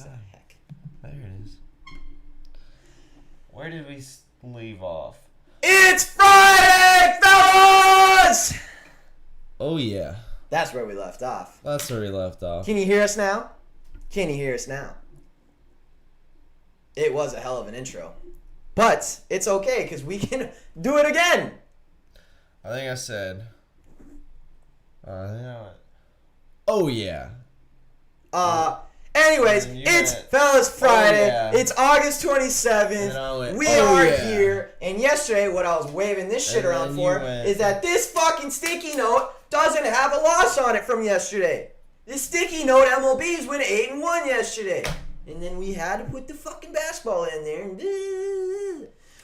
the heck? There it is. Where did we leave off? It's Friday, fellas! Oh, yeah. That's where we left off. That's where we left off. Can you hear us now? Can you hear us now? It was a hell of an intro. But it's okay, because we can do it again. I think I said... oh, yeah. Anyways, it's Fellas Friday. Yeah. It's August 27th. We are here. And yesterday, what I was waving this shit around for is that this fucking sticky note doesn't have a loss on it from yesterday. This sticky note MLBs went 8-1 yesterday. And then we had to put the fucking basketball in there. And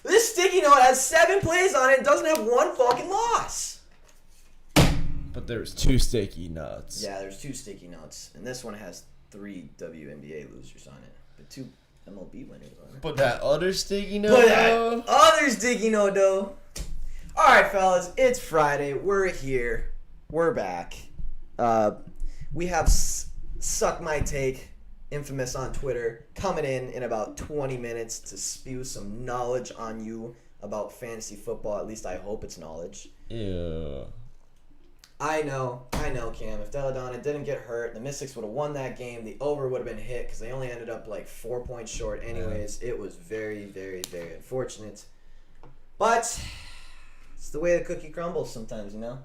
this sticky note has 7 plays on it and doesn't have one fucking loss. But there's 2 sticky notes. Yeah, there's 2 sticky notes. And this one has 3 WNBA losers on it, but 2 MLB winners on it. But that other sticky note, other sticky note, though. All right, fellas, it's Friday. We're here. We're back. We have Suck My Take, infamous on Twitter, coming in about 20 minutes to spew some knowledge on you about fantasy football. At least I hope it's knowledge. Ew. I know, Cam. If Deladonna didn't get hurt, the Mystics would have won that game. The over would have been hit because they only ended up like 4 points short. Anyways, It was very, very, very unfortunate. But it's the way the cookie crumbles sometimes, you know?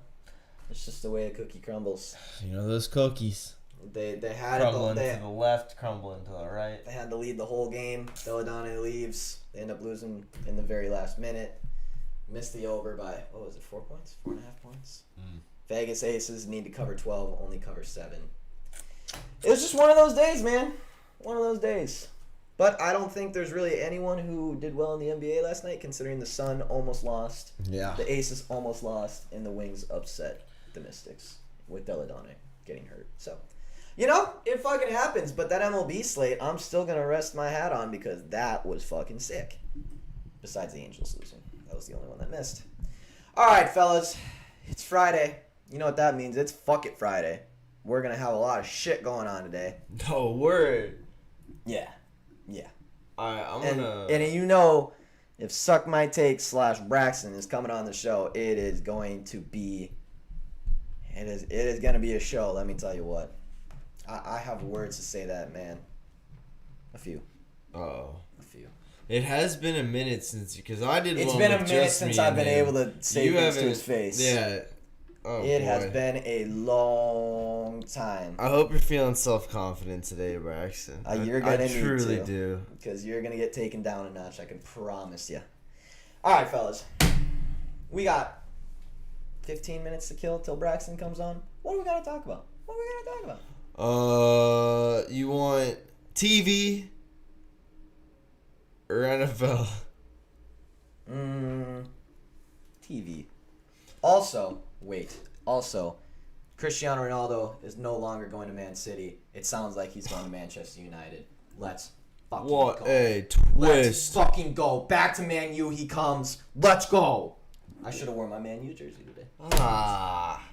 It's just the way a cookie crumbles. You know those cookies. They had crumbling to the left, crumbling to the right. They had to lead the whole game. Deladonna leaves. They end up losing in the very last minute. Missed the over by, 4 points? 4.5 points? Vegas Aces need to cover 12, only cover 7. It was just one of those days, man. One of those days. But I don't think there's really anyone who did well in the NBA last night, considering the Sun almost lost. Yeah. The Aces almost lost, and the Wings upset the Mystics with Deladonna getting hurt. So, you know, it fucking happens. But that MLB slate, I'm still going to rest my hat on because that was fucking sick. Besides the Angels losing. That was the only one that missed. All right, fellas. It's Friday. You know what that means? It's Fuck It Friday. We're going to have a lot of shit going on today. No word. Yeah. Alright, I'm gonna... And you know, if Suck My Take / Braxton is coming on the show, it is going to be... It is going to be a show, let me tell you what. I have words to say that, man. A few. Uh-oh. A few. It has been a minute since... Because I did It's one been a with minute just since me I've been and him. able to say things to his face. Yeah. Oh, it boy. has been a long time. I hope you're feeling self-confident today, Braxton. You're gonna need to. I truly do. Because you're going to get taken down a notch, I can promise you. All right, fellas. We got 15 minutes to kill till Braxton comes on. What do we got to talk about? You want TV or NFL? TV. Also, Cristiano Ronaldo is no longer going to Man City. It sounds like he's going to Manchester United. Let's fucking go. What a twist. Let's fucking go. Back to Man U he comes. Let's go. I should have worn my Man U jersey today. Damn.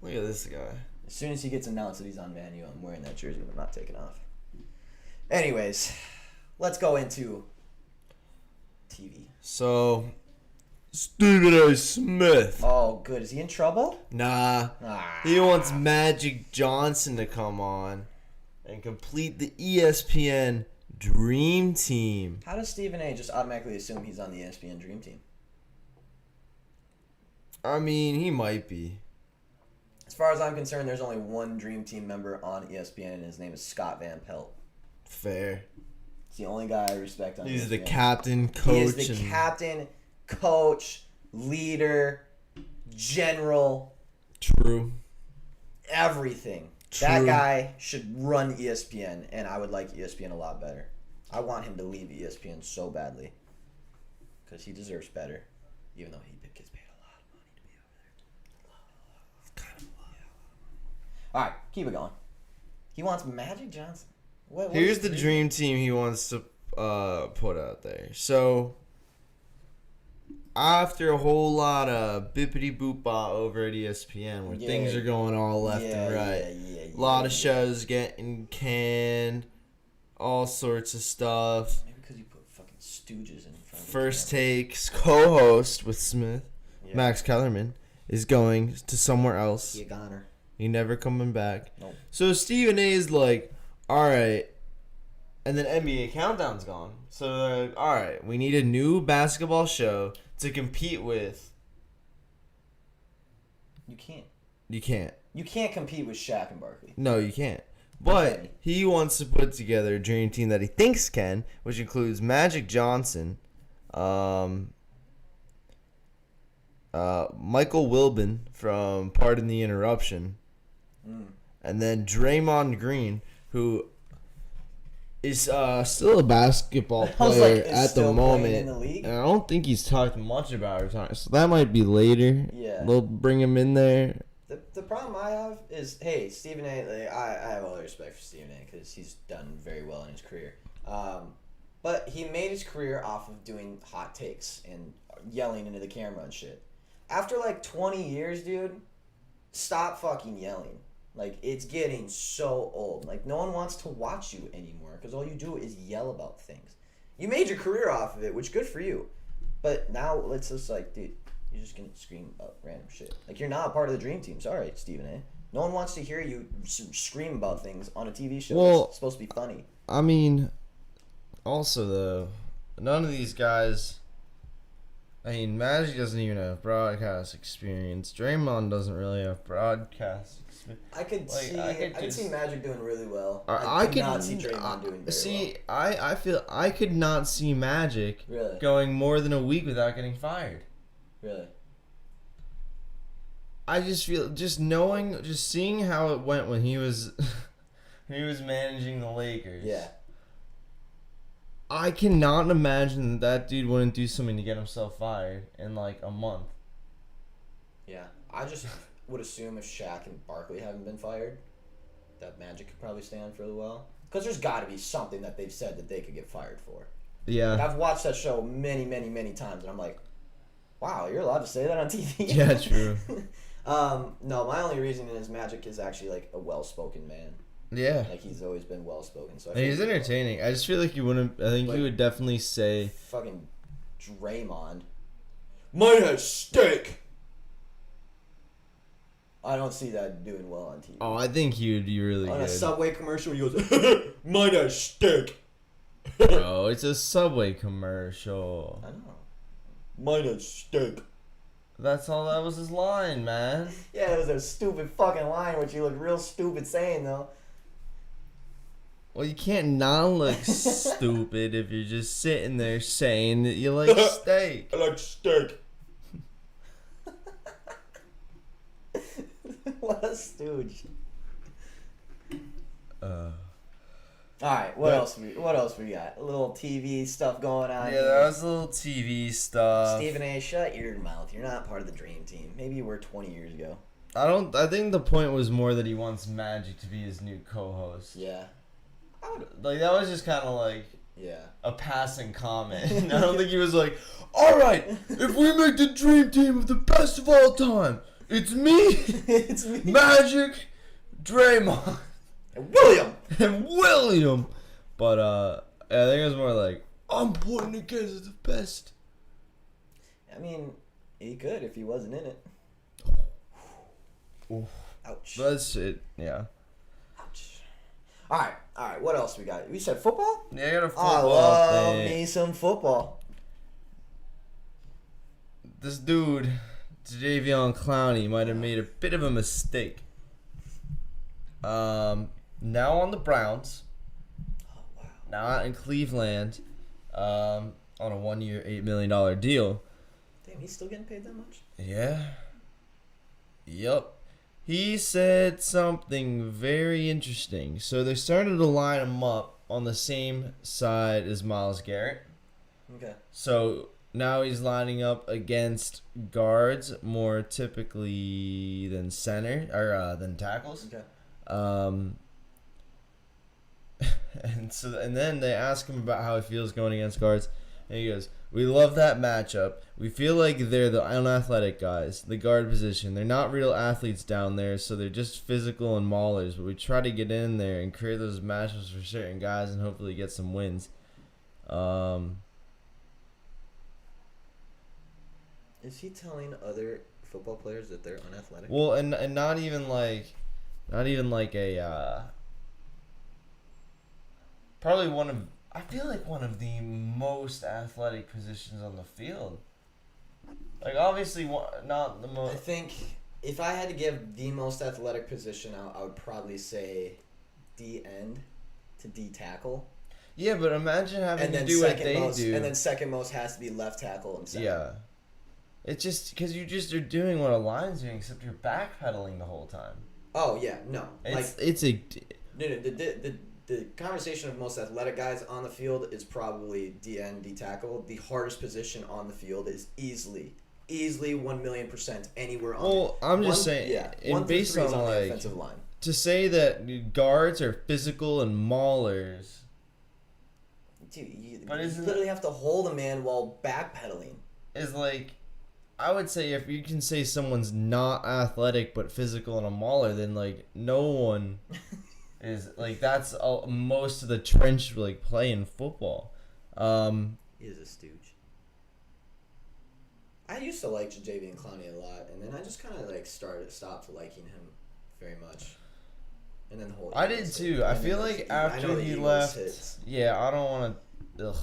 Look at this guy. As soon as he gets announced that he's on Man U, I'm wearing that jersey, but I'm not taking off. Anyways, let's go into TV. So, Stephen A. Smith. Oh, good. Is he in trouble? Nah. He wants Magic Johnson to come on and complete the ESPN Dream Team. How does Stephen A. just automatically assume he's on the ESPN Dream Team? I mean, he might be. As far as I'm concerned, there's only one Dream Team member on ESPN, and his name is Scott Van Pelt. Fair. He's the only guy I respect on He's ESPN. the captain, coach. He is the captain, coach, leader, general. True. Everything. True. That guy should run ESPN, and I would like ESPN a lot better. I want him to leave ESPN so badly. Because he deserves better, even though he gets paid a lot of money to be over there. It's kind of a lot. All right, keep it going. He wants Magic Johnson. What Here's the dream team he wants to put out there. So, after a whole lot of bippity boop bop over at ESPN where things are going all left and right. A lot of shows getting canned, all sorts of stuff. Maybe because you put fucking stooges in front of First Take's co-host with Smith, Max Kellerman, is going to somewhere else. You got her. He never coming back. Nope. So Stephen A is like, all right. And then NBA Countdown's gone. So they're like, all right, we need a new basketball show to compete with. You can't. You can't. You can't compete with Shaq and Barkley. No, you can't. But he wants to put together a dream team that he thinks can, which includes Magic Johnson, Michael Wilbon from Pardon the Interruption, and then Draymond Green, who is still a basketball player at the moment. In the league? And I don't think he's talked much about retirement, so that might be later. Yeah. They'll bring him in there. The problem I have is, hey, Stephen A. Like, I have all the respect for Stephen A. because he's done very well in his career. But he made his career off of doing hot takes and yelling into the camera and shit. After like 20 years, dude, stop fucking yelling. Like, it's getting so old. Like, no one wants to watch you anymore because all you do is yell about things. You made your career off of it, which good for you. But now it's just like, dude, you're just going to scream about random shit. Like, you're not a part of the dream team. Sorry, Stephen A. No one wants to hear you scream about things on a TV show. Well, it's supposed to be funny. I mean, also, though, none of these guys... I mean, Magic doesn't even have broadcast experience. Draymond doesn't really have broadcast experience. I could see Magic doing really well. I could not see Draymond doing very well. I feel I could not see Magic going more than a week without getting fired. Really? I just feel just seeing how it went when he was managing the Lakers. Yeah. I cannot imagine that dude wouldn't do something to get himself fired in like a month. Yeah, I just would assume if Shaq and Barkley haven't been fired, that Magic could probably stay on for a little while. Because there's got to be something that they've said that they could get fired for. Yeah. Like, I've watched that show many, many, many times, and I'm like, wow, you're allowed to say that on TV? Yeah, true. No, my only reasoning is Magic is actually like a well-spoken man. Yeah. Like, he's always been well-spoken. So he's entertaining. I just feel like he wouldn't... I think he would definitely say... Fucking Draymond. Mine has steak! I don't see that doing well on TV. Oh, I think he would be really good. On a Subway commercial, he goes, mine has steak! Bro, it's a Subway commercial. I know. Mine has steak. That was his line, man. Yeah, it was a stupid fucking line, which you look real stupid saying, though. Well, you can't not look stupid if you're just sitting there saying that you like steak. I like steak. What a stooge. Alright, what else we got? A little TV stuff going on. Yeah, that was a little TV stuff. Stephen A., shut your mouth. You're not part of the dream team. Maybe you were 20 years ago. I think the point was more that he wants Magic to be his new co-host. Yeah. That was just kind of like a passing comment. I don't think he was like, all right, if we make the dream team of the best of all time, it's me, it's me, Magic, Draymond, and William. But I think it was more like, I'm putting together the best. I mean, he could if he wasn't in it. Oof. Ouch. That's it. Yeah. Ouch. All right. What else we got? We said football? Yeah, I got a football I love thing. me some football. This dude, Jadeveon Clowney, might have made a bit of a mistake. Now on the Browns. Oh, wow. Now out in Cleveland. On a 1-year, $8 million deal. Damn, he's still getting paid that much? Yeah. Yep. He said something very interesting. So they started to line him up on the same side as Myles Garrett. Okay. So now he's lining up against guards more typically than center or than tackles. Okay. And then they ask him about how he feels going against guards, And he goes, we love that matchup. We feel like they're the unathletic guys, the guard position. They're not real athletes down there, so they're just physical and maulers. But we try to get in there and create those matchups for certain guys and hopefully get some wins. Is he telling other football players that they're unathletic? Well, and not even like a probably I feel like one of the most athletic positions on the field. Like, obviously, not the most. I think if I had to give the most athletic position out, I would probably say D end to D tackle. Yeah, but imagine having to do what they do. And then second most has to be left tackle and center. Yeah. It's just because you just are doing what a line's doing, except you're backpedaling the whole time. Oh, yeah, no. The conversation of most athletic guys on the field is probably DN, D tackle. The hardest position on the field is easily 1,000,000% anywhere on it. Well, I'm just saying, and based on the offensive line. To say that guards are physical and maulers. Dude, you literally have to hold a man while backpedaling. Is like, I would say if you can say someone's not athletic but physical and a mauler, then like no one is like that's most of the trench like play in football. He is a stooge. I used to like Jadeveon Clowney a lot, and then I just kind of like stopped liking him very much. And then the whole I did too. I feel like after he left, I don't want to,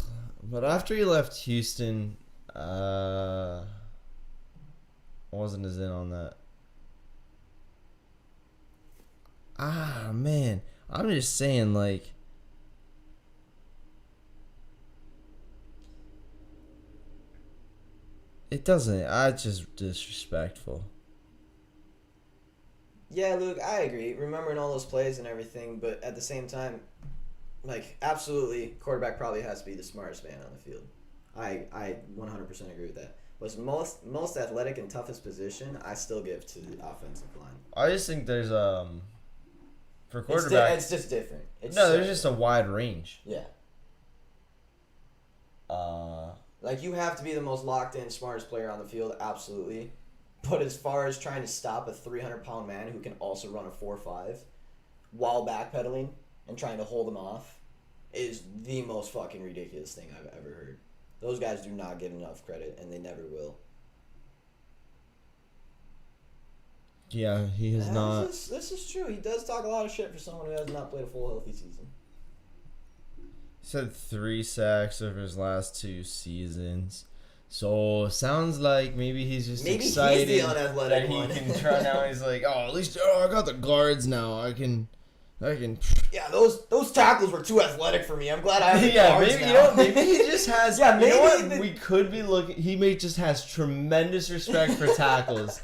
but after he left Houston, I wasn't as in on that. Man, I'm just saying, like, it doesn't. It's just disrespectful. Yeah, Luke, I agree. Remembering all those plays and everything, but at the same time, like, absolutely, quarterback probably has to be the smartest man on the field. I 100% agree with that. But most athletic and toughest position, I still give to the offensive line. I just think there's for quarterback, it's just different. There's just a wide range. Yeah. Like, you have to be the most locked in, smartest player on the field, absolutely. But as far as trying to stop a 300-pound man who can also run a 4.5 while backpedaling and trying to hold him off is the most fucking ridiculous thing I've ever heard. Those guys do not get enough credit, and they never will. Yeah, he has not. This is true. He does talk a lot of shit for someone who has not played a full healthy season. He said 3 sacks over his last 2 seasons. So sounds like maybe he's just excited he's the unathletic that he can try now. He's like, at least I got the guards now. I can. Yeah, those tackles were too athletic for me. I'm glad I have the guards maybe now. Maybe he just has. Yeah, maybe you know what? We could be looking. He may just has tremendous respect for tackles.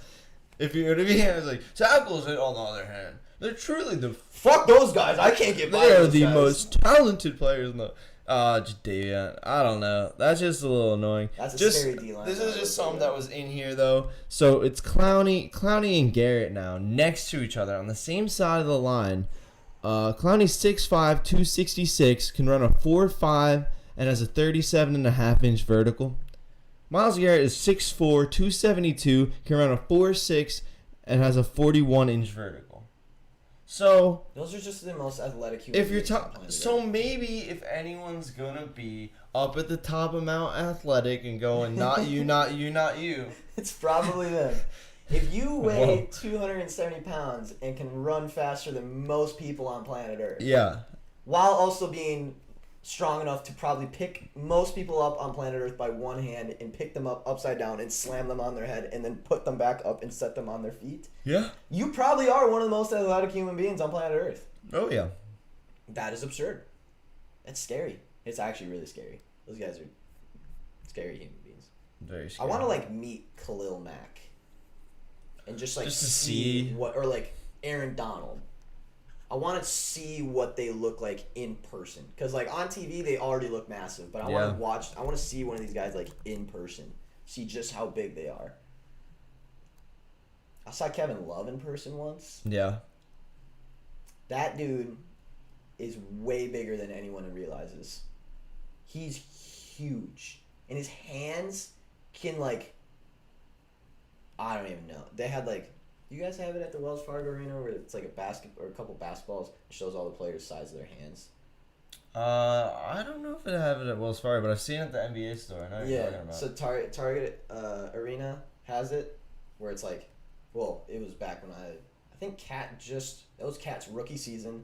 If you know what I mean, it's like tackles. On the other hand, they're truly the fuck those guys. I can't get by. They are the most talented players in the. Davian, I don't know. That's just a little annoying. That's a scary D-line. This is just something that was in here though. So it's Clowney and Garrett now next to each other on the same side of the line. Clowney's 6'5", 266, can run a 4.5 and has a 37.5-inch vertical. Myles Garrett is 6'4", 272, can run a 4.6 and has a 41-inch vertical. So those are just the most athletic human if you're so maybe if anyone's gonna be up at the top of Mount Athletic and going not you, not you, not you, it's probably them. If you weigh 270 pounds and can run faster than most people on planet Earth, while also being strong enough to probably pick most people up on planet Earth by one hand and pick them up upside down and slam them on their head and then put them back up and set them on their feet. Yeah. You probably are one of the most athletic human beings on planet Earth. Oh, yeah. That is absurd. That's scary. It's actually really scary. Those guys are scary human beings. Very scary. I want to, meet Khalil Mack. And just to see what, or Aaron Donald. I want to see what they look like in person. Because, on TV, they already look massive. But I want to see one of these guys, in person. See just how big they are. I saw Kevin Love in person once. Yeah. That dude is way bigger than anyone realizes. He's huge. and his hands can like, I don't even know. They had like, you guys have it at the Wells Fargo Arena where it's like a basket or a couple basketballs. It shows all the players' size of their hands. I don't know if it have it at Wells Fargo, but I've seen it at the NBA store. I know what you're talking about. So Target Arena has it, where it's like, well, it was back when I think that was Cat's rookie season.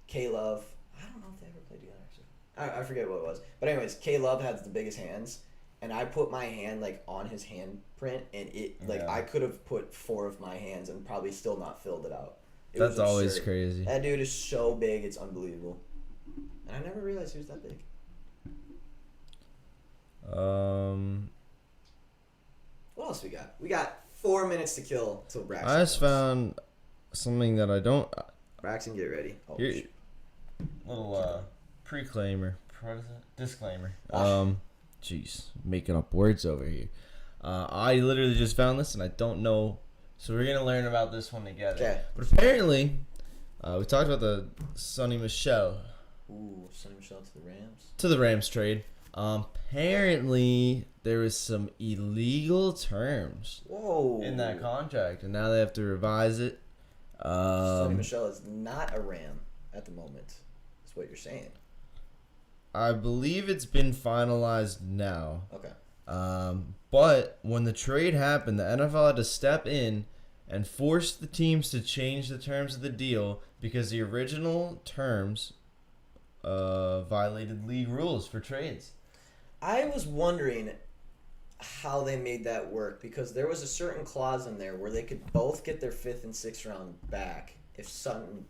K-Love, I don't know if they ever played together actually. I forget what it was, but anyways, K-Love has the biggest hands, and I put my hand like on his handprint, and I could have put 4 of my hands and probably still not filled it out. That's always crazy. That dude is so big, it's unbelievable. And I never realized he was that big. What else we got? We got 4 minutes to kill till Braxton. I just found something that I don't. Braxton, get ready. Oh, here, little disclaimer. Jeez, making up words over here. I literally just found this and I don't know. So we're gonna learn about this one together. Okay. But apparently, we talked about the Sonny Michel. Ooh, Sonny Michel to the Rams. To the Rams trade. Apparently, there was some illegal terms in that contract, and now they have to revise it. Sonny Michel is not a Ram at the moment. That's what you're saying. I believe it's been finalized now. Okay. But when the trade happened, the NFL had to step in and force the teams to change the terms of the deal because the original terms violated league rules for trades. I was wondering how they made that work because there was a certain clause in there where they could both get their 5th and 6th round back if certain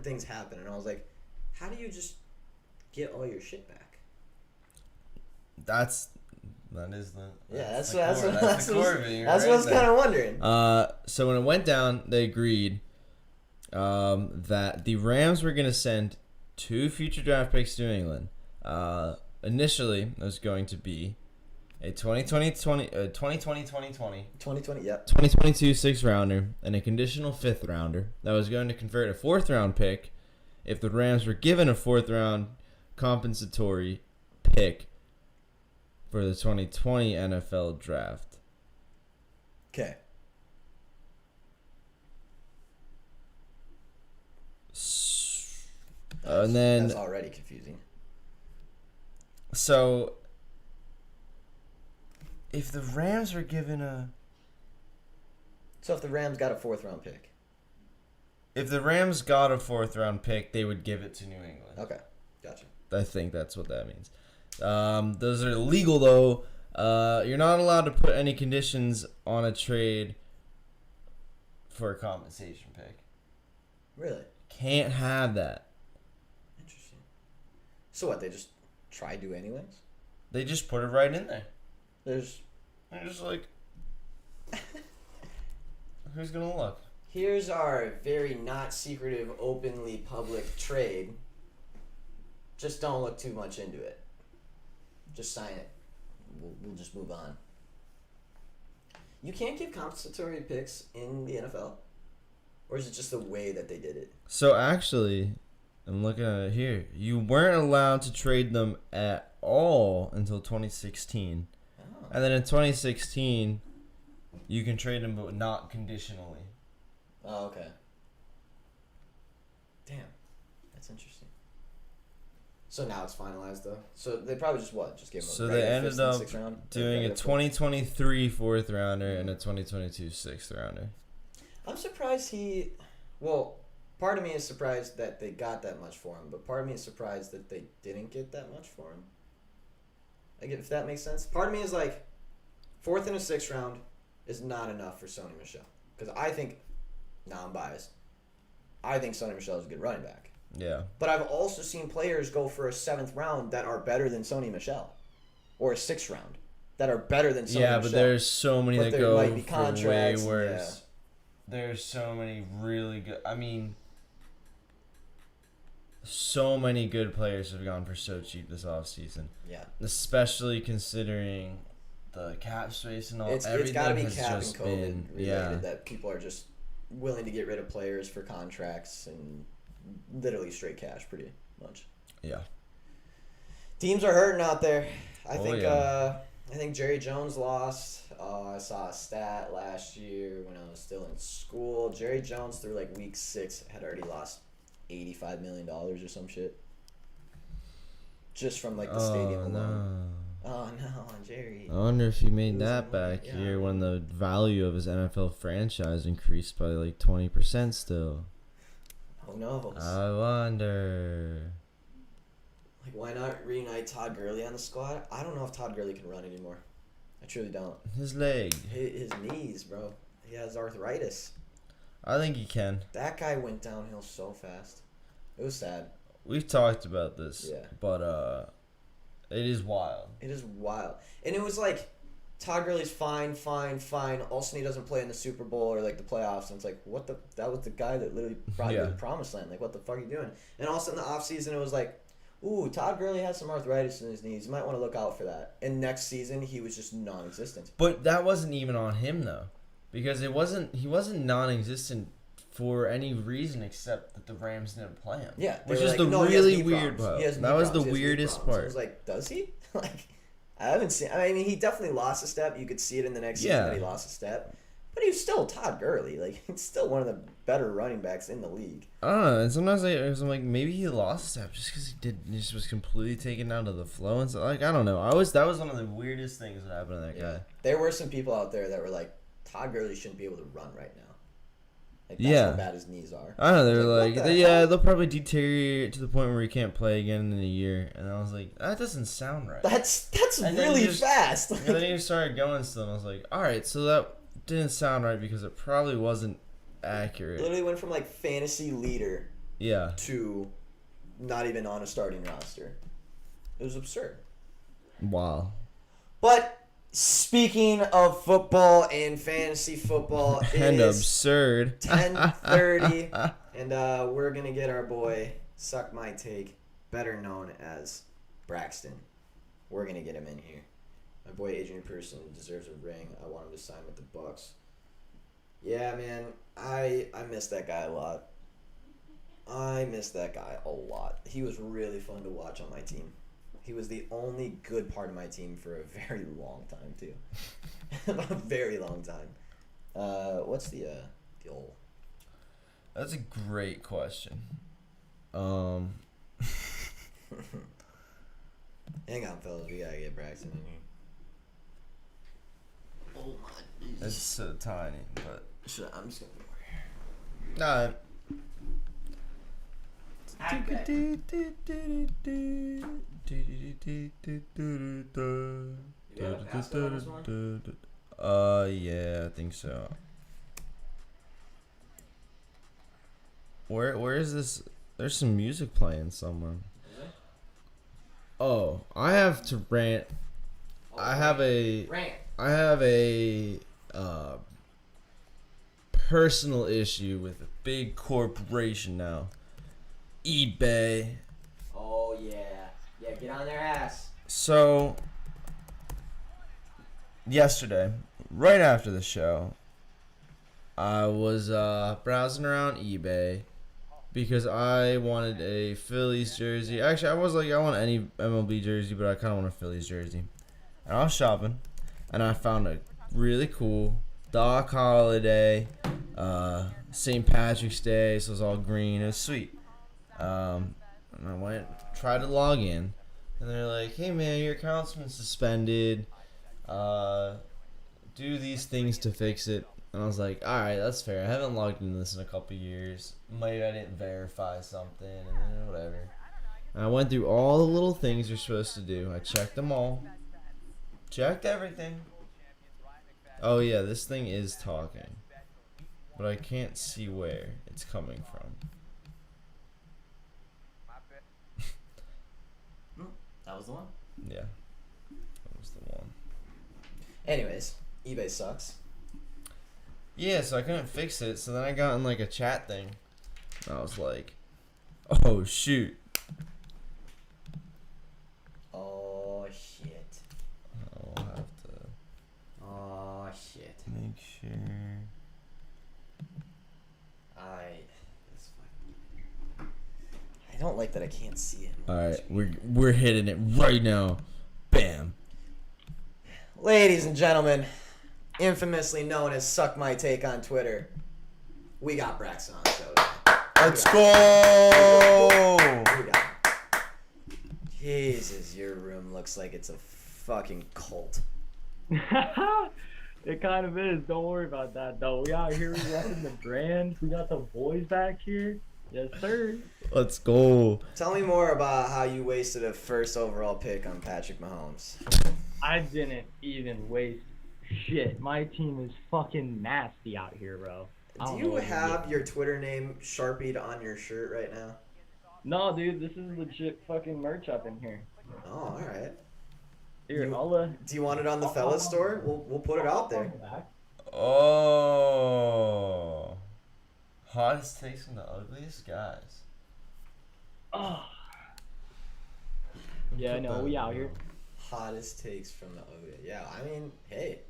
things happen, and I was like, how do you just get all your shit back? That's what I was kind of wondering. So when it went down, they agreed that the Rams were going to send 2 future draft picks to New England. Initially, it was going to be a 2020, yep. 2022 6th rounder and a conditional 5th rounder that was going to convert a 4th round pick if the Rams were given a 4th round compensatory pick for the 2020 NFL draft. Okay. And then that's already confusing. So if the Rams were given if the Rams got a 4th round pick. If the Rams got a 4th round pick, they would give it to New England. Okay. Gotcha. I think that's what that means. Those are illegal though. You're not allowed to put any conditions on a trade for a compensation pick. Really? Can't have that. Interesting. So what, they just try to anyways? They just put it right in there. They're just like, who's gonna look? Here's our very not secretive, openly public trade. Just don't look too much into it. Just sign it. We'll just move on. You can't give compensatory picks in the NFL? Or is it just the way that they did it? So actually, I'm looking at it here. You weren't allowed to trade them at all until 2016. Oh. And then in 2016, you can trade them, but not conditionally. Oh, okay. Damn. That's interesting. So now it's finalized, though? So they probably just gave them So they ended up doing a 2023 4th rounder and a 2022 6th rounder. I'm surprised part of me is surprised that they got that much for him, but part of me is surprised that they didn't get that much for him. If that makes sense. Part of me is like, 4th and a 6th round is not enough for Sonny Michel. Because I think, now I'm biased, I think Sonny Michel is a good running back. Yeah. But I've also seen players go for a 7th round that are better than Sonny Michel. Or a 6th round that are better than Sonny Michel. Yeah, but there's so many that go might be for way worse. Yeah. There's so many really good... I mean, so many good players have gone for so cheap this offseason. Yeah. Especially considering the cap space and all. It's got to be cap and COVID related that people are just willing to get rid of players for contracts and literally straight cash pretty much. Yeah. Teams are hurting out there. I Yeah. think Jerry Jones lost. I saw a stat last year when I was still in school. Jerry Jones through like week 6 had already lost $85 million or some shit. Just from like the stadium Oh alone. no. Oh no, Jerry. I wonder if he made Losing that money. back Yeah, here I when mean- the value of his NFL franchise increased by like 20% still. Who knows? I wonder. Like, why not reunite Todd Gurley on the squad? I don't know if Todd Gurley can run anymore. I truly don't. His leg. His knees, bro. He has arthritis. I think he can. That guy went downhill so fast. It was sad. We've talked about this. Yeah. But it is wild. It is wild. And it was like, Todd Gurley's fine. All of a sudden he doesn't play in the Super Bowl or like the playoffs. And it's like, what the? That was the guy that literally brought you to the promised land. Like, what the fuck are you doing? And all of a sudden in the offseason it was like, ooh, Todd Gurley has some arthritis in his knees. You might want to look out for that. And next season he was just non-existent. But that wasn't even on him though, because he wasn't non-existent for any reason except that the Rams didn't play him. Yeah, which were is like, the no, he has really knee weird problems. part. He has knee That was the problems. He has knee weirdest problems. I part. was like, does he? Like, I haven't seen. I mean, he definitely lost a step. You could see it in the next season that he lost a step. But he was still Todd Gurley. Like, he's still one of the better running backs in the league. I don't know. And sometimes I'm like, maybe he lost a step just because he just was completely taken out of the flow and stuff. Like, I don't know. That was one of the weirdest things that happened to that guy. There were some people out there that were like, Todd Gurley shouldn't be able to run right now. Like, that's Yeah. how bad his knees are. I know. They were Like, like, what the hell? they'll probably deteriorate to the point where he can't play again in a year. And I was like, that doesn't sound right. That's And then really just- fast. And then he started going still, and I was like, all right, so that didn't sound right because it probably wasn't accurate. Literally went from like fantasy leader Yeah. to not even on a starting roster. It was absurd. Wow. But speaking of football and fantasy football, it And is absurd. 10:30, and we're gonna get our boy Suck My Take, better known as Braxton. We're gonna get him in here. My boy Adrian Pearson deserves a ring. I want him to sign with the Bucks. Yeah, man, I miss that guy a lot. I miss that guy a lot. He was really fun to watch on my team. He was the only good part of my team for a very long time too. A very long time. What's the old? That's a great question. Hang on, fellas. We gotta get Braxton in here. Oh my. It's so tiny, but I'm just gonna be over here. nah. You got a passcode on this one? Yeah, I think so. Where is this? There's some music playing somewhere. Oh, I have to rant. I have a personal issue with a big corporation now. eBay. Oh yeah. Yeah, get on their ass. So, yesterday, right after the show, I was browsing around eBay because I wanted a Phillies jersey. Actually, I was like, I want any MLB jersey, but I kind of want a Phillies jersey. And I was shopping, and I found a really cool Doc Holliday, St. Patrick's Day, so it was all green. It was sweet. And I tried to log in, and they're like, hey man, your account's been suspended. Do these things to fix it. And I was like, alright, that's fair. I haven't logged into this in a couple years. Maybe I didn't verify something, and then whatever. And I went through all the little things you're supposed to do. I checked them all. Checked everything. Oh yeah, this thing is talking. But I can't see where it's coming from. That was the one? Yeah. That was the one. Anyways, eBay sucks. Yeah, so I couldn't fix it, so then I got in like a chat thing. And I was like, oh shoot. Oh shit. I'll have to Oh shit. make sure. don't like that I can't see him. All right, we're hitting it right now. Bam. Ladies and gentlemen, infamously known as Suck My Take on Twitter, we got Braxton on the show. Let's go. Jesus, your room looks like it's a fucking cult. It kind of is. Don't worry about that, though. We out here repping the brand. We got the boys back here. Yes, sir. Let's go. Tell me more about how you wasted a first overall pick on Patrick Mahomes. I didn't even waste shit. My team is fucking nasty out here, bro. Do you have your Twitter name Sharpied on your shirt right now? No, dude. This is legit fucking merch up in here. Oh, all right. Here, do you want it on the Fellas store? We'll put it out there. Oh. Hottest takes from the ugliest guys. Oh. Yeah, no, we out here. Hottest takes from the ugly. Yeah, I mean, hey.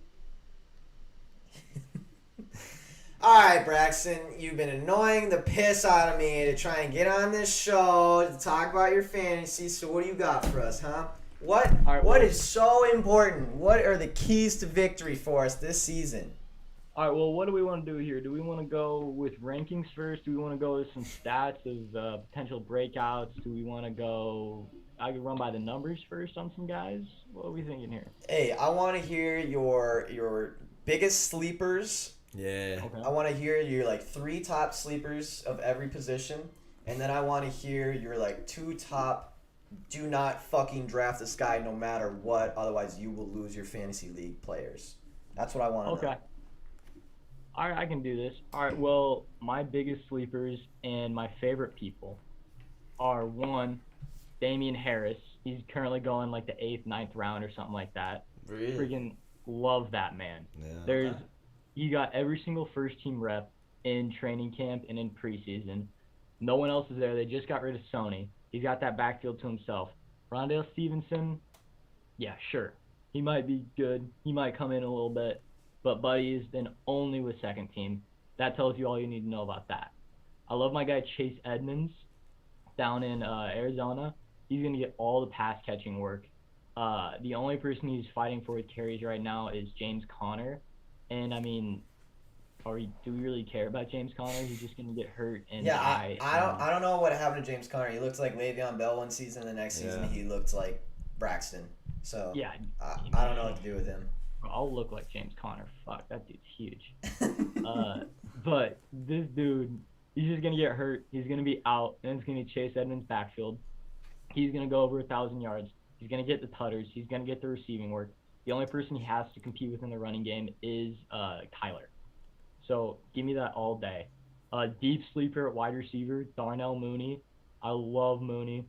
Alright, Braxton, you've been annoying the piss out of me to try and get on this show to talk about your fantasy. So what do you got for us, huh? What is so important? What are the keys to victory for us this season? All right, well, what do we want to do here? Do we want to go with rankings first? Do we want to go with some stats of potential breakouts? Do we want to go... I could run by the numbers first on some guys? What are we thinking here? Hey, I want to hear your biggest sleepers. Yeah. Okay. I want to hear your, 3 top sleepers of every position. And then I want to hear your, 2 top... Do not fucking draft this guy no matter what, otherwise you will lose your fantasy league players. That's what I want to know. Okay. All right, I can do this. All right, well, my biggest sleepers and my favorite people are, 1, Damian Harris. He's currently going the 8th, 9th round or something like that. Really? Freaking love that man. Yeah. He got every single first team rep in training camp and in preseason. No one else is there. They just got rid of Sony. He's got that backfield to himself. Rondale Stevenson, yeah, sure. He might be good. He might come in a little bit. But Buddy has been only with second team. That tells you all you need to know about that. I love my guy Chase Edmonds down in Arizona. He's going to get all the pass catching work. The only person he's fighting for with carries right now is James Conner. And, I mean... do we really care about James Conner? He's just gonna get hurt and die. I don't know what happened to James Conner. He looked like Le'Veon Bell one season, the next season he looked like Braxton. So yeah, I don't know what to do with him. I'll look like James Conner. Fuck, that dude's huge. But this dude, he's just gonna get hurt. He's gonna be out, and it's gonna be Chase Edmonds' backfield. He's gonna go over 1,000 yards. He's gonna get the tutters. He's gonna get the receiving work. The only person he has to compete with in the running game is Kyler. So give me that all day. Deep sleeper at wide receiver, Darnell Mooney. I love Mooney.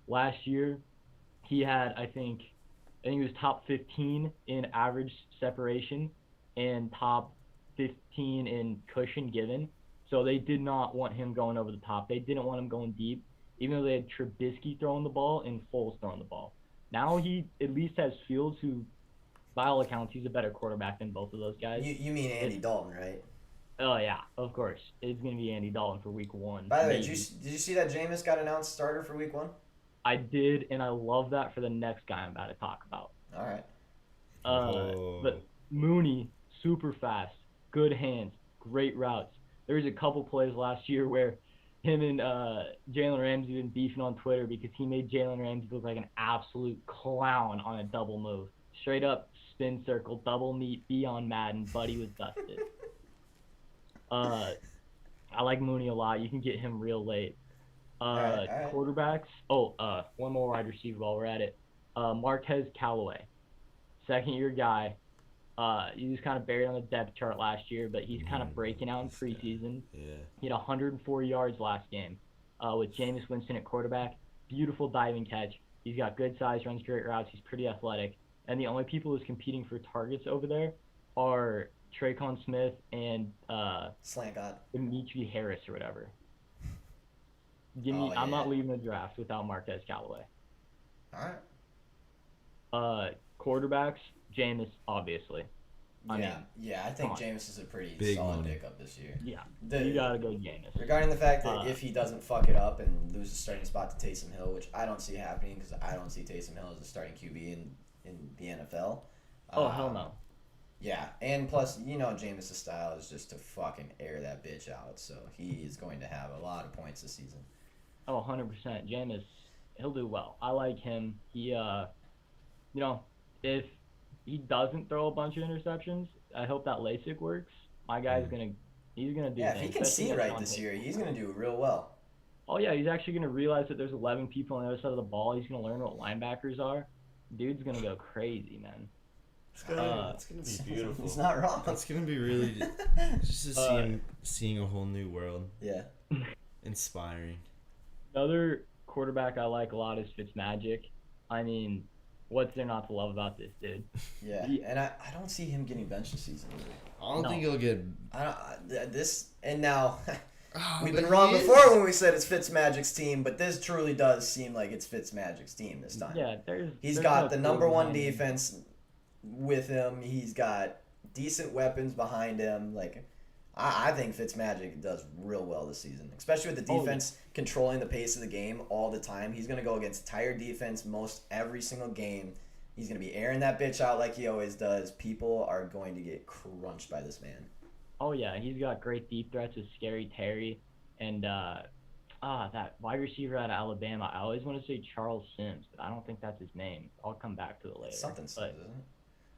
Last year, he had, I think he was top 15 in average separation and top 15 in cushion given. So they did not want him going over the top. They didn't want him going deep, even though they had Trubisky throwing the ball and Foles throwing the ball. Now he at least has Fields, who, by all accounts, he's a better quarterback than both of those guys. You mean Andy Dalton, right? Oh, yeah, of course. It's going to be Andy Dalton for week 1. By the way, did you see that Jameis got announced starter for week 1? I did, and I love that for the next guy I'm about to talk about. All right. But Mooney, super fast, good hands, great routes. There was a couple plays last year where him and Jalen Ramsey been beefing on Twitter because he made Jalen Ramsey look like an absolute clown on a double move. Straight up spin circle, double meet, be on Madden. Buddy was dusted. I like Mooney a lot. You can get him real late. All right. Quarterbacks. One more wide receiver while we're at it. Marquez Callaway, second-year guy. He was kind of buried on the depth chart last year, but he's kind of breaking out in preseason. Yeah. He had 104 yards last game with Jameis Winston at quarterback. Beautiful diving catch. He's got good size, runs great routes. He's pretty athletic. And the only people who's competing for targets over there are Traycon Smith and Slant God. Demetri Harris or whatever. I'm not leaving the draft without Marquez Callaway. All right. Quarterbacks, Jameis, obviously. I mean, I think come on. Jameis is a pretty Big solid money. pickup this year. Yeah, The- you gotta go Jameis. Regarding the fact that if he doesn't fuck it up and lose the starting spot to Taysom Hill, which I don't see happening because I don't see Taysom Hill as a starting QB in the NFL. Oh, hell no. Yeah, and plus, Jameis' style is just to fucking air that bitch out, so he is going to have a lot of points this season. Oh, 100%. Jameis, he'll do well. I like him. He, if he doesn't throw a bunch of interceptions, I hope that LASIK works. My guy's he's gonna do Yeah, if things. he can especially see against right Sean this Payton. year, he's going to do real well. Oh yeah, he's actually gonna realize that there's 11 people on the other side of the ball. He's gonna learn what linebackers are. Dude's gonna go crazy, man. It's gonna be beautiful. He's not wrong. It's gonna be really just to see him seeing a whole new world. Yeah. Inspiring. Another quarterback I like a lot is Fitzmagic. I mean, what's there not to love about this dude? Yeah, and I don't see him getting benched this season either. I don't No. think he'll get. Now we've but been wrong he is. before when we said it's Fitzmagic's team, but this truly does seem like it's Fitzmagic's team this time. Yeah, He's there's got no the number one behind him. defense with him. He's got decent weapons behind him. Like, I think Fitzmagic does real well this season, especially with the Oh, yeah. defense controlling the pace of the game all the time. He's going to go against tired defense most every single game. He's going to be airing that bitch out like he always does. People are going to get crunched by this man. Oh yeah, he's got great deep threats with Scary Terry and that wide receiver out of Alabama. I always want to say Charles Sims, but I don't think that's his name. I'll come back to it later. Something says, isn't it?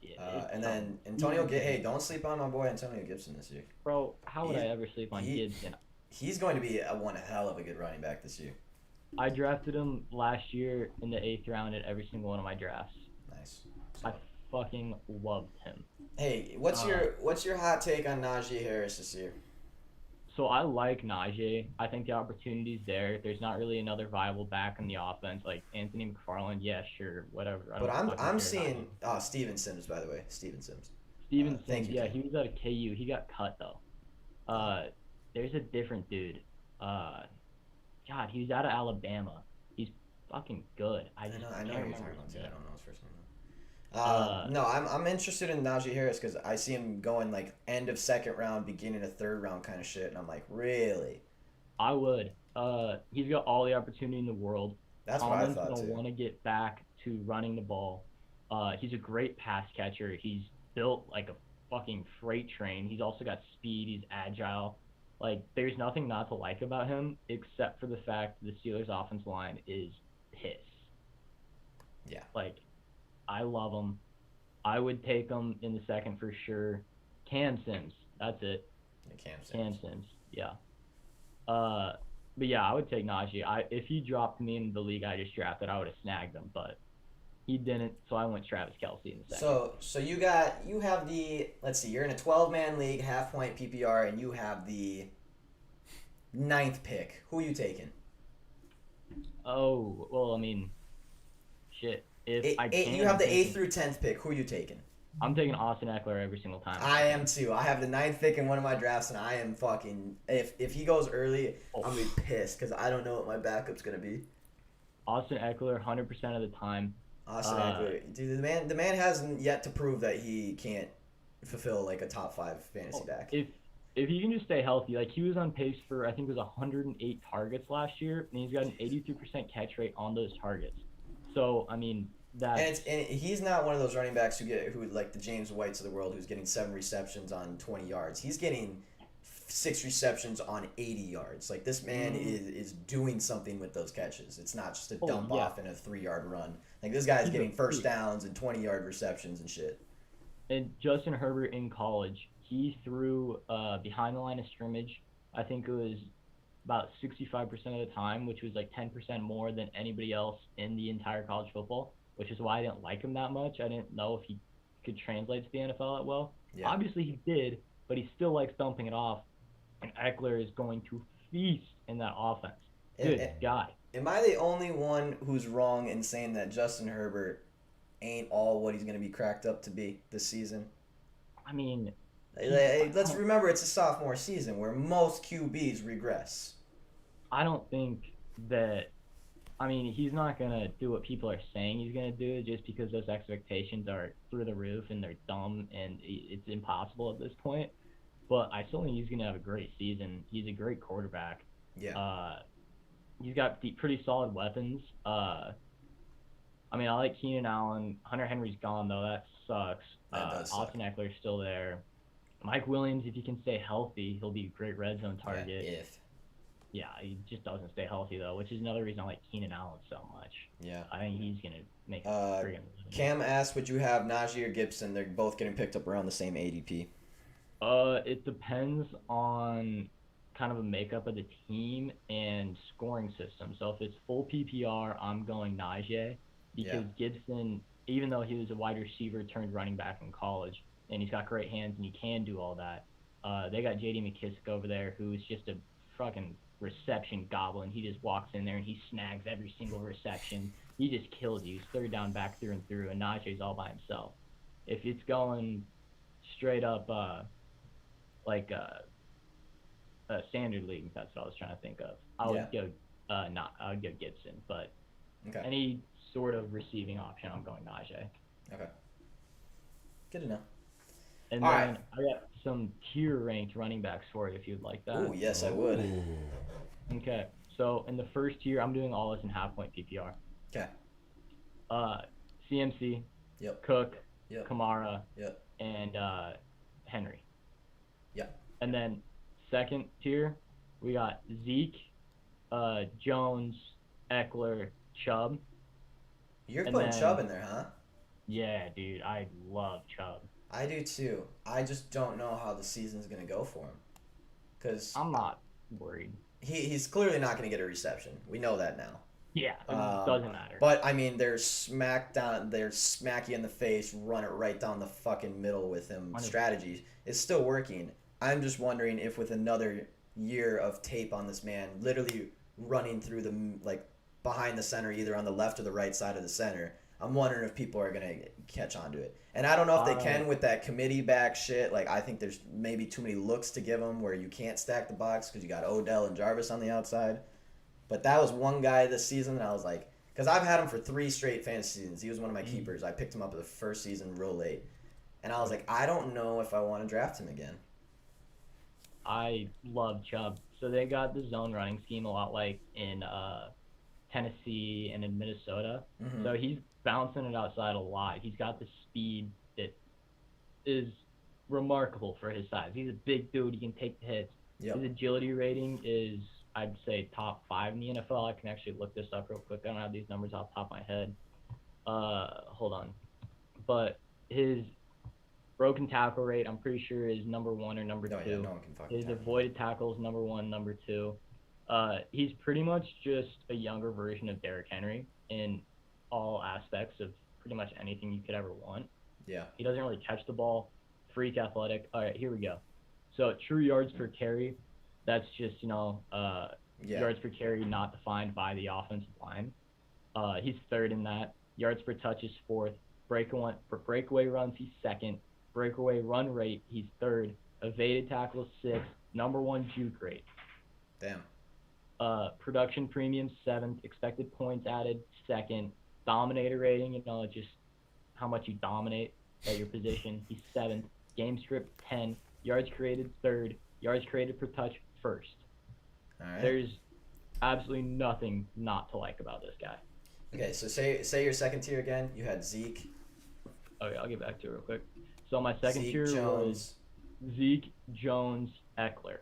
Yeah, And then Antonio, hey, don't sleep on my boy Antonio Gibson this year. bro, how would I ever sleep on he- Gibson? He's going to be one hell of a good running back this year. I drafted him last year in the 8th round in every single one of my drafts. Nice. I fucking loved him. Hey, what's your hot take on Najee Harris this year? So I like Najee. I think the opportunity's there. There's not really another viable back in the offense like Anthony McFarland. Yeah, sure, whatever. I But don't fucking care I'm about seeing him. Steven Sims, by the way. Steven Sims. Steven thank Sims, you, yeah, Ken. he was out of KU. He got cut though. There's a different dude. God, he was out of Alabama. He's fucking good. I I just know can't who you're remember talking about his too. I name. don't know his first name. No, I'm interested in Najee Harris because I see him going like end of second round, beginning of third round kind of shit, and I'm like, really? I would. He's got all the opportunity in the world. That's what I Tomlin's thought gonna too. want to get back to running the ball. He's a great pass catcher. He's built like a fucking freight train. He's also got speed. He's agile. Like, there's nothing not to like about him except for the fact the Steelers' offense line is piss. Yeah. Like, I love him. I would take him in the second for sure. Cam Sims. That's it. Cam Cam Sims. Sims. Yeah. But yeah, I would take Najee. If he dropped me in the league I just drafted, I would have snagged him, but he didn't, so I went Travis Kelce in the second. So you have the, let's see, you're in a 12-man league, half point PPR, and you have the 9th pick. Who are you taking? Oh, well, I mean, shit. If I can, You have the I'm 8th taking- through 10th pick. Who are you taking? I'm taking Austin Eckler every single time. I am too. I have the 9th pick in one of my drafts, and I am fucking. If he goes early, I'm gonna be pissed because I don't know what my backup's gonna be. Austin Eckler, 100% of the time. Austin Eckler, dude, the man hasn't yet to prove that he can't fulfill like a top 5 fantasy back. If he can just stay healthy, like he was on pace for I think it was 108 targets last year, and he's got an 82% catch rate on those targets. So I mean that's And he's not one of those running backs who like the James Whites of the world who's getting 7 receptions on 20 yards. He's getting 6 receptions on 80 yards. Like this man is doing something with those catches. It's not just a dump off and a 3-yard run. Like this guy's getting first downs and 20-yard receptions and shit. And Justin Herbert in college, he threw behind the line of scrimmage. I think it was about 65% of the time, which was like 10% more than anybody else in the entire college football, which is why I didn't like him that much. I didn't know if he could translate to the NFL that well. Yeah. Obviously he did, but he still likes dumping it off. And Eckler is going to feast in that offense. Good guy. Am I the only one who's wrong in saying that Justin Herbert ain't all what he's going to be cracked up to be this season? I mean, Let's remember it's a sophomore season where most QBs regress. I don't think that I mean, he's not gonna do what people are saying he's gonna do just because those expectations are through the roof and they're dumb and it's impossible at this point. But I still think he's gonna have a great season. He's a great quarterback. Yeah. He's got pretty solid weapons. I mean, I like Keenan Allen. Hunter Henry's gone though. That sucks. That does suck. Austin Eckler's still there. Mike Williams, if he can stay healthy, he'll be a great red zone target. Yeah, if. Yeah, he just doesn't stay healthy though, which is another reason I like Keenan Allen so much. Yeah. I think he's gonna make a friggin' Cam asked, would you have Najee or Gibson? They're both getting picked up around the same ADP. It depends on kind of a makeup of the team and scoring system. So if it's full PPR, I'm going Najee because Gibson, even though he was a wide receiver turned running back in college, and he's got great hands and he can do all that, they got J.D. McKissick over there who's just a fucking reception goblin. He just walks in there and he snags every single reception. He just kills you. He's third down back through and through, and Najee's all by himself. If it's going straight up like a standard league, that's what I was trying to think of. I would go I would go Gibson, but any sort of receiving option, I'm going Najee. Okay. Good to know. And all then right. I got some tier ranked running backs for you if you'd like that. Oh yes, I would. Okay. So in the first tier, I'm doing all this in half point PPR. Okay. CMC, Yep. Cook, Yep. Kamara, Yep. and Henry. Yep. And then second tier, we got Zeke, Jones, Eckler, Chubb. You're And putting then- Chubb in there, huh? Yeah, dude, I love Chubb. I do too. I just don't know how the season's gonna go for him, because I'm not worried. he's clearly not gonna get a reception. We know that now. Yeah, it doesn't matter. But I mean, they're smack you in the face, run it right down the fucking middle with him. 100%. Strategy is still working. I'm just wondering if with another year of tape on this man, literally running through behind the center, either on the left or the right side of the center, I'm wondering if people are gonna catch on to it. And I don't know if they can with that committee back shit. Like, I think there's maybe too many looks to give them where you can't stack the box because you got Odell and Jarvis on the outside. But that was one guy this season, and I was like, because I've had him for 3 straight fantasy seasons. He was one of my keepers. I picked him up the first season real late. And I was like, I don't know if I want to draft him again. I love Chubb. So they got the zone running scheme a lot like in Tennessee and in Minnesota. Mm-hmm. So he's bouncing it outside a lot. He's got the speed that is remarkable for his size. He's a big dude. He can take the hits. Yep. His agility rating is, I'd say, top 5 in the NFL. I can actually look this up real quick. I don't have these numbers off the top of my head. Hold on. But his broken tackle rate, I'm pretty sure, is number 1 or number 2. Yeah, no one can fucking His tackle. avoided tackles, number 1, number 2. He's pretty much just a younger version of Derrick Henry in all aspects of pretty much anything you could ever want. Yeah. He doesn't really catch the ball. Freak athletic. All right, here we go. So true yards per carry, that's just, yards per carry not defined by the offensive line. He's third in that. Yards per touch is fourth. Breakaway runs, he's second. Breakaway run rate, he's third. Evaded tackles, sixth. Number 1 juke rate. Damn. Production premium, 7th. Expected points added, 2nd. Dominator rating, just how much you dominate at your position, he's 7th. Game script, 10. Yards created, 3rd. Yards created per touch, 1st. All right. There's absolutely nothing not to like about this guy. Okay, so say your second tier again. You had Zeke. Okay, I'll get back to it real quick. So my second Zeke, tier Jones. was Zeke, Jones, Eckler,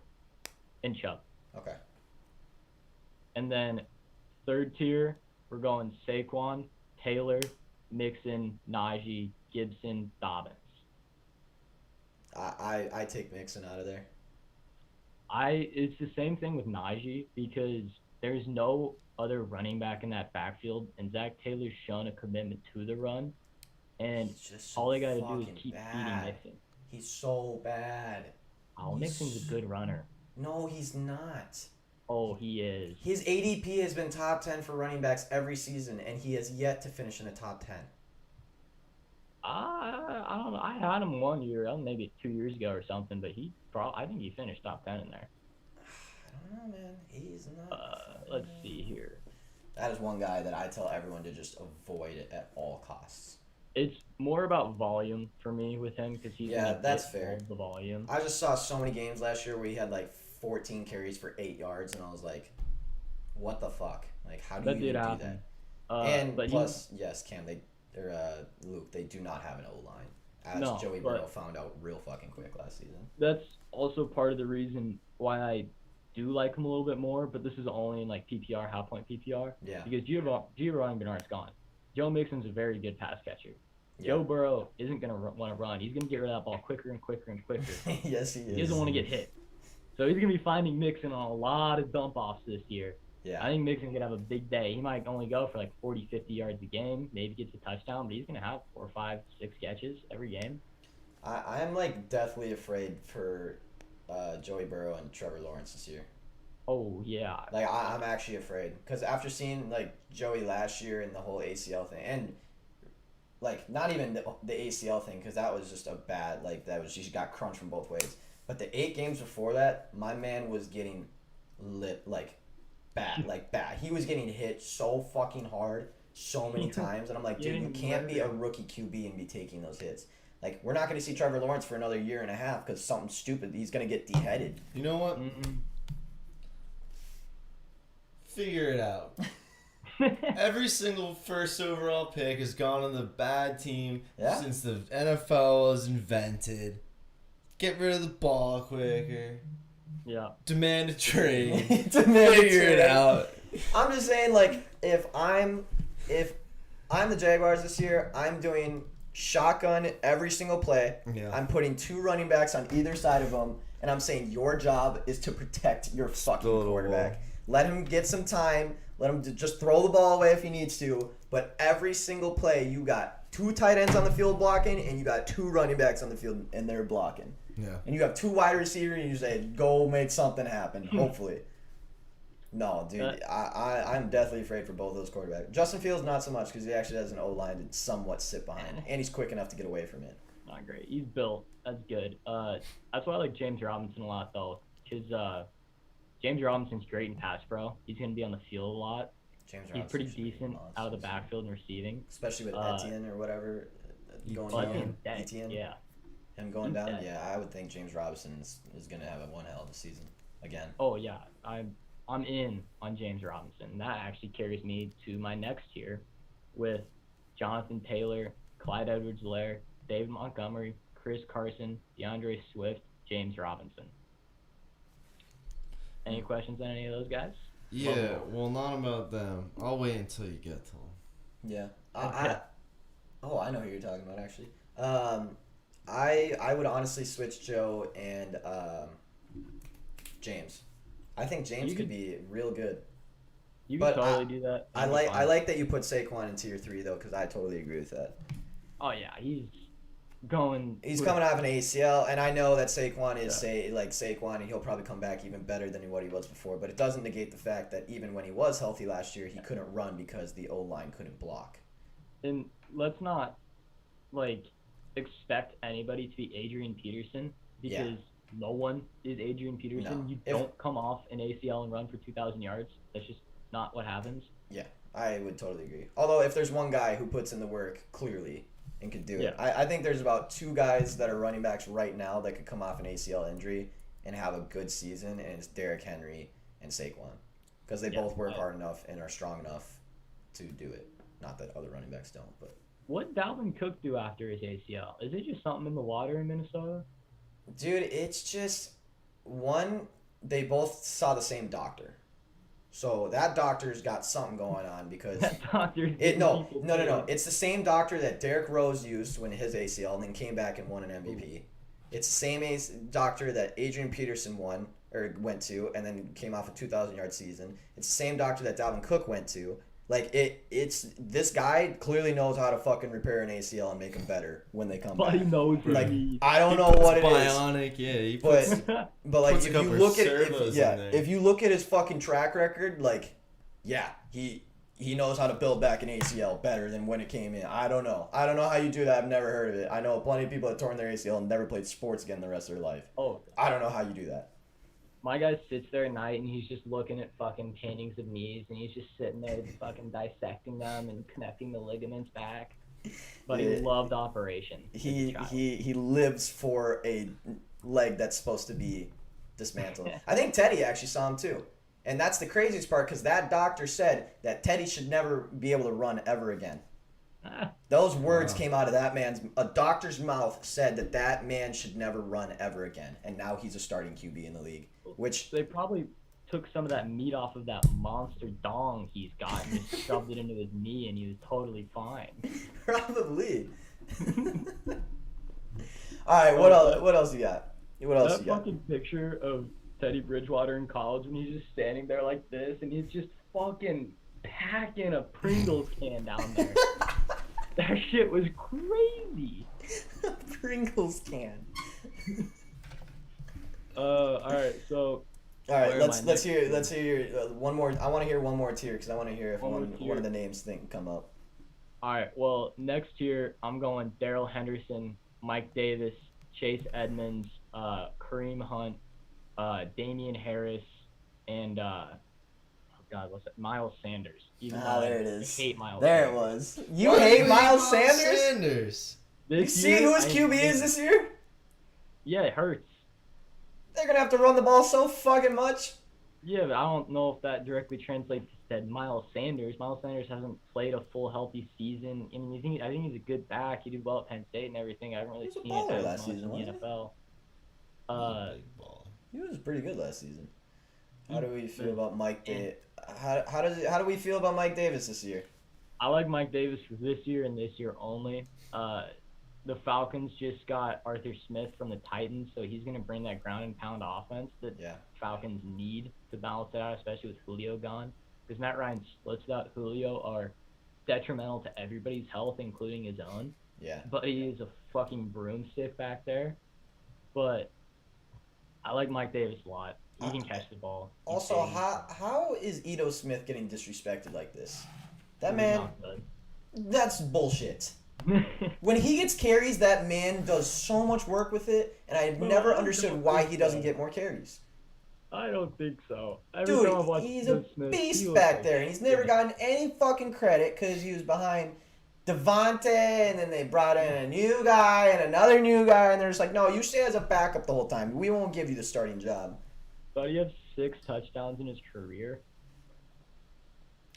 and Chubb. Okay. And then third tier, we're going Saquon, Taylor, Mixon, Najee, Gibson, Dobbins. I take Mixon out of there. It's the same thing with Najee because there's no other running back in that backfield, and Zach Taylor's shown a commitment to the run, and He's just so all they got to do is fucking keep bad. feeding Mixon. He's so bad. Oh, Mixon's a good runner. No, he's not. Oh, he is. His ADP has been top 10 for running backs every season, and he has yet to finish in the top 10. I don't know. I had him 1 year, maybe 2 years ago or something, but I think he finished top 10 in there. I don't know, man. He's not. Let's see here. That is one guy that I tell everyone to just avoid at all costs. It's more about volume for me with him because he's gonna that's get fair. all the volume. I just saw so many games last year where he had like 14 carries for 8 yards, and I was like, what the fuck? Like, how do you even do that? And plus, yes, Cam, Luke, they do not have an O-line, as Joey Burrow found out real fucking quick last season. That's also part of the reason why I do like him a little bit more, but this is only in like PPR, half point PPR. Yeah. Because Giovanni Bernard's gone. Joe Mixon's a very good pass catcher. Yeah. Joe Burrow isn't going to want to run. He's going to get rid of that ball quicker and quicker and quicker. Yes, he is. He doesn't want to get hit. So he's going to be finding Mixon on a lot of dump-offs this year. Yeah. I think Mixon's going to have a big day. He might only go for like 40, 50 yards a game, maybe gets a touchdown, but he's going to have 4, 5, 6 catches every game. I'm like deathly afraid for Joey Burrow and Trevor Lawrence this year. Oh, yeah. Like, I'm actually afraid. Because after seeing, like, Joey last year and the whole ACL thing, and, like, not even the ACL thing, because that was just a bad, like, that was just got crunched from both ways. But the 8 games before that, my man was getting bad. He was getting hit so fucking hard so many times. And I'm like, dude, you can't be a rookie QB and be taking those hits. Like, we're not going to see Trevor Lawrence for another year and a half because something stupid. He's going to get deheaded. You know what? Figure it out. Every single first overall pick has gone on the bad team since the NFL was invented. Get rid of the ball quicker. Yeah. Demand a trade. Figure it out. I'm just saying, like, if I'm the Jaguars this year, I'm doing shotgun every single play. Yeah. I'm putting 2 running backs on either side of them, and I'm saying your job is to protect your fucking quarterback. Let him get some time. Let him just throw the ball away if he needs to. But every single play, you got 2 tight ends on the field blocking, and you got 2 running backs on the field, and they're blocking. Yeah. And you have 2 wide receivers, and you say, go make something happen, hopefully. No, dude, I'm deathly afraid for both of those quarterbacks. Justin Fields, not so much, because he actually has an O-line to somewhat sit behind, and he's quick enough to get away from it. Not great. He's built. That's good. That's why I like James Robinson a lot, though, because James Robinson's great in pass pro. He's going to be on the field a lot. He's pretty decent out of the backfield and receiving. Especially with Etienne or whatever going down. Etienne. Yeah. Him going down, I would think James Robinson is going to have one hell of a season again. Oh, yeah. I'm in on James Robinson. That actually carries me to my next tier with Jonathan Taylor, Clyde Edwards-Helaire, David Montgomery, Chris Carson, DeAndre Swift, James Robinson. Any questions on any of those guys? Yeah, well, not about them. I'll wait until you get to them. Yeah. I know who you're talking about, actually. I would honestly switch Joe and James. I think James could be real good. You could totally do that. I like that you put Saquon in tier 3 though, because I totally agree with that. Oh yeah, he's coming off an ACL, and I know that Saquon is Saquon, and he'll probably come back even better than what he was before. But it doesn't negate the fact that even when he was healthy last year, he couldn't run because the O-line couldn't block. And let's not expect anybody to be Adrian Peterson, because no one is Adrian Peterson. No. You don't come off an ACL and run for 2,000 yards. That's just not what happens. Yeah, I would totally agree. Although if there's one guy who puts in the work clearly and could do it, I think there's about 2 guys that are running backs right now that could come off an ACL injury and have a good season, and it's Derrick Henry and Saquon, because they both work hard enough and are strong enough to do it. Not that other running backs don't, but. What did Dalvin Cook do after his ACL? Is it just something in the water in Minnesota? Dude, it's just they both saw the same doctor. So that doctor's got something going on, because that doctor. No. It's the same doctor that Derrick Rose used when his ACL and then came back and won an MVP. It's the same doctor that Adrian Peterson went to and then came off a 2,000-yard season. It's the same doctor that Dalvin Cook went to. Like, it's this guy clearly knows how to fucking repair an ACL and make them better when they come back. He knows like, I don't know what it is. Bionic, he puts, but like, puts if you look at his fucking track record, like, he knows how to build back an ACL better than when it came in. I don't know how you do that. I've never heard of it. I know plenty of people that torn their ACL and never played sports again the rest of their life. Oh, I don't know how you do that. my guy sits there at night and he's just looking at fucking paintings of knees and he's just sitting there fucking dissecting them and connecting the ligaments back. But he loved operation. He lives for a leg that's supposed to be dismantled. I think Teddy actually saw him too. And that's the craziest part because that doctor said that Teddy should never be able to run ever again. Those words came out of a doctor's mouth said that man should never run ever again. And now he's a starting QB in the league. Which they probably took some of that meat off of that monster dong he's got and just shoved it into his knee and he was totally fine. Probably. Alright, what else you got? That fucking picture of Teddy Bridgewater in college when he's just standing there like this and he's just fucking packing a Pringles can down there. That shit was crazy. Pringles can. Alright, so. Alright, let's hear one more. I want to hear one more tier because I want to hear if one of the names come up. Alright, well, next tier I'm going Darrell Henderson, Mike Davis, Chase Edmonds, Kareem Hunt, Damian Harris, and Miles Sanders. Even there it is. I hate Miles There Sanders. It was. You hate Miles Sanders? You see who his QB is this year? Yeah, it hurts. They're gonna have to run the ball so fucking much. Yeah, but I don't know if that directly translates to Miles Sanders. Miles Sanders hasn't played a full healthy season. I mean, I think he's a good back. He did well at Penn State and everything. I haven't really seen it as last much season, in the NFL. He was pretty good last season. How do we feel about Mike Davis? How do we feel about Mike Davis this year? I like Mike Davis for this year and this year only. The Falcons just got Arthur Smith from the Titans, so he's going to bring that ground and pound offense that Falcons need to balance it out, especially with Julio gone. Because Matt Ryan's splits without Julio are detrimental to everybody's health, including his own. Yeah. But he is a fucking broomstick back there. But I like Mike Davis a lot. He can catch the ball. Also, how is Ito Smith getting disrespected like this? That man, that's bullshit. When he gets carries, that man does so much work with it, and I've never understood why he doesn't get more carries. I don't think so. Dude, he's a beast back there, and he's never gotten any fucking credit because he was behind Devontae, and then they brought in a new guy and another new guy, and they're just like, no, you stay as a backup the whole time. We won't give you the starting job. But he has 6 touchdowns in his career.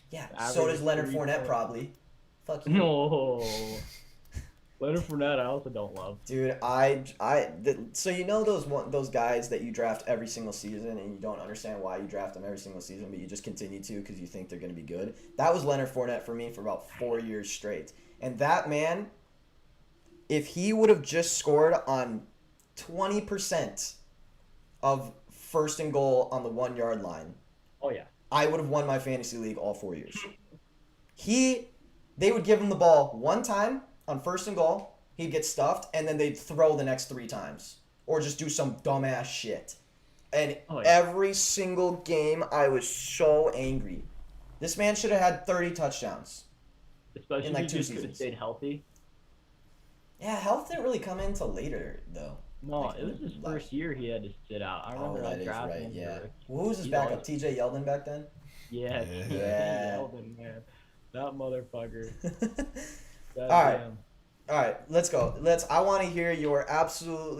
Yeah, so does Leonard Fournette probably. Fuck you. No. Leonard Fournette I also don't love. Dude, so you know those guys that you draft every single season and you don't understand why you draft them every single season, but you just continue to because you think they're going to be good? That was Leonard Fournette for me for about 4 years straight. And that man, if he would have just scored on 20% of first and goal on the 1 yard line, oh yeah, I would have won my fantasy league all 4 years. They would give him the ball one time on first and goal, he'd get stuffed, and then they'd throw the next 3 times. Or just do some dumbass shit. And every single game, I was so angry. This man should have had 30 touchdowns. Especially in like if 2 he seasons. could have stayed healthy. Yeah, health didn't really come in until later, though. No, it was his first year he had to sit out. I remember I drafted him. Yeah. Well, who was his backup? TJ Yeldon back then? Yeah. Yeldon, man. That motherfucker. All right, let's go. I want to hear your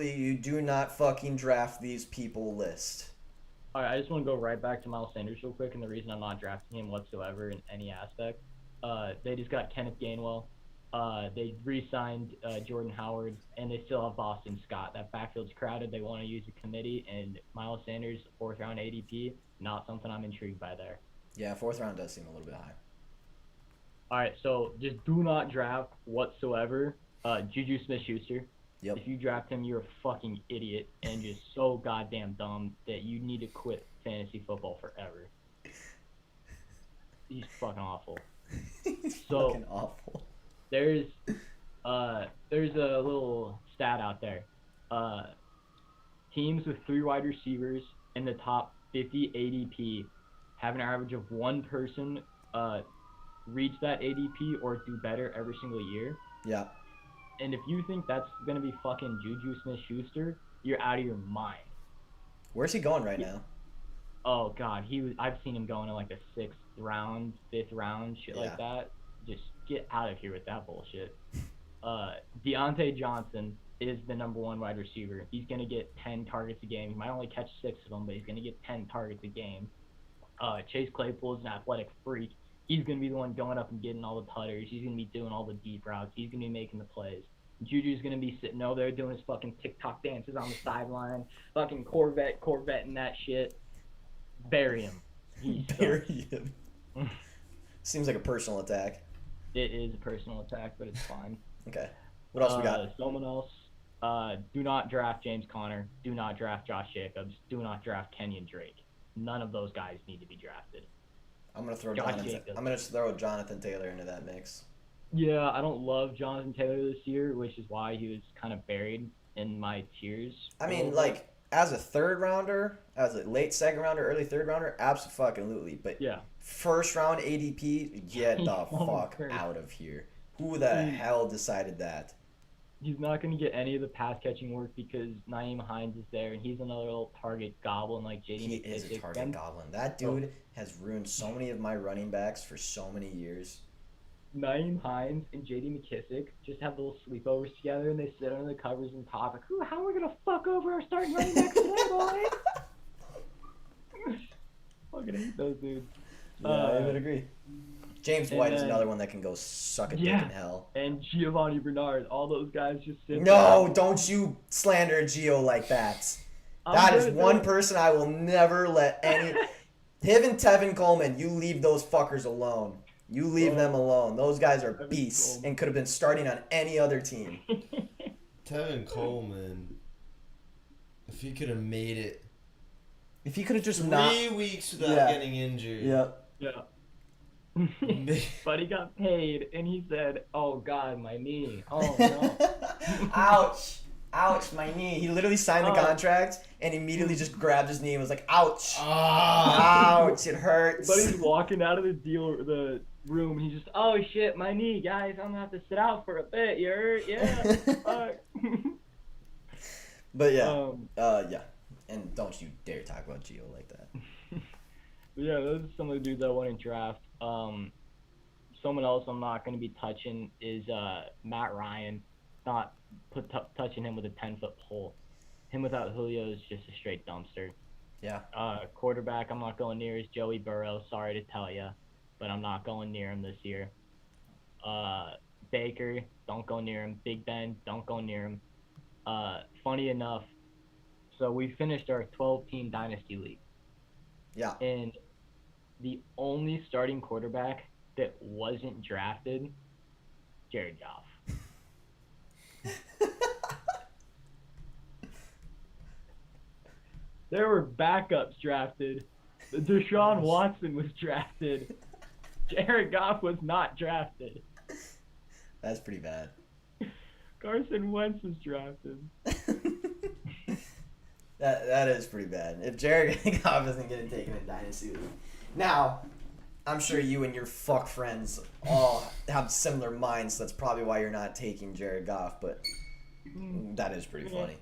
you do not fucking draft these people list. All right, I just want to go right back to Miles Sanders real quick, and the reason I'm not drafting him whatsoever in any aspect. They just got Kenneth Gainwell. They re-signed Jordan Howard, and they still have Boston Scott. That backfield's crowded. They want to use a committee, and Miles Sanders, 4th round ADP, not something I'm intrigued by there. Yeah, 4th round does seem a little bit high. All right, so just do not draft whatsoever Juju Smith-Schuster. Yep. If you draft him, you're a fucking idiot and just so goddamn dumb that you need to quit fantasy football forever. He's fucking awful. He's fucking awful. There's a little stat out there. Teams with 3 wide receivers in the top 50 ADP have an average of 1 person reach that ADP or do better every single year. Yeah. And if you think that's going to be fucking Juju Smith-Schuster, you're out of your mind. Where's he going right now? Oh God, I've seen him going in like the 6th round, 5th round, shit Yeah. like that. Just get out of here with that bullshit. Deontay Johnson is the number 1 wide receiver. He's gonna get 10 targets a game. He might only catch 6 of them, but he's gonna get 10 targets a game. Chase Claypool is an athletic freak. He's gonna be the one going up and getting all the putters. He's gonna be doing all the deep routes. He's gonna be making the plays. Juju's gonna be sitting over there doing his fucking TikTok dances on the sideline, fucking Corvette and that shit. Bury him. Bury him. Seems like a personal attack. It is a personal attack, but it's fine. Okay. What else we got? Someone else. Do not draft James Conner. Do not draft Josh Jacobs. Do not draft Kenyon Drake. None of those guys need to be drafted. I'm gonna throw Jonathan Taylor into that mix. Yeah, I don't love Jonathan Taylor this year, which is why he was kind of buried in my tiers. I mean, like, as a 3rd rounder, as a late 2nd rounder, early 3rd rounder, absolutely. But yeah, 1st round ADP, get the fuck out of here. Who the hell decided that? He's not going to get any of the pass catching work because Nyheim Hines is there, and he's another little target goblin like JD McKissick. He is a target goblin. That dude has ruined so many of my running backs for so many years. Nyheim Hines and JD McKissick just have little sleepovers together, and they sit under the covers and talk like, how are we going to fuck over our starting running backs today, boys? Fucking hate those dudes. Yeah, I would agree. James White is another one that can go suck a dick in hell. And Giovanni Bernard, all those guys just sit No, don't you slander Gio like that. That is one person I will never let any... Him and Tevin Coleman, you leave those fuckers alone. You leave them alone. Those guys are beasts and could have been starting on any other team. Tevin Coleman, if he could have made it... If he could have just 3 weeks without getting injured. Yep. Yeah. But he got paid, and he said, "Oh God, my knee! Oh no! Ouch, my knee!" He literally signed the contract and immediately just grabbed his knee and was like, "Ouch, ouch, it hurts." But he's walking out of the room, and he's just, "Oh shit, my knee, guys! I'm gonna have to sit out for a bit. You hurt? Yeah." Fuck. But yeah, and don't you dare talk about Gio like that. Yeah, those are some of the dudes I want to draft. Someone else I'm not going to be touching is Matt Ryan. Not touching him with a 10-foot pole. Him without Julio is just a straight dumpster. Yeah. Quarterback I'm not going near is Joey Burrow. Sorry to tell you, but I'm not going near him this year. Baker, don't go near him. Big Ben, don't go near him. Funny enough, so we finished our 12-team dynasty league. Yeah. And the only starting quarterback that wasn't drafted, Jared Goff. There were backups drafted. Deshaun Watson was drafted. Jared Goff was not drafted. That's pretty bad. Carson Wentz was drafted. That is pretty bad. If Jared Goff isn't getting taken in Dynasty League. Now, I'm sure you and your fuck friends all have similar minds, so that's probably why you're not taking Jared Goff, but that is pretty funny.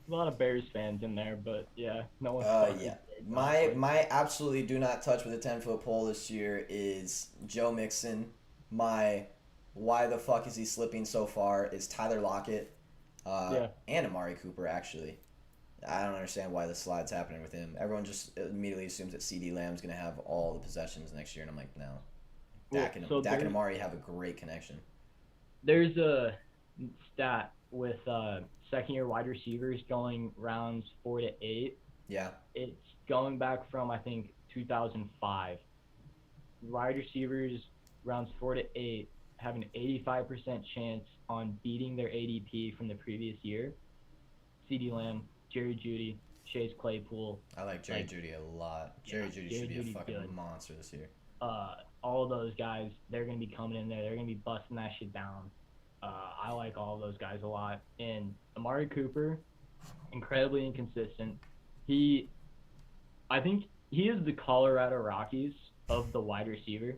A lot of Bears fans in there, but yeah, no one. Yeah. My absolutely do not touch with a 10-foot pole this year is Joe Mixon. My why the fuck is he slipping so far is Tyler Lockett and Amari Cooper, actually. I don't understand why the slide's happening with him. Everyone just immediately assumes that CeeDee Lamb's going to have all the possessions next year, and I'm like, no. Dak and Amari have a great connection. There's a stat with second-year wide receivers going rounds 4 to 8. Yeah. It's going back from, I think, 2005. Wide receivers rounds 4 to 8 have an 85% chance on beating their ADP from the previous year. CeeDee Lamb, Jerry Jeudy, Chase Claypool. I like Jerry Jeudy a lot. Jerry Jeudy should be a fucking monster this year. All of those guys, they're going to be coming in there. They're going to be busting that shit down. I like all of those guys a lot. And Amari Cooper, incredibly inconsistent. I think he is the Colorado Rockies of the wide receiver.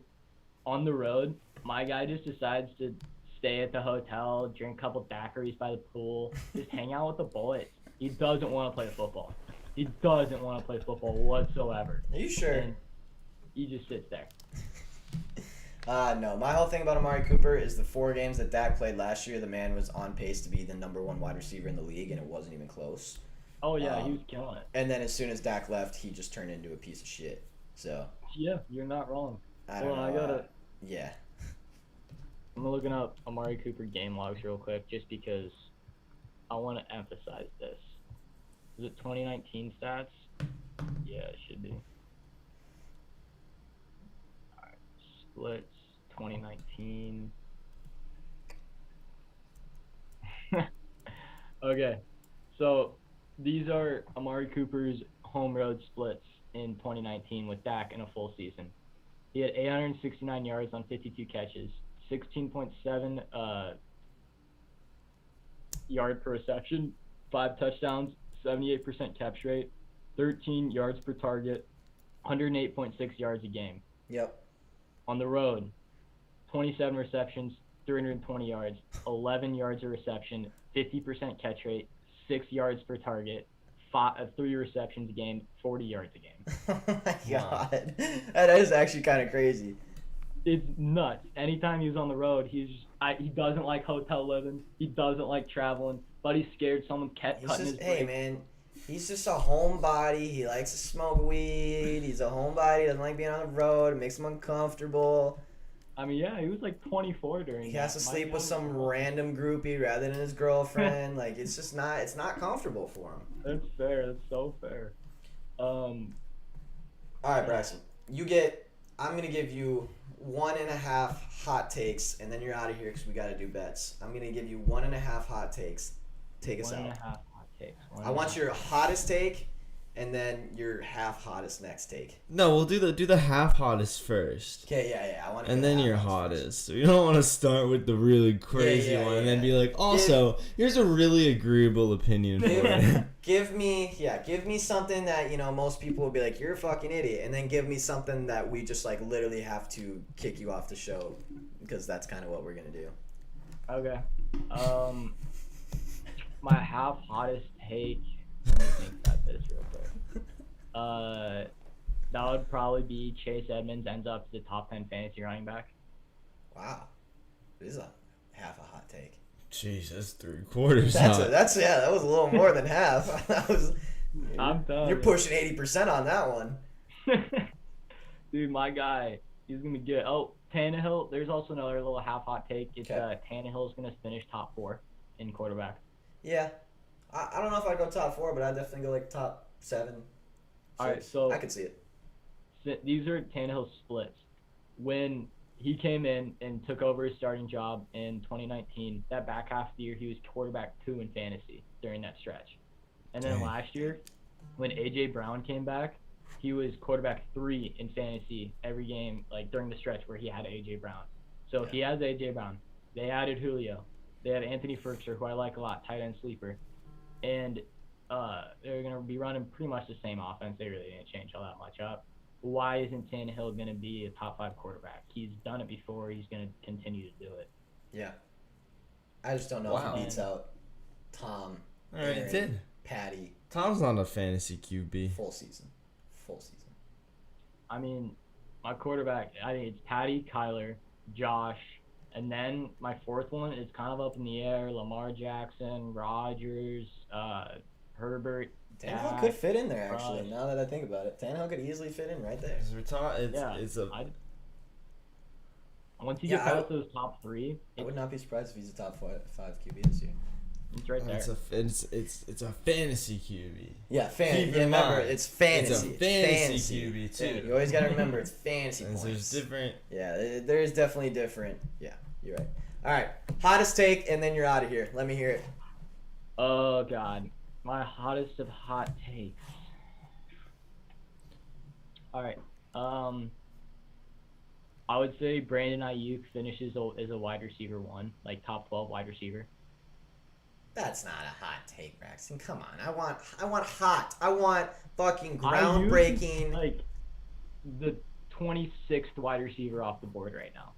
On the road, my guy just decides to stay at the hotel, drink a couple daiquiris by the pool, just hang out with the boys. He doesn't want to play football. He doesn't want to play football whatsoever. Are you sure? And he just sits there. No. My whole thing about Amari Cooper is the 4 games that Dak played last year, the man was on pace to be the number 1 wide receiver in the league, and it wasn't even close. Oh, yeah, he was killing it. And then as soon as Dak left, he just turned into a piece of shit. So. Yeah, you're not wrong. I don't know. Yeah. I'm looking up Amari Cooper game logs real quick just because I want to emphasize this. Is it 2019 stats? Yeah, it should be. Alright, splits 2019. Okay, so these are Amari Cooper's home road splits in 2019 with Dak in a full season. He had 869 yards on 52 catches, 16.7 yard per reception, 5 touchdowns, 78% capture rate, 13 yards per target, 108.6 yards a game. Yep. On the road, 27 receptions, 320 yards, 11 yards a reception, 50% catch rate, 6 yards per target, 3 receptions a game, 40 yards a game. Oh my god. That is actually kind of crazy. It's nuts. Anytime he's on the road, he doesn't like hotel living. He doesn't like traveling, but he's scared someone kept cutting his Hey, break. man. He's just a homebody. He likes to smoke weed. He's a homebody. Doesn't like being on the road. It makes him uncomfortable. I mean, yeah, he was like 24 during He that. has to sleep with some random groupie rather than his girlfriend. Like, it's just it's not comfortable for him. That's fair. That's so fair. All right, Braxton. I'm going to give you 1.5 hot takes, and then you're out of here because we got to do bets. I'm going to give you 1.5 hot takes. Take us out. 1.5 hot takes. I want your hottest take, and then your half hottest next take. No, we'll do the half hottest first. Okay, yeah. I want to. And then your hottest. So you don't want to start with the really crazy one and then be like, also, here's a really agreeable opinion for it. Give me something that, most people will be like, you're a fucking idiot. And then give me something that we just, like, literally have to kick you off the show. Because that's kind of what we're going to do. Okay. My half hottest take. Let me think about this real quick. That would probably be Chase Edmonds ends up as the top 10 fantasy running back. Wow. This is a half a hot take. Jeez, that's 3/4 That was a little more than half. I'm done. You're pushing 80% on that one. Dude, my guy, he's going to be good. Oh, Tannehill, there's also another little half hot take. It's Tannehill's going to finish top 4 in quarterback. Yeah. I don't know if I'd go top 4, but I'd definitely go like top 7. All right, so I could see it. These are Tannehill's splits. When he came in and took over his starting job in 2019, that back half of the year, he was quarterback 2 in fantasy during that stretch. And then last year, when A.J. Brown came back, he was quarterback 3 in fantasy every game, like during the stretch where he had A.J. Brown. So if he has A.J. Brown, they added Julio. They have Anthony Ferguson, who I like a lot, tight end sleeper. And they're going to be running pretty much the same offense. They really didn't change all that much up. Why isn't Tannehill going to be a top 5 quarterback? He's done it before. He's going to continue to do it. Yeah. I just don't know if he beats out Tom, Aaron, Patty. Tom's not a fantasy QB. Full season. I mean, my quarterback, it's Patty, Kyler, Josh, and then my 4th one is kind of up in the air. Lamar Jackson, Rodgers, Herbert. Tannehill could fit in there, actually, now that I think about it. Tannehill could easily fit in right there. Once you get past those top 3, I would not be surprised if he's a top 5 QB this year. It's right there. It's a fantasy QB. Yeah, remember, it's fantasy. It's a fantasy QB too. You always got to remember it's fantasy and points. there's different. Yeah, there is definitely different. Yeah, you're right. All right, hottest take, and then you're out of here. Let me hear it. Oh God, my hottest of hot takes. All right. I would say Brandon Ayuk finishes as a wide receiver 1, like top 12 wide receiver. That's not a hot take, Braxton. Come on. I want hot. I want fucking groundbreaking. Like the 26th wide receiver off the board right now.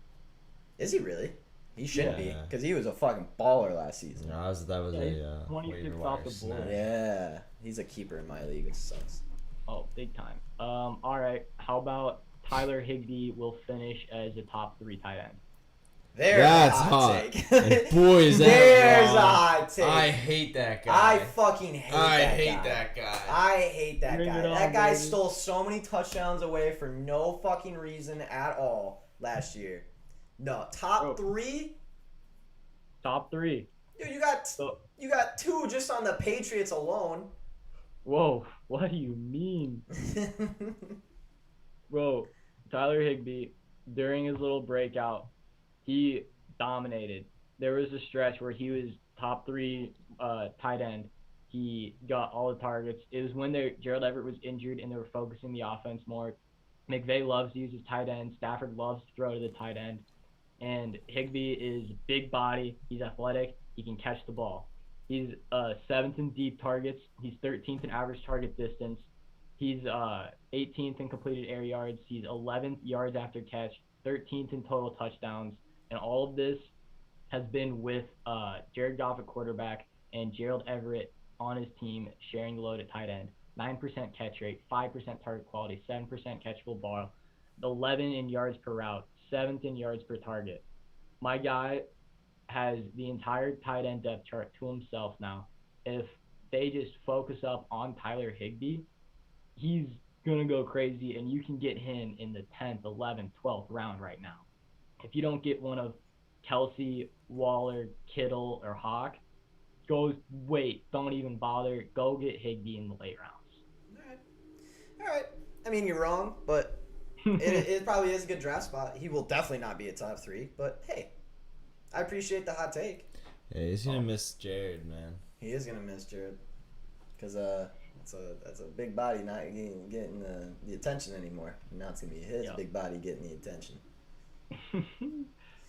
Is he really? He shouldn't be Yeah. because he was a fucking baller last season. No, that was Yeah, a he's 26 waiver off wire the snag. board. Yeah, he's a keeper in my league. It sucks. Oh, big time. All right. How about Tyler Higbee will finish as a top 3 tight end? There's That's a hot. take. And boy, is that There's wrong. a hot take. I hate that guy. I fucking hate I that hate guy. that guy. I hate that Bring guy. it on, That guy baby. stole so many touchdowns away for no fucking reason at all last year. No, top Bro. 3? Top 3. Dude, So, you got 2 just on the Patriots alone. whoa, what do you mean? Bro, Tyler Higbee, during his little breakout, he dominated. There was a stretch where he was top 3 tight end. He got all the targets. It was when Gerald Everett was injured and they were focusing the offense more. McVay loves to use his tight end. Stafford loves to throw to the tight end. And Higbee is big body. He's athletic. He can catch the ball. He's 7th in deep targets. He's 13th in average target distance. He's 18th in completed air yards. He's 11th yards after catch, 13th in total touchdowns. And all of this has been with Jared Goff at quarterback and Gerald Everett on his team sharing the load at tight end. 9% catch rate, 5% target quality, 7% catchable ball, 11 in yards per route, 7th in yards per target. My guy has the entire tight end depth chart to himself now. If they just focus up on Tyler Higbee, he's going to go crazy, and you can get him in the 10th, 11th, 12th round right now. If you don't get one of Kelsey, Waller, Kittle, or Hawk, don't even bother. Go get Higbee in the late rounds. All right. I mean, you're wrong, but it probably is a good draft spot. He will definitely not be a top 3, but hey, I appreciate the hot take. Yeah, he's gonna miss Jared, man. He is gonna miss Jared because that's a big body not getting the attention anymore. Now it's gonna be his big body getting the attention.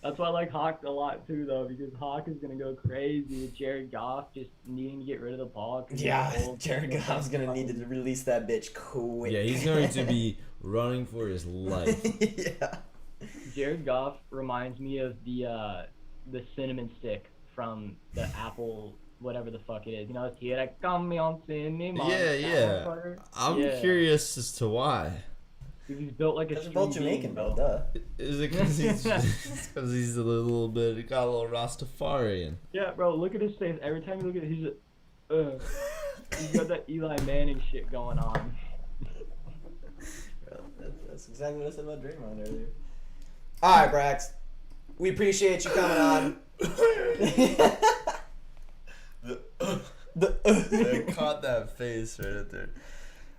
That's why I like Hawk a lot too, though, because Hawk is gonna go crazy with Jared Goff just needing to get rid of the ball. Yeah, Jared Goff's gonna need to release that bitch quick. Yeah, he's going to be running for his life. Yeah. Jared Goff reminds me of the cinnamon stick from the Apple, whatever the fuck it is. You know, it's here I come on cinnamon. Yeah. I'm curious as to why. Because he's built like a They're both Jamaican, bro. Duh. Is it because he's a little bit got a little Rastafarian? Yeah, bro. Look at his face. Every time you look at it, he's got that Eli Manning shit going on. Bro, that's exactly what I said about Draymond earlier. All right, Brax. We appreciate you coming on. I caught that face right up there.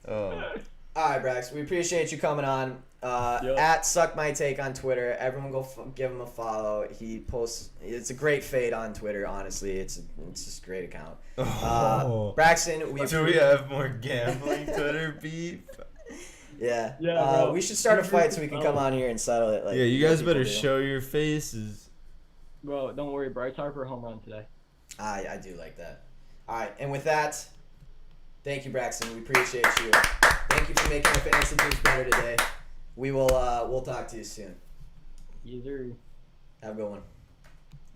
Oh. All right, Brax. We appreciate you coming on. At Suck My Take on Twitter. Everyone go give him a follow. He posts. It's a great fade on Twitter. Honestly, it's just a great account. Braxton, Do we have more gambling Twitter beef? Yeah. Bro. We should start a fight so we can come on here and settle it. Like, yeah, you guys better do. show your faces. Bro, don't worry. Bryce Harper home run today. I do like that. All right, and with that, thank you, Braxton. We appreciate you. Thank you for making our fantasy teams better today. We will we'll talk to you soon. Yes, sir. Have a good one.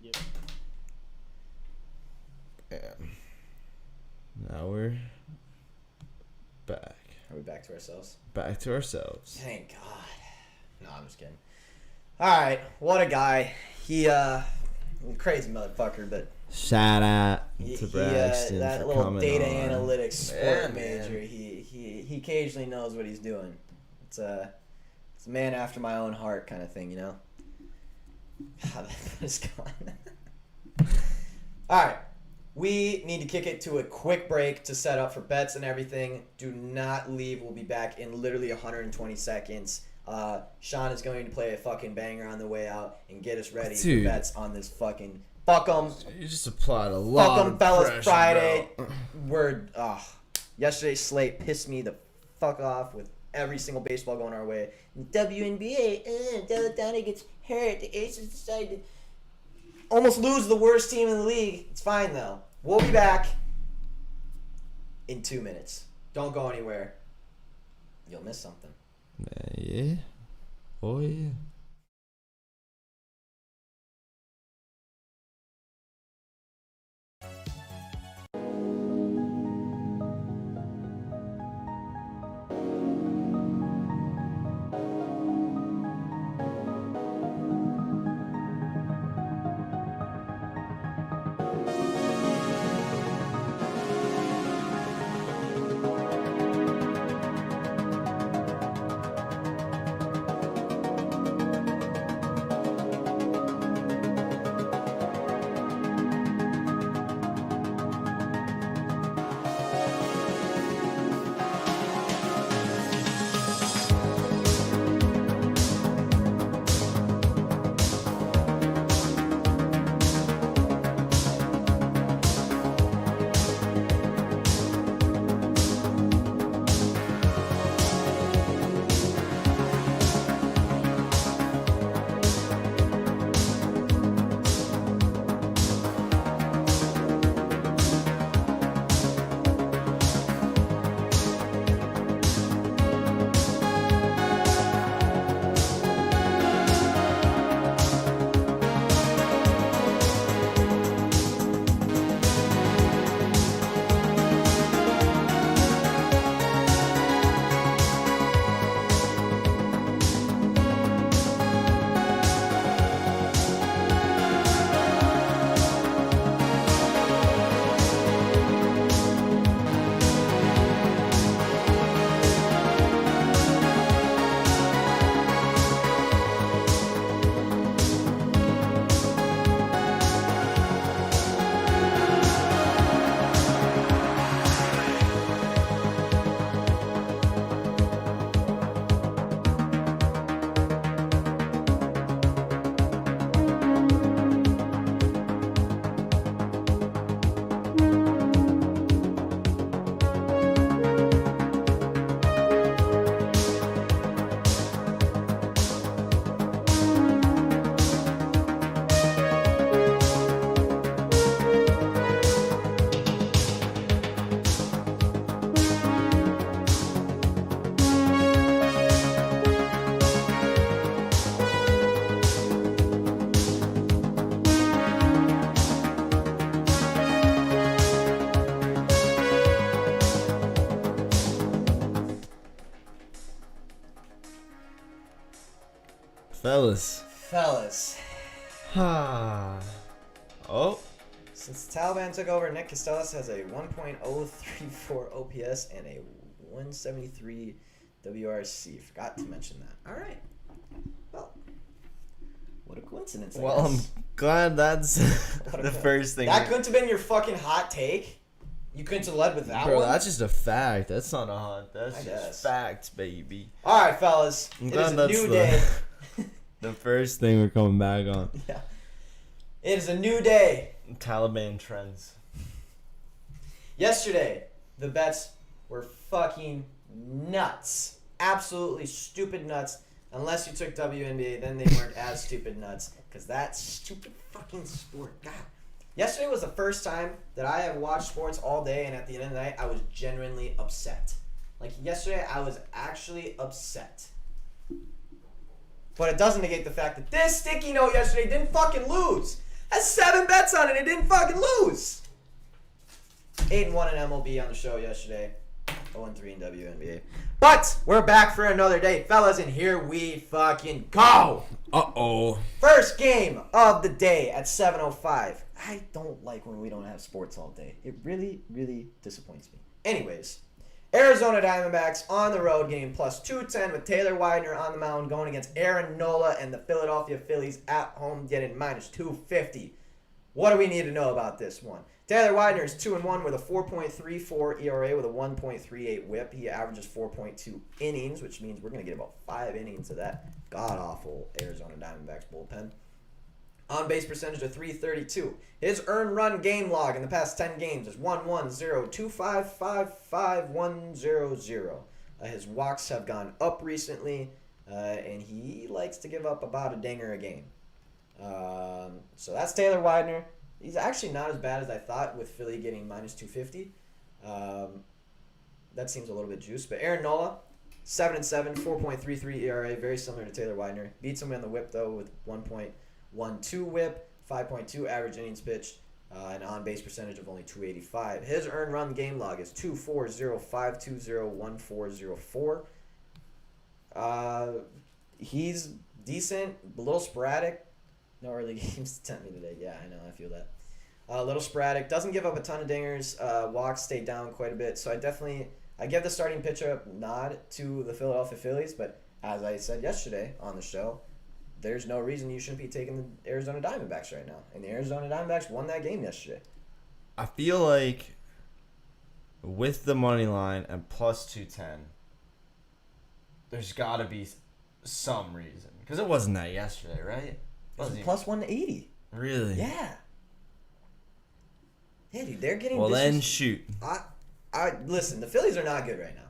Yep. Yeah. Now we're back. Are we back to ourselves? Back to ourselves. Thank God. No, I'm just kidding. All right, what a guy. He crazy motherfucker, but Shout out he, to Braxton that for little coming data on. analytics sport Man. major. He occasionally knows what he's doing. It's a man after my own heart kind of thing, you know. How that is gone. All right. We need to kick it to a quick break to set up for bets and everything. Do not leave. We'll be back in literally 120 seconds. Sean is going to play a fucking banger on the way out and get us ready for bets on this fucking fuck 'em. You just applied a lot Fuck 'em of fellas pressure, Friday. bro. Yesterday's slate pissed me the fuck off with every single baseball going our way. WNBA, Deladonna gets hurt. The Aces decided to almost lose the worst team in the league. It's fine though. We'll be back in 2 minutes. Don't go anywhere. You'll miss something. Yeah. Oh yeah. Fellas. Oh. Since the Taliban took over, Nick Costello has a 1.034 OPS and a 173 WRC. Forgot to mention that. All right. Well, what a coincidence. I Well, guess. I'm glad that's the first thing. That couldn't have been your fucking hot take. You couldn't have led with that Bro, one. that's just a fact. That's not a hot. That's I just guess. facts, baby. All right, fellas. I'm It glad is a that's new the- day. The first thing we're coming back on. Yeah. It is a new day. Taliban trends. Yesterday, the bets were fucking nuts. Absolutely stupid nuts. Unless you took WNBA, then they weren't as stupid nuts. Because that stupid fucking sport. God. Yesterday was the first time that I have watched sports all day, and at the end of the night, I was genuinely upset. Like, yesterday, I was actually upset. But it doesn't negate the fact that this sticky note yesterday didn't fucking lose. Has 7 bets on it, it didn't fucking lose. 8-1 in MLB on the show yesterday. 0-3 in WNBA. But we're back for another day, fellas, and here we fucking go. Uh-oh. First game of the day at 7:05. I don't like when we don't have sports all day. It really, really disappoints me. Anyways, Arizona Diamondbacks on the road getting plus 210 with Taylor Widener on the mound going against Aaron Nola and the Philadelphia Phillies at home getting minus 250. What do we need to know about this one? Taylor Widener is 2-1 with a 4.34 ERA with a 1.38 WHIP. He averages 4.2 innings, which means we're going to get about 5 innings of that god-awful Arizona Diamondbacks bullpen. On-base percentage of .332. His earned run game log in the past 10 games is 1-1-0-2-5-5-5-1-0-0. His walks have gone up recently, and he likes to give up about a dinger a game. So that's Taylor Widener. He's actually not as bad as I thought with Philly getting minus 250. That seems a little bit juiced. But Aaron Nola, 7-7, 4.33 ERA, very similar to Taylor Widener. Beats him in the whip, though, with 1.12 whip, 5.2 average innings pitched, an on-base percentage of only .285. His earned run game log is 2.40-520-1404. He's decent, a little sporadic. No early games to tempt me today. Yeah, I know. I feel that. A little sporadic. Doesn't give up a ton of dingers. Walks stay down quite a bit. So I give the starting pitcher nod to the Philadelphia Phillies. But as I said yesterday on the show, there's no reason you shouldn't be taking the Arizona Diamondbacks right now. And the Arizona Diamondbacks won that game yesterday. I feel like with the money line and plus 210, there's got to be some reason. Because it wasn't that yesterday, right? It was plus 180. Really? Yeah. Yeah, dude, they're getting. Well, then shoot. I listen. The Phillies are not good right now.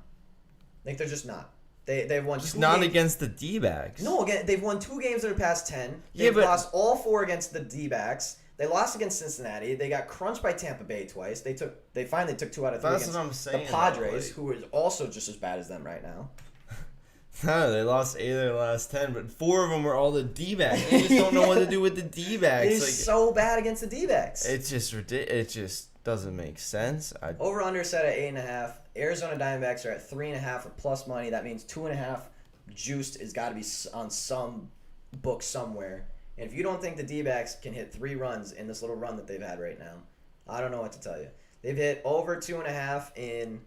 Like they're just not. They've won. Just 2 not games. against the D-backs. No, again, they've won 2 games in the past 10. Yeah, They've but- lost all 4 against the D-backs. They lost against Cincinnati. They got crunched by Tampa Bay twice. They finally took 2 out of 3 That's against what I'm saying, the Padres, though, who is also just as bad as them right now. No, they lost 8 of their last 10, but 4 of them were all the D-backs. They just don't know what to do with the D-backs. They're so bad against the D-backs. It's just ridiculous. It just doesn't make sense. Over under set at 8.5. Arizona Diamondbacks are at 3.5 with plus money. That means 2.5 juiced has got to be on some book somewhere. And if you don't think the D-backs can hit 3 runs in this little run that they've had right now, I don't know what to tell you. They've hit over 2.5 in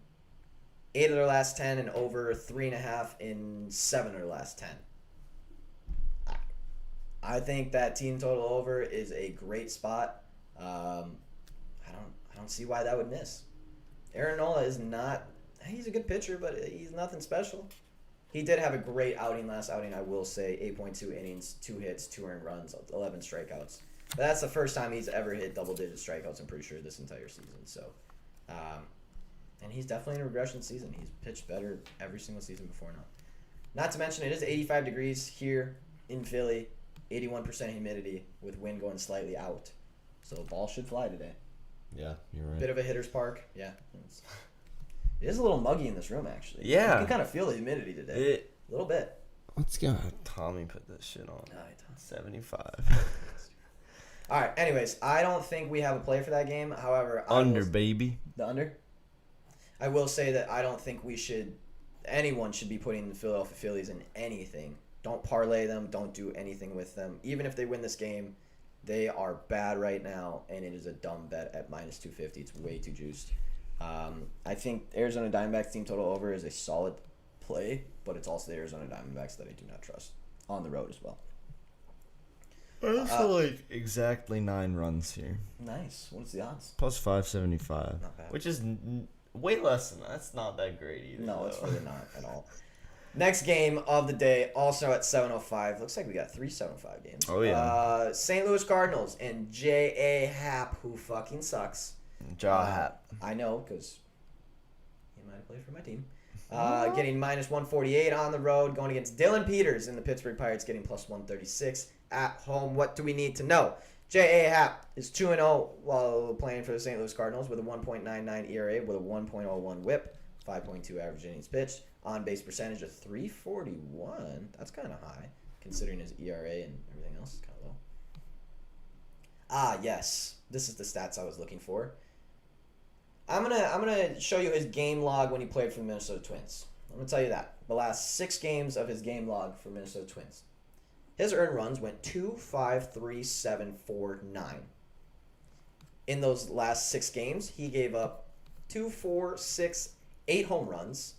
8 of their last 10 and over 3.5 in 7 of their last 10. I think that team total over is a great spot. I don't see why that would miss. Aaron Nola is not. He's a good pitcher, but he's nothing special. He did have a great outing last outing, I will say. 8.2 innings, 2 hits, 2 earned runs, 11 strikeouts. But that's the first time he's ever hit double-digit strikeouts, I'm pretty sure, this entire season. So, and he's definitely in a regression season. He's pitched better every single season before now. Not to mention, it is 85 degrees here in Philly, 81% humidity, with wind going slightly out. So the ball should fly today. Yeah, you're right. Bit of a hitter's park. Yeah. It is a little muggy in this room, actually. Yeah. You can kind of feel the humidity today. A little bit. Let's go. Tommy put this shit on. All right, Tom. 75. All right, anyways, I don't think we have a play for that game. However, Baby. The under? I will say that I don't think anyone should be putting the Philadelphia Phillies in anything Don't parlay them. Don't do anything with them. Even if they win this game, they are bad right now, and it is a dumb bet at minus 250. It's way too juiced. I think Arizona Diamondbacks team total over is a solid play, but it's also the Arizona Diamondbacks that I do not trust on the road as well. I also like exactly 9 runs here. Nice. What's the odds? Plus 575. Not bad. Which is way less than that. That's not that great either. No, though. it's really not at all. Next game of the day, also at 7:05. Looks like we got 3 7:05 games. Oh, yeah. St. Louis Cardinals and J.A. Happ, who fucking sucks. Hap. I know, because he might have played for my team. Getting minus 148 on the road, going against Dylan Peters and the Pittsburgh Pirates, getting plus 136 at home. What do we need to know? J.A. Happ is 2-0 while playing for the St. Louis Cardinals with a 1.99 ERA with a 1.01 whip, 5.2 average innings pitched, on-base percentage of 341. That's kind of high, considering his ERA and everything else is kind of low. Yes. This is the stats I was looking for. I'm gonna show you his game log when he played for the Minnesota Twins. I'm gonna tell you that. The last 6 games of his game log for Minnesota Twins. His earned runs went 2, 5, 3, 7, 4, 9. In those last 6 games, he gave up 2, 4, 6, 8 home runs.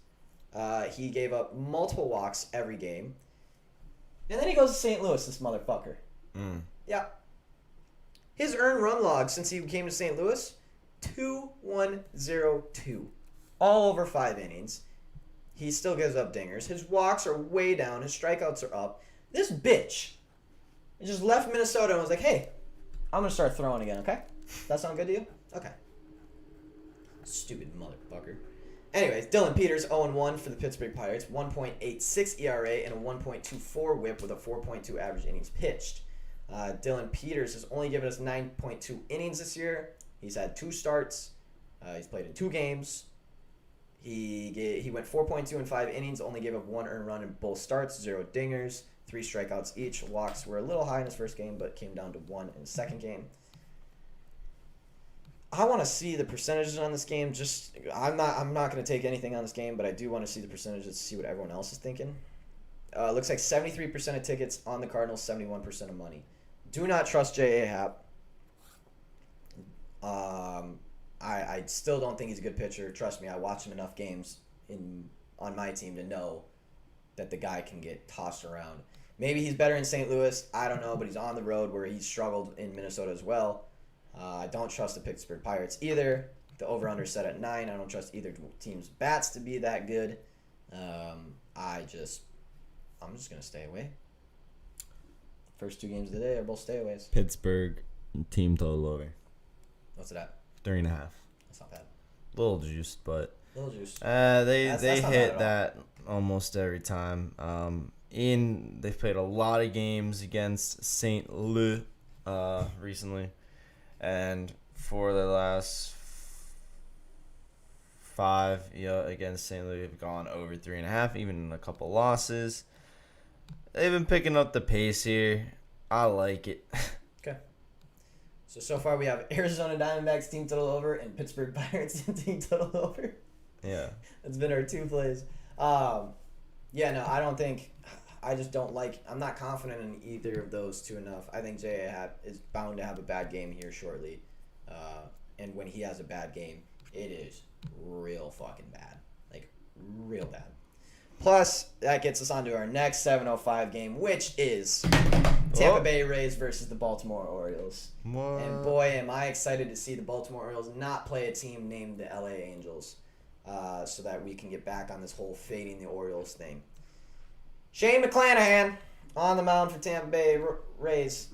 He gave up multiple walks every game. And then he goes to St. Louis, this motherfucker. Yeah. His earned run log since he came to St. Louis, 2-1-0-2. All over 5 innings. He still gives up dingers. His walks are way down. His strikeouts are up. This bitch just left Minnesota and was like, hey, I'm going to start throwing again, okay? That sound good to you? Okay. Stupid motherfucker. Anyways, Dylan Peters, 0-1 for the Pittsburgh Pirates. 1.86 ERA and a 1.24 whip with a 4.2 average innings pitched. Dylan Peters has only given us 9.2 innings this year. He's had 2 starts. He's played in 2 games. He went 4.2 in 5 innings, only gave up 1 earned run in both starts, 0 dingers, 3 strikeouts each. Walks were a little high in his first game, but came down to 1 in the second game. I want to see the percentages on this game. I'm not going to take anything on this game, but I do want to see the percentages to see what everyone else is thinking. Looks like 73% of tickets on the Cardinals, 71% of money. Do not trust J.A. Happ. I still don't think he's a good pitcher. Trust me, I watch him enough games on my team to know that the guy can get tossed around. Maybe he's better in St. Louis. I don't know, but he's on the road where he's struggled in Minnesota as well. I don't trust the Pittsburgh Pirates either. The over-under set at 9. I don't trust either team's bats to be that good. I'm just going to stay away. First 2 games of the day are both stayaways. Pittsburgh team total over. What's it at? 3.5. That's not bad. Little juiced, but Little juice. they not hit bad that almost every time. They've played a lot of games against St. Louis recently, and for the last 5 against St. Louis have gone over 3.5, even a couple losses. They've been picking up the pace here. I like it. Okay. So far we have Arizona Diamondbacks team total over and Pittsburgh Pirates team total over. Yeah. That's been our 2 plays. I just don't like, I'm not confident in either of those 2 enough. I think J.A. Happ is bound to have a bad game here shortly. And when he has a bad game, it is real fucking bad. Like, real bad. Plus, that gets us on to our next 7:05 game, which is Tampa Bay Rays versus the Baltimore Orioles. What? And boy, am I excited to see the Baltimore Orioles not play a team named the LA Angels, so that we can get back on this whole fading the Orioles thing. Shane McClanahan on the mound for Tampa Bay Rays.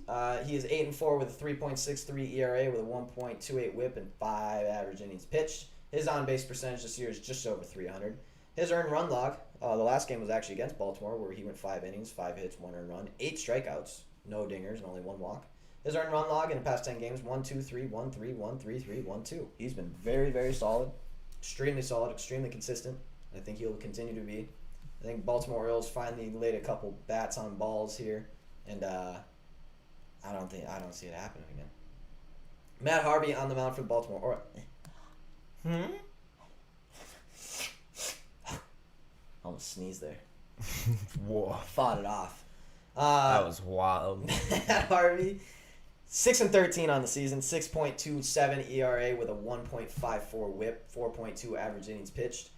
He is 8-4 with a 3.63 ERA with a 1.28 WHIP and 5 average innings pitched. His on-base percentage this year is just over 300. His earned run log, the last game was actually against Baltimore, where he went 5 innings, 5 hits, 1 earned run, 8 strikeouts, no dingers, and only 1 walk. His earned run log in the past 10 games, 1-2-3, 1-3, 1-3, 3, 1-2. He's been very, very solid, extremely consistent. I think he'll continue to be. I think Baltimore Orioles finally laid a couple bats on balls here, and I don't see it happening again. Matt Harvey on the mound for the Baltimore Orioles. Almost sneezed there. Whoa. Fought it off. That was wild. Matt Harvey, 6-13 on the season, 6.27 ERA with a 1.54 WHIP, 4.2 average innings pitched.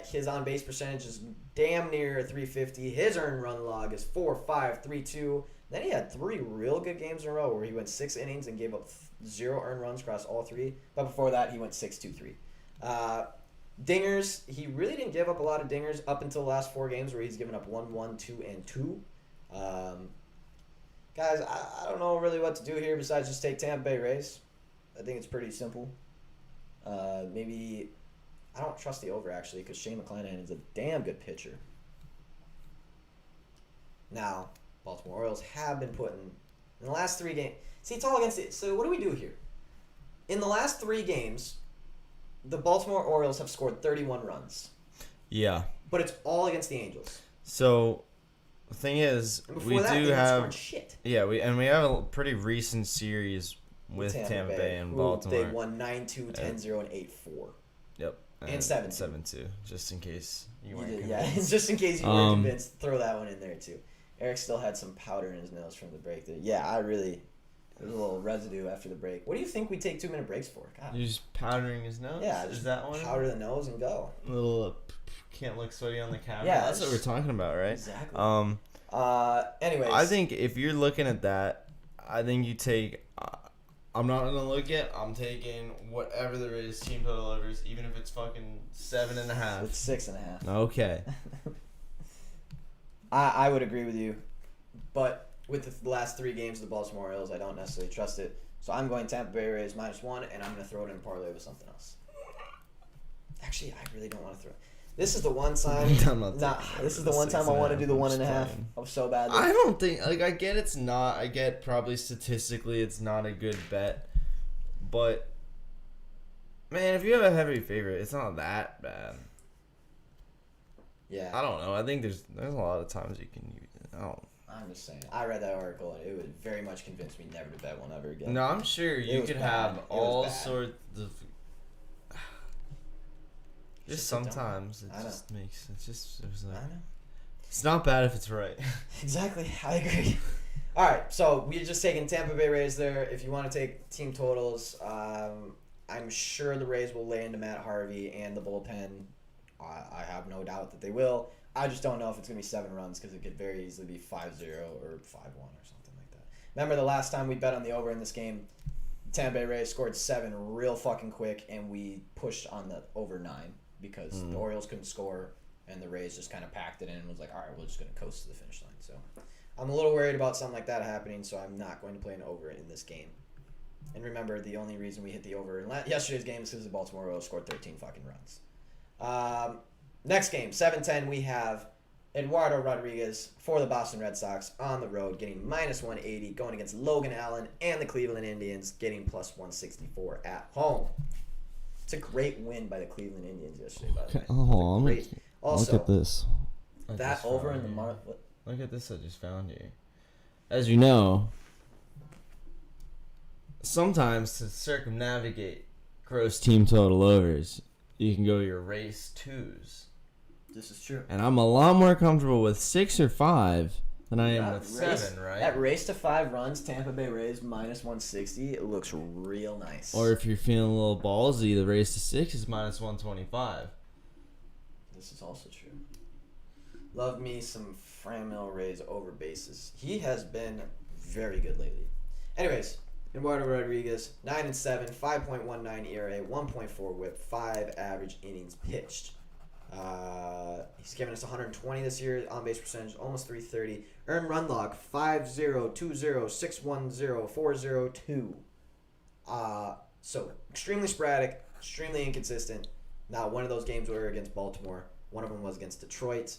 His on base percentage is damn near 350. His earned run log is 4.532. Then he had 3 real good games in a row where he went 6 innings and gave up 0 earned runs across all 3. But before that, he went 6.23. Dingers, he really didn't give up a lot of dingers up until the last 4 games where he's given up 1, 1, 2, and 2. Guys, I don't know really what to do here besides just take Tampa Bay Rays. I think it's pretty simple. Maybe I don't trust the over actually because Shane McClanahan is a damn good pitcher. Now, Baltimore Orioles have been putting in the last 3 games. See, it's all against it. So what do we do here? In the last 3 games, the Baltimore Orioles have scored 31 runs. Yeah. But it's all against the Angels. So the thing is, we do have shit. Yeah, we have a pretty recent series with Tampa Bay and Baltimore. They won 9-2, 10-0, and 8-4. Yep. And 7-2. 7-2, just in case you weren't convinced. Yeah, convinced. just in case you weren't convinced, throw that one in there too. Eric still had some powder in his nose from the break. Yeah, there's a little residue after the break. What do you think we take 2-minute breaks for? God. You're just powdering his nose? Yeah, is that one? Powder the nose and go. A little can't look sweaty on the camera. Yeah, that's what we're talking about, right? Exactly. Anyways, I think if you're looking at that, I think you take. I'm not gonna look at. I'm taking whatever there is team total overs, even if it's fucking 7.5. It's 6.5. Okay. I would agree with you, but with the last 3 games of the Baltimore Orioles, I don't necessarily trust it. So I'm going Tampa Bay Rays -1, and I'm gonna throw it in a parlay with something else. Actually, I really don't want to throw it. This is the one time. This is the one time I want to do the 1.5. I'm so bad. I don't think I get it's not. I get probably statistically it's not a good bet, but man, if you have a heavy favorite, it's not that bad. Yeah. I don't know. I think there's a lot of times you can use it. I'm just saying. I read that article and it would very much convince me never to bet one ever again. No, I'm sure you could have all sorts of. Just sometimes it just makes it was like, I know. It's not bad if it's right. Exactly, I agree. All right, so we're just taking Tampa Bay Rays there. If you want to take team totals, I'm sure the Rays will lay into Matt Harvey and the bullpen. I have no doubt that they will. I just don't know if it's going to be 7 runs because it could very easily be 5-0 or 5-1 or something like that. Remember the last time we bet on the over in this game, Tampa Bay Rays scored 7 real fucking quick, and we pushed on the over 9 because the Orioles couldn't score, and the Rays just kind of packed it in and was like, all right, we're just going to coast to the finish line. So I'm a little worried about something like that happening, so I'm not going to play an over in this game. And remember, the only reason we hit the over in yesterday's game is because the Baltimore Orioles scored 13 fucking runs. Next game, 7-10, we have Eduardo Rodriguez for the Boston Red Sox on the road, getting -180, going against Logan Allen and the Cleveland Indians, getting +164 at home. It's a great win by the Cleveland Indians yesterday, by the way. Oh, Also, look at this. That over in the Look at this I just found here. As you know, sometimes to circumnavigate gross team total overs, you can go your race 2s. This is true. And I'm a lot more comfortable with 6 or 5 than I am with 7, right? That race to 5 runs, Tampa Bay Rays -160, it looks real nice. Or if you're feeling a little ballsy, the race to 6 is -125. This is also true. Love me some Franmil Rays over bases. He has been very good lately. Anyways, Eduardo Rodriguez, 9-7, 5.19 ERA, 1.4 WHIP, 5 average innings pitched. He's given us 120 this year, on base percentage almost 330. Earned run log 5-0-2-0-6-1-0-4-0-2. So extremely sporadic, extremely inconsistent. Now one of those games were against Baltimore. One of them was against Detroit,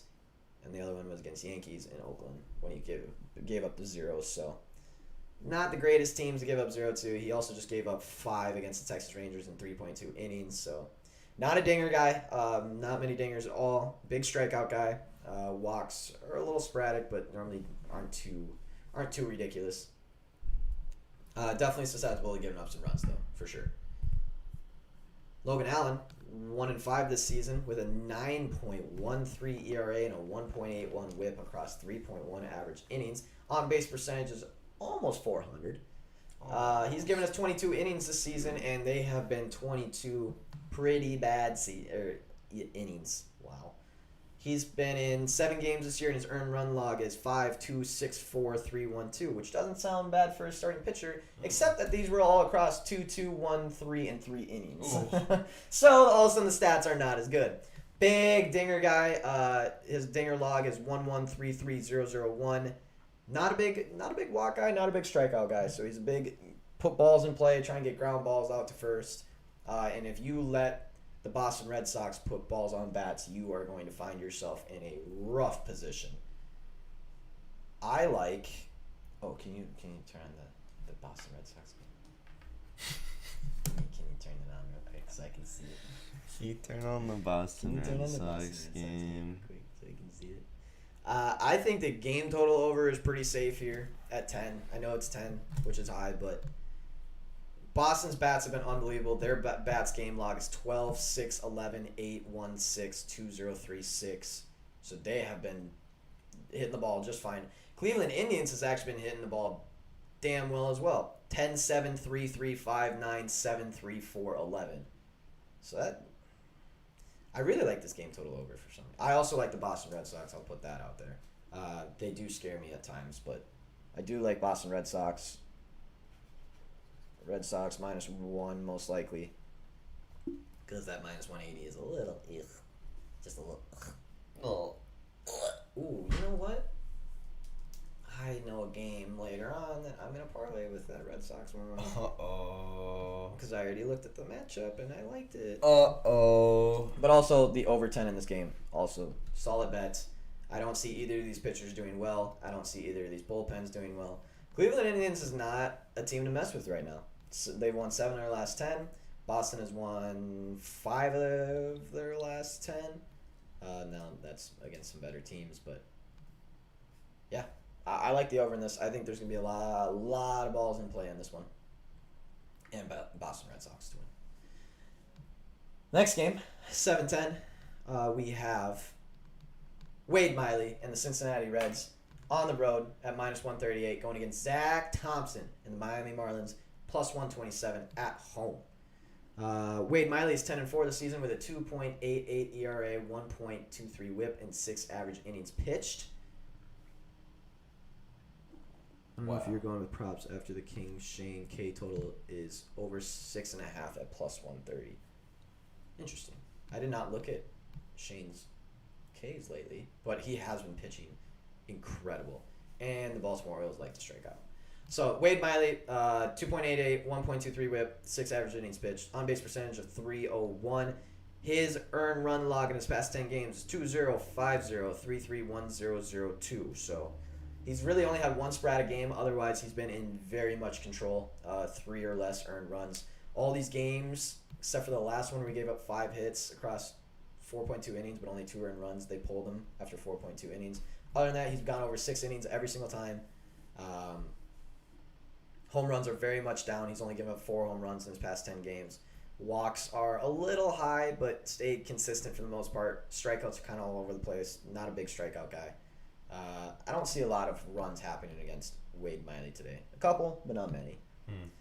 and the other one was against Yankees in Oakland when he gave up the zeros. So not the greatest teams to give up 0 to. He also just gave up 5 against the Texas Rangers in 3.2 innings. So not a dinger guy. Not many dingers at all. Big strikeout guy. Walks are a little sporadic, but normally aren't too ridiculous. Definitely susceptible to giving up some runs though, for sure. Logan Allen, 1-5 this season with a 9.13 ERA and a 1.81 WHIP across 3.1 average innings. On base percentage is almost 400. He's given us 22 innings this season, and they have been 22 pretty bad innings. Wow. He's been in 7 games this year, and his earned run log is 5.264.312, which doesn't sound bad for a starting pitcher, except that these were all across 2, 2, 1, 3, and 3 innings. So all of a sudden the stats are not as good. Big dinger guy. His dinger log is 1133001. Not a big walk guy, not a big strikeout guy. So he's a big put balls in play, try and get ground balls out to first. And if you let the Boston Red Sox put balls on bats, you are going to find yourself in a rough position. I like. Oh, can you turn on the Boston Red Sox game? Can you turn it on real quick so I can see it? Can you turn on the Boston Red Sox game? Quick so you can see it. I think the game total over is pretty safe here at 10. I know it's 10, which is high, but Boston's bats have been unbelievable. Their bats game log is 12, 6, 11, 8, 1, 6, 2, 0, 3, 6. So they have been hitting the ball just fine. Cleveland Indians has actually been hitting the ball damn well as well. 10, 7, 3, 3, 5, 9, 7, 3, 4, 11. So that... I really like this game total over for some reason. I also like the Boston Red Sox. I'll put that out there. They do scare me at times, but I do like Boston Red Sox. Red Sox -1 most likely. Because that -180 is a little, ugh. Just a little, ugh. Oh. Ooh, you know what? I know a game later on that I'm going to parlay with that Red Sox one. Uh-oh. Because I already looked at the matchup and I liked it. Uh-oh. But also the over 10 in this game. Also, solid bets. I don't see either of these pitchers doing well. I don't see either of these bullpens doing well. Cleveland Indians is not a team to mess with right now. So they've won 7 of their last 10. Boston has won 5 of their last 10. Now that's against some better teams, but yeah, I like the over in this. I think there's gonna be a lot of balls in play in this one, and Boston Red Sox to win. Next game, 7-10. We have Wade Miley and the Cincinnati Reds on the road at -138, going against Zach Thompson and the Miami Marlins. +127 at home. Wade Miley is 10-4 this season with a 2.88 ERA, 1.23 WHIP, and 6 average innings pitched. I don't know if you're going with props after the King Shane K total is over 6.5 at +130. Interesting. I did not look at Shane's Ks lately, but he has been pitching incredible. And the Baltimore Orioles like to strike out. So, Wade Miley, 2.88, 1.23 WHIP, 6 average innings pitched, on-base percentage of .301. His earned run log in his past 10 games is 2.050.33.1002. So, he's really only had one sporadic game. Otherwise, he's been in very much control, 3 or less earned runs. All these games, except for the last one where we gave up 5 hits across 4.2 innings, but only 2 earned runs, they pulled him after 4.2 innings. Other than that, he's gone over 6 innings every single time. Home runs are very much down. He's only given up 4 home runs in his past 10 games. Walks are a little high, but stayed consistent for the most part. Strikeouts are kind of all over the place. Not a big strikeout guy. I don't see a lot of runs happening against Wade Miley today. A couple, but not many.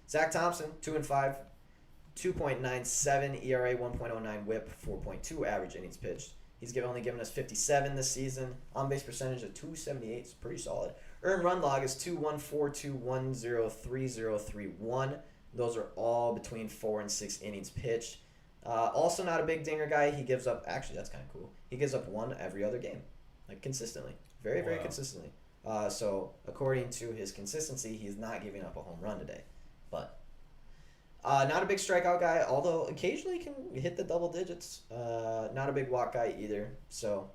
Zach Thompson, 2-5, 2.97 ERA, 1.09 WHIP, 4.2 average innings pitched. He's only given us 57 this season. On-base percentage of .278 is pretty solid. Earned run log is 2.142.103031. Those are all between 4 and 6 innings pitched. Also not a big dinger guy. He gives up, actually that's kind of cool. He gives up 1 every other game, like consistently. Very consistently. So according to his consistency, he's not giving up a home run today. But not a big strikeout guy, although occasionally can hit the double digits. Not a big walk guy either. So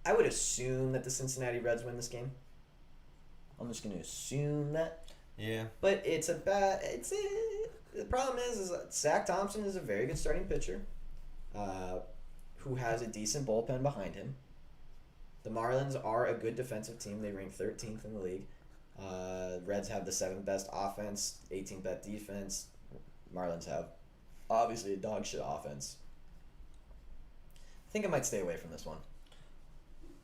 I would assume that the Cincinnati Reds win this game. I'm just going to assume that. Yeah. But the problem is that Zach Thompson is a very good starting pitcher who has a decent bullpen behind him. The Marlins are a good defensive team. They rank 13th in the league. Reds have the 7th best offense, 18th best defense. Marlins have obviously a dog shit offense. I think I might stay away from this one.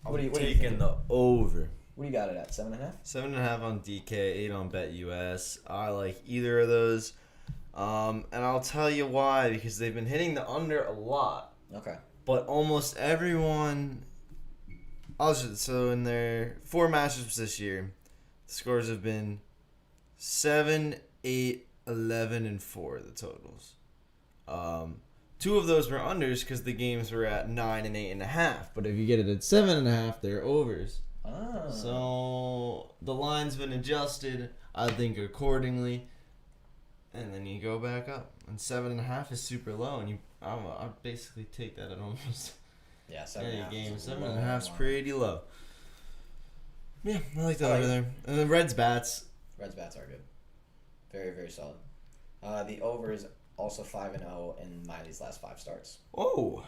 What do you taking think? the over. What do you got it at? 7.5? 7.5 on DK, 8 on BetUS. I like either of those. And I'll tell you why, because they've been hitting the under a lot. Okay. But almost everyone. So in their 4 matchups this year, the scores have been 7, 8, 11, and 4. The totals. 2 of those were unders because the games were at 9 and 8.5. But if you get it at 7.5, they're overs. Oh. So the line's been adjusted, I think, accordingly. And then you go back up. And 7.5 is super low, and I'd basically take that at almost Yeah, any 7.5. game. is 7.5 is low. pretty low. Yeah, I like that I like over there. And the Reds bats. Reds bats are good. Very, very solid. The over is also 5-0 in Miley's last 5 starts. Oh,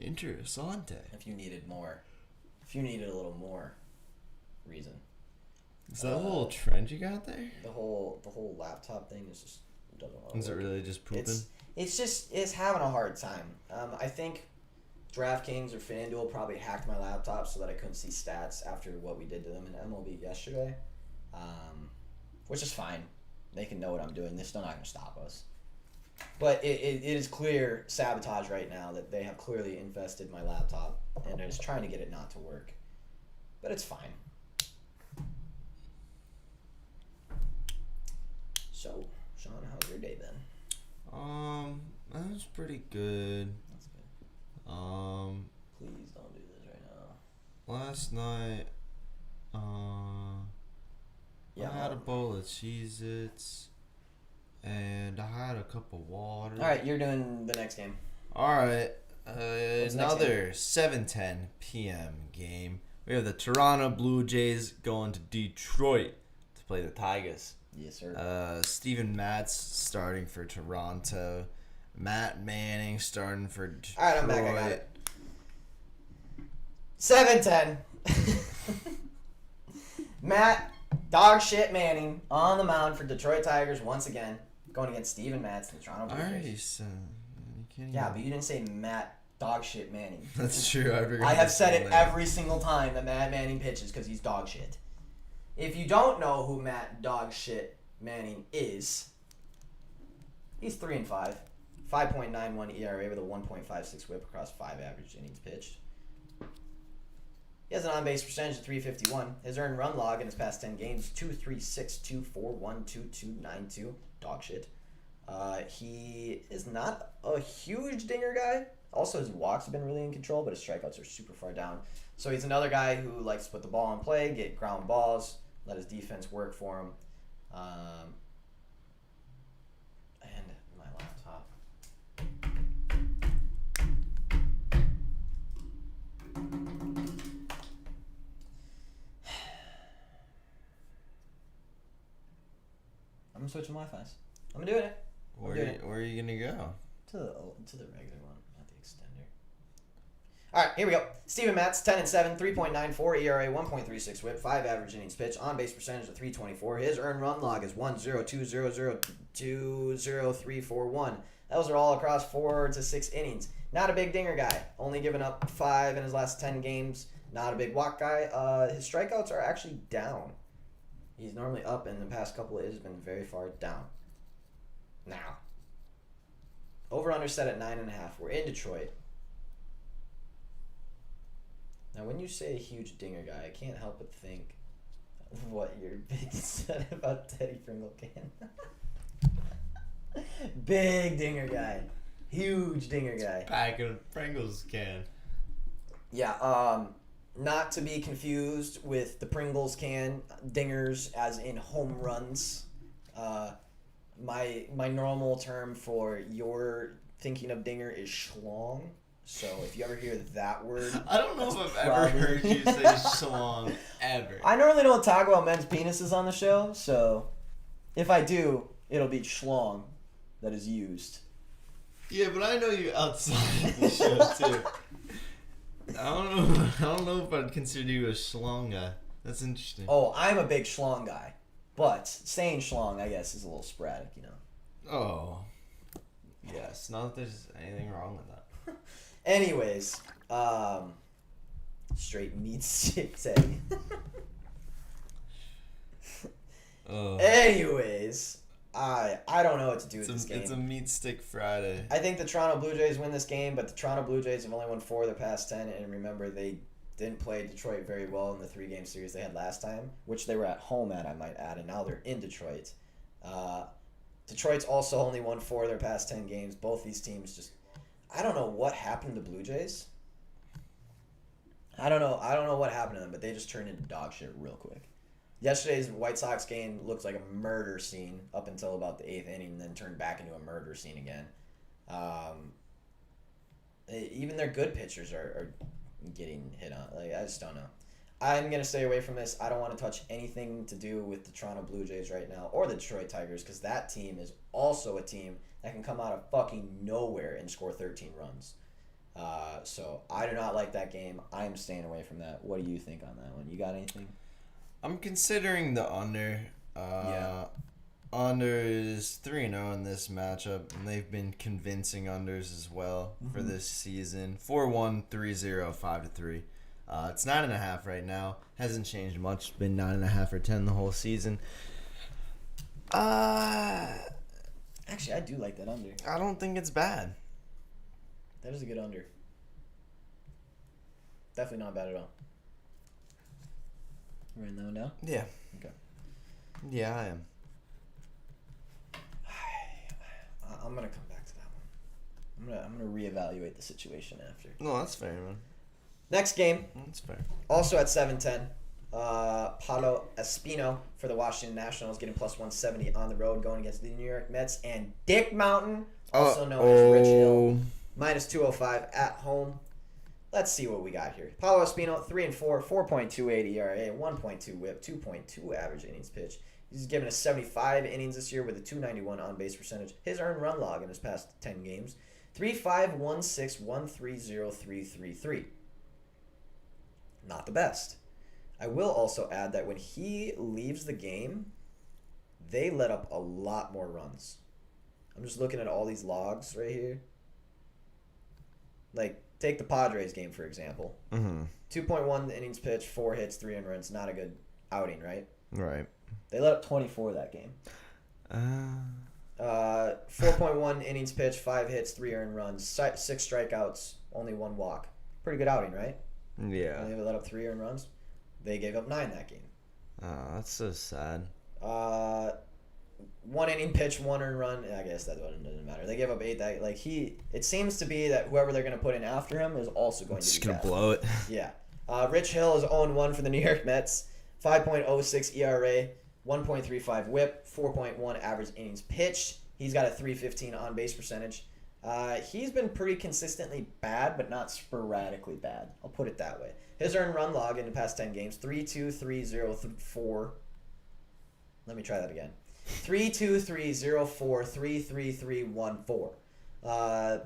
interessante. If you needed more, if you needed a little more reason. Is that a little trend you got there? The whole laptop thing is just doesn't want to Is it work. really just pooping? It's having a hard time. I think DraftKings or FanDuel probably hacked my laptop so that I couldn't see stats after what we did to them in MLB yesterday, which is fine. They can know what I'm doing. They're still not going to stop us. But it is clear sabotage right now that they have clearly infested my laptop and they're just trying to get it not to work. But it's fine. So, Sean, how's your day been? That was pretty good. That's good. Please don't do this right now. Last night, I had a bowl of Cheez-Its, and I had a cup of water. All right, you're doing the next game. All right, the next another 7:10 p.m. game. We have the Toronto Blue Jays going to Detroit to play the Tigers. Yes, sir. Steven Matz starting for Toronto. Matt Manning starting for Detroit. All right, I'm back. I got it. 7-10. Matt dog shit Manning on the mound for Detroit Tigers once again, going against Steven Matz and the Toronto Blue Jays. Alright, so you can't Yeah, even- but you didn't say Matt dog shit Manning. That's true. I have said it every single time that Matt Manning pitches because he's dog shit. If you don't know who Matt dog shit Manning is, he's 3-5, 5.91 ERA with a 1.56 WHIP across 5 average innings pitched. He has an on-base percentage of .351. His earned run log in his past 10 games, 2.36, 2.41, 2.292. Dog shit. He is not a huge dinger guy. Also, his walks have been really in control, but his strikeouts are super far down. So he's another guy who likes to put the ball in play, get ground balls, let his defense work for him. And my laptop. I'm switching Wi-Fi's. I'm doing it. Where are you gonna go? To the regular one, not the extender. All right, here we go. Steven Matz, 10-7, 3.94 ERA, 1.36 WHIP, 5 average innings pitched, on base percentage of .324. His earned run log is 1.020020341. Those are all across 4 to 6 innings. Not a big dinger guy. Only given up 5 in his last 10 games. Not a big walk guy. His strikeouts are actually down. He's normally up, and the past couple it has been very far down. Now, over-under set at 9.5. We're in Detroit. Now, when you say a huge dinger guy, I can't help but think of what your big said about Teddy Pringle can. Big dinger guy. Huge dinger guy. Back in a Pringles can. Yeah, not to be confused with the Pringles can. Dingers as in home runs. My normal term for your thinking of dinger is schlong. So if you ever hear that word, I don't know if I've ever probably- heard you say schlong ever. I normally don't talk about men's penises on the show, so if I do, it'll be schlong that is used. Yeah, but I know you outside of the show too. I don't know if I'd consider you a schlong guy. That's interesting. Oh, I'm a big schlong guy, but saying schlong, I guess, is a little sporadic, you know. Oh. Yes, not that there's anything wrong with that. Anyways, straight meat stick Teddy. Anyways, I don't know what to do with this game. It's a meat stick Friday. I think the Toronto Blue Jays win this game, but the Toronto Blue Jays have only won 4 of their past 10, and remember, they didn't play Detroit very well in the 3-game series they had last time, which they were at home at, I might add, and now they're in Detroit. Detroit's also only won 4 of their past 10 games. Both these teams just... I don't know what happened to the Blue Jays. I don't know what happened to them, but they just turned into dog shit real quick. Yesterday's White Sox game looked like a murder scene up until about the 8th inning, and then turned back into a murder scene again. Even their good pitchers are getting hit on. Like, I just don't know. I'm going to stay away from this. I don't want to touch anything to do with the Toronto Blue Jays right now, or the Detroit Tigers, because that team is also a team that can come out of fucking nowhere and score 13 runs. So I do not like that game. I'm staying away from that. What do you think on that one? You got anything? I'm considering the under. Under is 3-0 in this matchup, and they've been convincing unders as well for this season. 4-1, 3-0, 5-3. It's 9.5 right now. Hasn't changed much. It's been 9.5 or 10 the whole season. Actually, I do like that under. I don't think it's bad. That is a good under. Definitely not bad at all. You writing that one down? Yeah. Okay. Yeah, I am. I'm gonna come back to that one. I'm gonna reevaluate the situation after. No, that's fair, man. Next game, That's fair. also at 7:10. Paulo Espino for the Washington Nationals getting plus 170 on the road, going against the New York Mets, and Dick Mountain, also known as Rich Hill, minus 205 at home. Let's see what we got here. Paulo Espino, 3-4, 4.28 ERA, 1.2 WHIP, 2.2 average innings pitched. He's given us 75 innings this year with a 291 on-base percentage. His earned run log in his past 10 games, 3.516130333. Not the best. I will also add that when he leaves the game, they let up a lot more runs. I'm just looking at all these logs right here. Like, take the Padres game, for example. 2.1 innings pitched, 4 hits, 3 earned runs. Not a good outing, right? Right. They let up 24 that game. 4.1 innings pitched, 5 hits, 3 earned runs, 6 strikeouts, only 1 walk. Pretty good outing, right? Yeah. They let up 3 earned runs. They gave up 9 that game. Oh, that's so sad. 1 inning pitch, 1 earned run. I guess that doesn't matter. They gave up 8 that. Like, it seems to be that whoever they're going to put in after him is also going to Just be gonna bad. blow it. Yeah. Rich Hill is 0-1 for the New York Mets. 5.06 ERA, 1.35 WHIP, 4.1 average innings pitched. He's got a 315 on-base percentage. He's been pretty consistently bad, but not sporadically bad. I'll put it that way. His earned run log in the past 10 games, 3.2304. Let me try that again. 3.2304, 3.3314.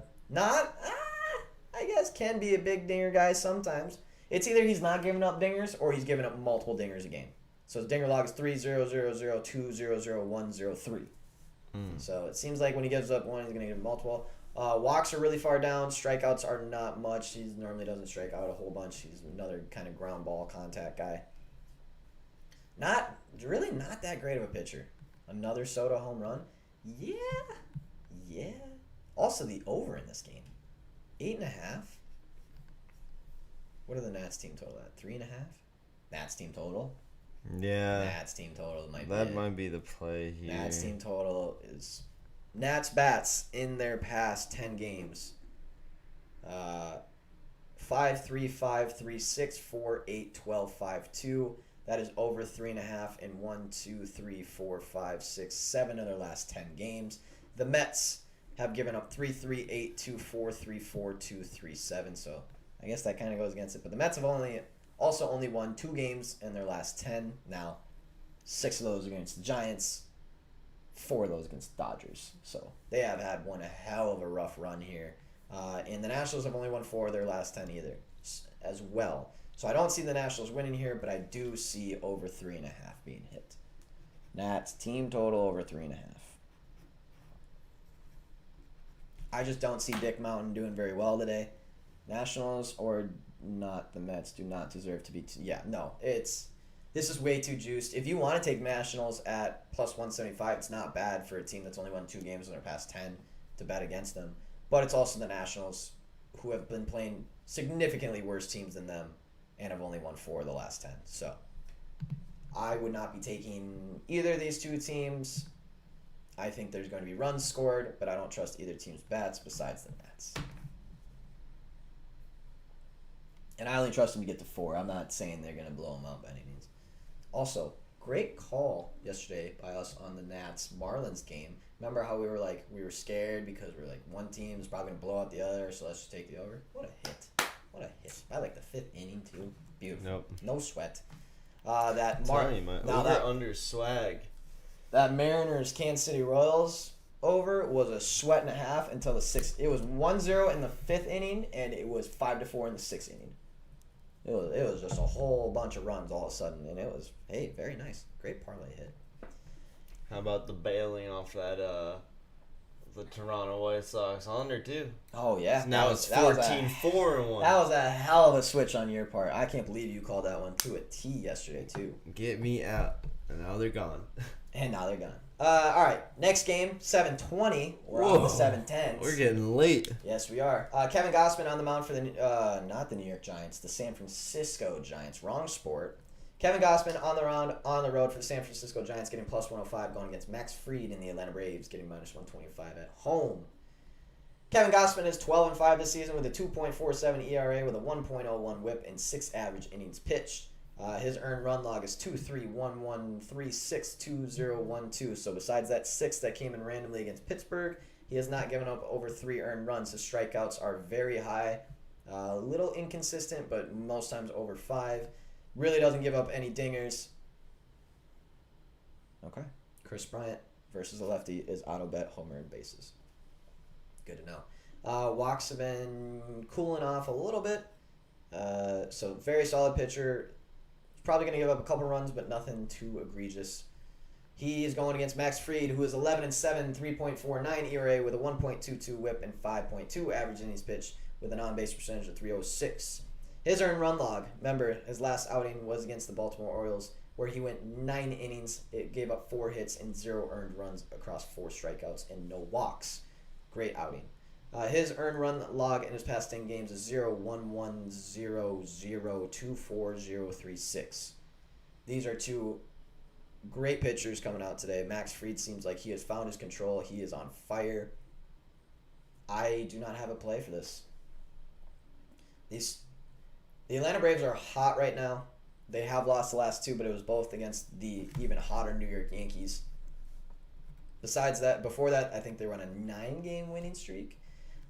I guess can be a big dinger guy sometimes. It's either he's not giving up dingers or he's giving up multiple dingers a game. So his dinger log is 3.000200103. So it seems like when he gives up one, he's going to give multiple. Walks are really far down. Strikeouts are not much. He normally doesn't strike out a whole bunch. He's another kind of ground ball contact guy. Not that great of a pitcher. Another Soto home run. Yeah. Also the over in this game. 8.5. What are the Nats team total at? 3.5? Nats team total? Yeah. Nats team total might be That it. might be the play here. Nats team total is Nats bats in their past 10 games. 5-3, 5-3, 6-4, 8, 12, 5-2. That is over 3.5 in 1, 2, 3, 4, 5, 6, 7 of their last 10 games. The Mets have given up 3-3, 8, 2, 4, 3, 4, 2, 3, 7. So I guess that kind of goes against it. But the Mets have also only won 2 games in their last 10 now. 6 of those against the Giants, 4 of those against the Dodgers. So they have had one a hell of a rough run here. And the Nationals have only won 4 of their last 10 either as well. So I don't see the Nationals winning here, but I do see over 3.5 being hit. Nats team total over 3.5. I just don't see Dick Mountain doing very well today. Nationals or not, the Mets do not deserve to be. This is way too juiced. If you want to take Nationals at plus 175, it's not bad for a team that's only won 2 games in their past 10 to bet against them. But it's also the Nationals, who have been playing significantly worse teams than them and have only won 4 of the last 10. So I would not be taking either of these two teams. I think there's going to be runs scored, but I don't trust either team's bats besides the Mets. And I only trust them to get to 4. I'm not saying they're going to blow them out by any means. Also, great call yesterday by us on the Nats-Marlins game. Remember how we were scared because we were like, one team is probably going to blow out the other, so let's just take the over? What a hit. By like the 5th inning, too. Beautiful. Nope. No sweat. Under swag. That Mariners Kansas City Royals over was a sweat and a half until the 6th. It was 1-0 in the 5th inning, and it was 5-4 in the 6th inning. It was just a whole bunch of runs all of a sudden, and it was, hey, very nice. Great parlay hit. How about the bailing off that the Toronto White Sox under too? Oh yeah. So now it's 14-4-1. That was a hell of a switch on your part. I can't believe you called that one to a T yesterday too. Get me out, and now they're gone. And now they're gone. All right, next game, 7:20. We're on the 7:10s. We're getting late. Yes, we are. Kevin Gausman on the mound for the not the New York Giants, the San Francisco Giants. Wrong sport. Kevin Gausman on the road for the San Francisco Giants, getting plus 105, going against Max Fried in the Atlanta Braves, getting minus 125 at home. Kevin Gausman is 12-5 this season with a 2.47 ERA, with a 1.01 WHIP and 6 average innings pitched. His earned run log is 2.31136212. So besides that 6 that came in randomly against Pittsburgh, he has not given up over 3 earned runs. His strikeouts are very high, a little inconsistent, but most times over 5. Really doesn't give up any dingers. Okay. Chris Bryant versus a lefty is auto bet homer and bases. Good to know. Walks have been cooling off a little bit. So very solid pitcher. Probably going to give up a couple runs, but nothing too egregious. He is going against Max Fried, who is 11-7, 3.49 ERA with a 1.22 WHIP and 5.2 average innings pitched with an on-base percentage of .306. His earned run log, remember, his last outing was against the Baltimore Orioles, where he went 9 innings. It gave up 4 hits and 0 earned runs across 4 strikeouts and no walks. Great outing. His earned run log in his past 10 games is 0-1-1-0-0-2-4-0-3-6. These are 2 great pitchers coming out today. Max Fried seems like he has found his control. He is on fire. I do not have a play for this. The Atlanta Braves are hot right now. They have lost the last 2, but it was both against the even hotter New York Yankees. Besides that, before that, I think they were on a 9-game winning streak.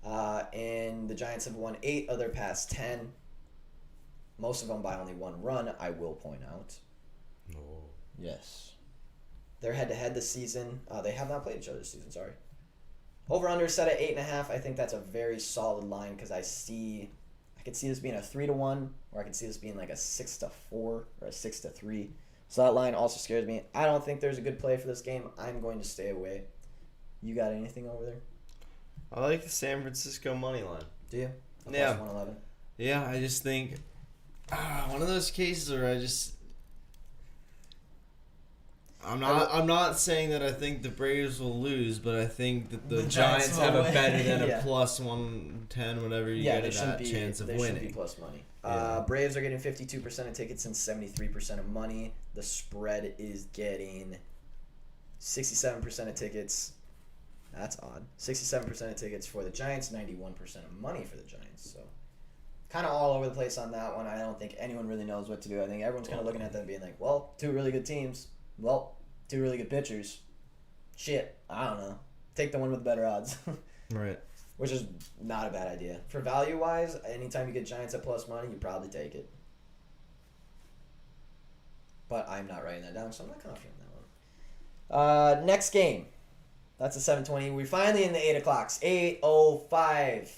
And the Giants have won 8 of their past 10. Most of them by only 1 run, I will point out. No. Yes. They're head-to-head this season. They have not played each other this season, sorry. Over-under set at 8.5. I think that's a very solid line because I could see this being a 3-1, or I could see this being like a 6-4 or a 6-3. So that line also scares me. I don't think there's a good play for this game. I'm going to stay away. You got anything over there? I like the San Francisco money line. Do you? Yeah. Plus 111. Yeah, I just think one of those cases where I'm not saying that I think the Braves will lose, but I think that the Giants have a better than a plus 110, whatever you get that chance of winning. They should be plus money. Braves are getting 52% of tickets and 73% of money. The spread is getting 67% of tickets. That's odd. 67% of tickets for the Giants, 91% of money for the Giants. So kind of all over the place on that one. I don't think anyone really knows what to do. I think everyone's kind of looking at them being like, well, 2 really good teams. Well, 2 really good pitchers. Shit, I don't know. Take the one with better odds. Right. Which is not a bad idea. For value-wise, anytime you get Giants at plus money, you probably take it. But I'm not writing that down, so I'm not confident in that one. Next game. That's a 7:20. We're finally in the 8 o'clocks. 8:05.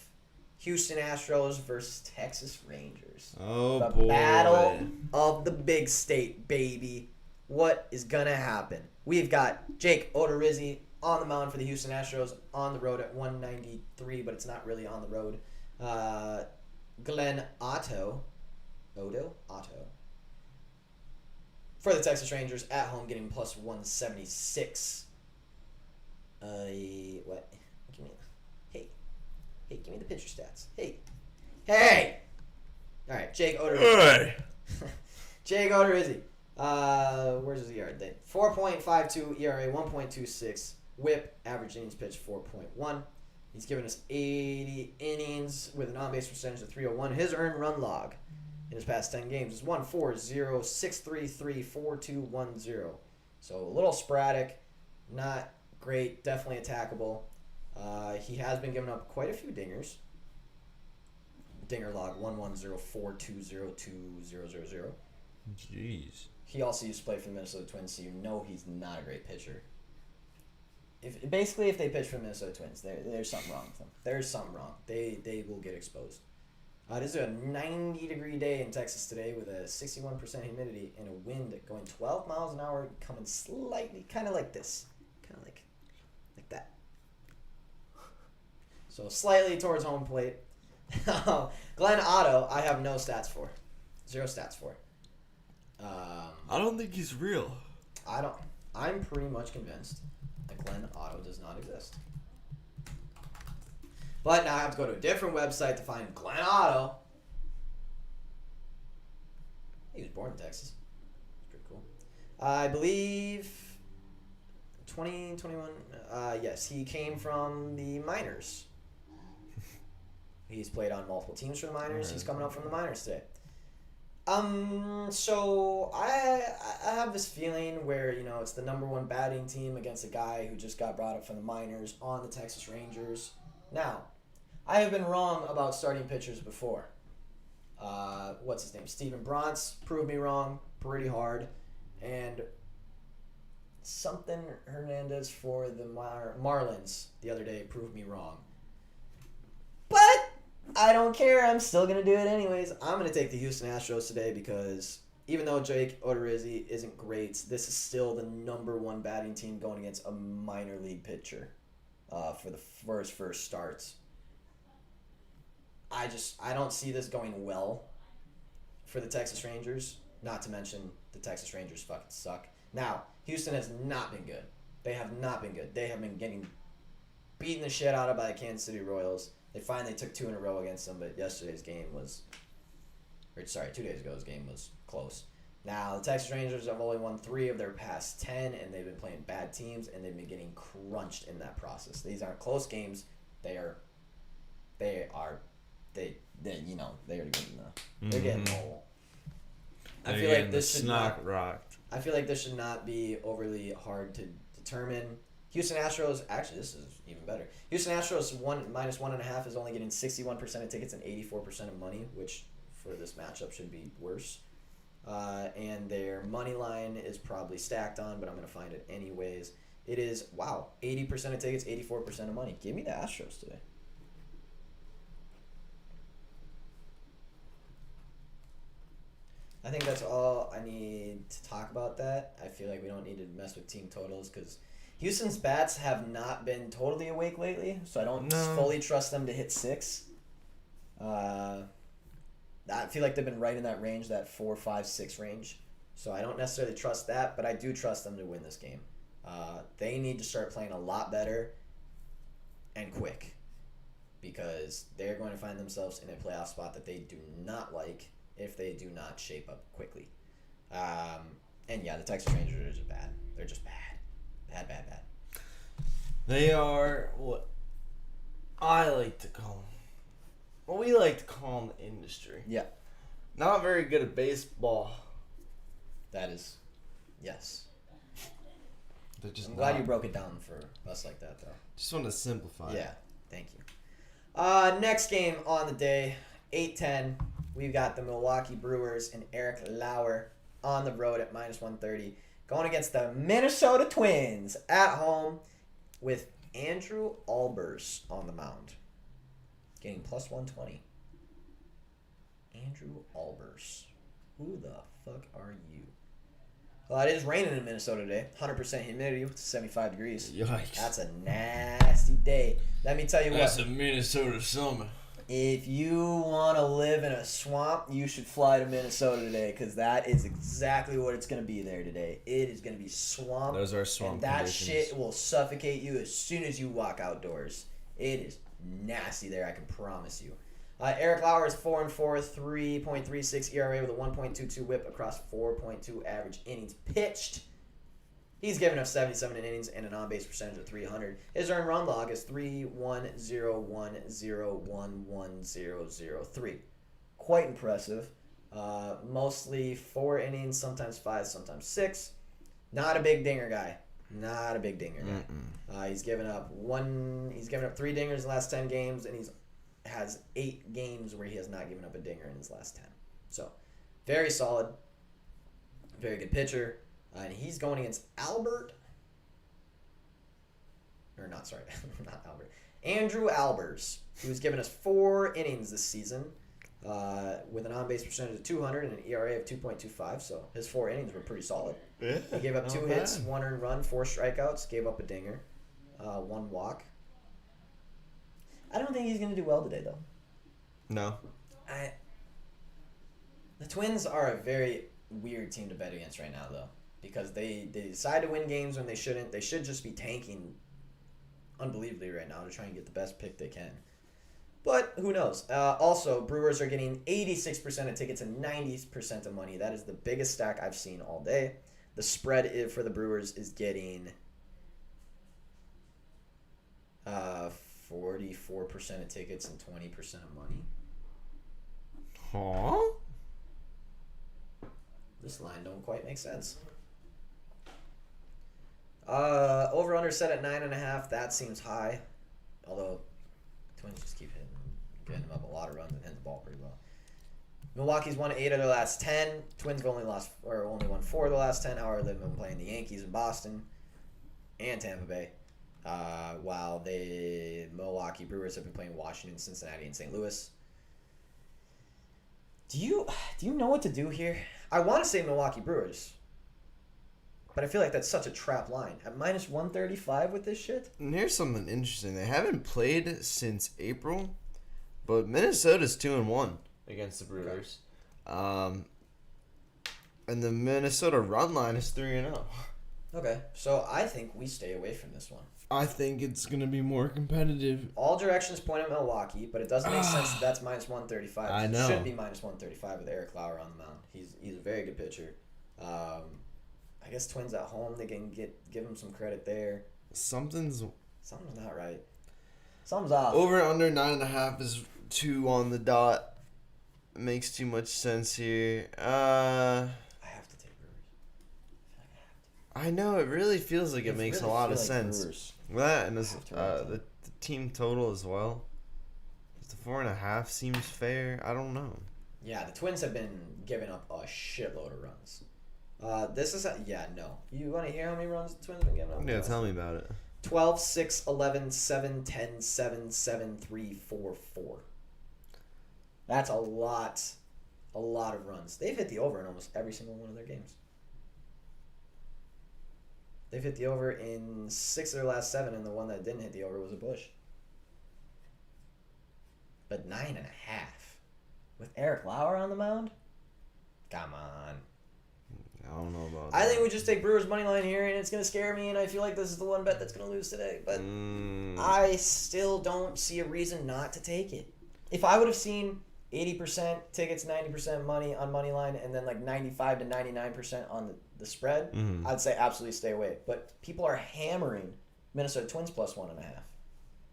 Houston Astros versus Texas Rangers. Oh, the boy. Battle of the big state, baby. What is going to happen? We've got Jake Odorizzi on the mound for the Houston Astros on the road at 193, but it's not really on the road. Glenn Otto. For the Texas Rangers at home, getting plus 176. What? Give me. Hey, give me the pitcher stats. Hey. All right, Jake Odorizzi. Jake Odorizzi. Where's his ERA? 4.52 ERA, 1.26 WHIP, average innings pitched 4.1. He's given us 80 innings with an on-base percentage of 301. His earned run log in his past 10 games is 1.40, 6.33, 4.210. So a little sporadic, not great, definitely attackable. He has been giving up quite a few dingers. Dinger log 110-420-2000. Jeez. He also used to play for the Minnesota Twins, so you know he's not a great pitcher. If they pitch for the Minnesota Twins, there's something wrong with them. There's something wrong. They will get exposed. This is a 90-degree day in Texas today with a 61% humidity and a wind going 12 miles an hour, coming slightly, kind of like this. Kind of like that. So slightly towards home plate. Glenn Otto, I have no stats for. 0 stats for. I don't think he's real. I'm pretty much convinced that Glenn Otto does not exist. But now I have to go to a different website to find Glenn Otto. He was born in Texas. It's pretty cool. I believe 2021. Yes, he came from the minors. He's played on multiple teams for the minors. He's coming up from the minors today. So I have this feeling where, it's the number 1 batting team against a guy who just got brought up from the minors on the Texas Rangers. Now, I have been wrong about starting pitchers before. What's his name? Steven Brantz proved me wrong pretty hard. And something Hernandez for the Marlins the other day proved me wrong. But I don't care. I'm still going to do it anyways. I'm going to take the Houston Astros today because even though Jake Odorizzi isn't great, this is still the number 1 batting team going against a minor league pitcher for the first starts. I don't see this going well for the Texas Rangers, not to mention the Texas Rangers fucking suck. Now, Houston has not been good. They have not been good. They have been getting beaten the shit out of by the Kansas City Royals. They finally took 2 in a row against them, but 2 days ago's game was close. Now, the Texas Rangers have only won 3 of their past 10, and they've been playing bad teams, and they've been getting crunched in that process. These aren't close games. They're getting getting old. I feel like this should not be overly hard to determine. Houston Astros, actually, this is even better. Houston Astros minus 1.5 is only getting 61% of tickets and 84% of money, which for this matchup should be worse. And their money line is probably stacked on, but I'm going to find it anyways. It is, 80% of tickets, 84% of money. Give me the Astros today. I think that's all I need to talk about that. I feel like we don't need to mess with team totals because Houston's bats have not been totally awake lately, so I don't fully trust them to hit 6. I feel like they've been right in that range, that 4, 5, 6 range. So I don't necessarily trust that, but I do trust them to win this game. They need to start playing a lot better and quick because they're going to find themselves in a playoff spot that they do not like if they do not shape up quickly. And yeah, the Texas Rangers are bad. They're just bad. Bad. They are what I like to call them. What we like to call them the industry. Yeah. Not very good at baseball. That is, yes. I'm glad you broke it down for us like that, though. Just want to simplify. Yeah, thank you. Next game on the day, 8:10. We've got the Milwaukee Brewers and Eric Lauer on the road at minus 130. Going against the Minnesota Twins at home with Andrew Albers on the mound. Getting plus 120. Andrew Albers. Who the fuck are you? Well, it is raining in Minnesota today. 100% humidity with 75 degrees. Yikes. That's a nasty day. Let me tell you That's what. a Minnesota summer. If you want to live in a swamp, you should fly to Minnesota today because that is exactly what it's going to be there today. It is going to be swamp. Those are swamp and that conditions. shit will suffocate you as soon as you walk outdoors. It is nasty there, I can promise you. Eric Lauer is 4-4, 3.36 ERA with a 1.22 WHIP across 4.2 average innings pitched. He's given up 77 innings and an on-base percentage of 300. His earned run log is 3.1010110003. Quite impressive. Mostly 4 innings, sometimes 5, sometimes 6. Not a big dinger guy. Not a big dinger guy. He's given up 3 dingers in the last 10 games, and he's has 8 games where he has not given up a dinger in his last 10. So, very solid. Very good pitcher. And he's going against Andrew Albers, who's given us 4 innings this season with an on-base percentage of 200 and an ERA of 2.25. So his 4 innings were pretty solid. Yeah, he gave up 2 hits, 1 earned run, 4 strikeouts, gave up a dinger, 1 walk. I don't think he's going to do well today, though. No. The Twins are a very weird team to bet against right now, though, because they decide to win games when they shouldn't. They should just be tanking unbelievably right now to try and get the best pick they can. But who knows? Also, Brewers are getting 86% of tickets and 90% of money. That is the biggest stack I've seen all day. The spread for the Brewers is getting 44% of tickets and 20% of money. Huh? This line don't quite make sense. Over-under set at 9.5. That seems high. Although, Twins just keep getting them up a lot of runs and hitting the ball pretty well. Milwaukee's won 8 of their last 10. Twins have only won 4 of the last 10. However, they've been playing the Yankees in Boston and Tampa Bay. While the Milwaukee Brewers have been playing Washington, Cincinnati, and St. Louis. Do you know what to do here? I want to say Milwaukee Brewers, but I feel like that's such a trap line. At minus 135 with this shit? And here's something interesting. They haven't played since April, but Minnesota's 2-1 against the Brewers. Okay. And the Minnesota run line is 3-0. Okay, so I think we stay away from this one. I think it's going to be more competitive. All directions point at Milwaukee, but it doesn't make sense that that's minus 135. I know. It should be minus 135 with Eric Lauer on the mound. He's a very good pitcher. I guess Twins at home, they can give him some credit there. Something's not right. Something's off. Over under 9.5 is 2 on the dot. Makes too much sense here. I have to take Brewers. I know, it really feels like it makes really a lot of like sense. Brewers. That and the team total as well. The 4.5 seems fair. I don't know. Yeah, the Twins have been giving up a shitload of runs. No. You want to hear how many runs the Twins have been giving up? Yeah, tell me about it. 12, 6, 11, 7, 10, 7, 7, 3, 4, 4. That's a lot of runs. They've hit the over in almost every single one of their games. They've hit the over in 6 of their last 7, and the one that didn't hit the over was a Bush. But 9.5 with Eric Lauer on the mound? Come on. I don't know about that. I think we just take Brewers money line here, and it's going to scare me, and I feel like this is the one bet that's going to lose today. But I still don't see a reason not to take it. If I would have seen 80% tickets, 90% money on money line, and then like 95 to 99% on the spread, I'd say absolutely stay away. But people are hammering Minnesota Twins plus 1.5.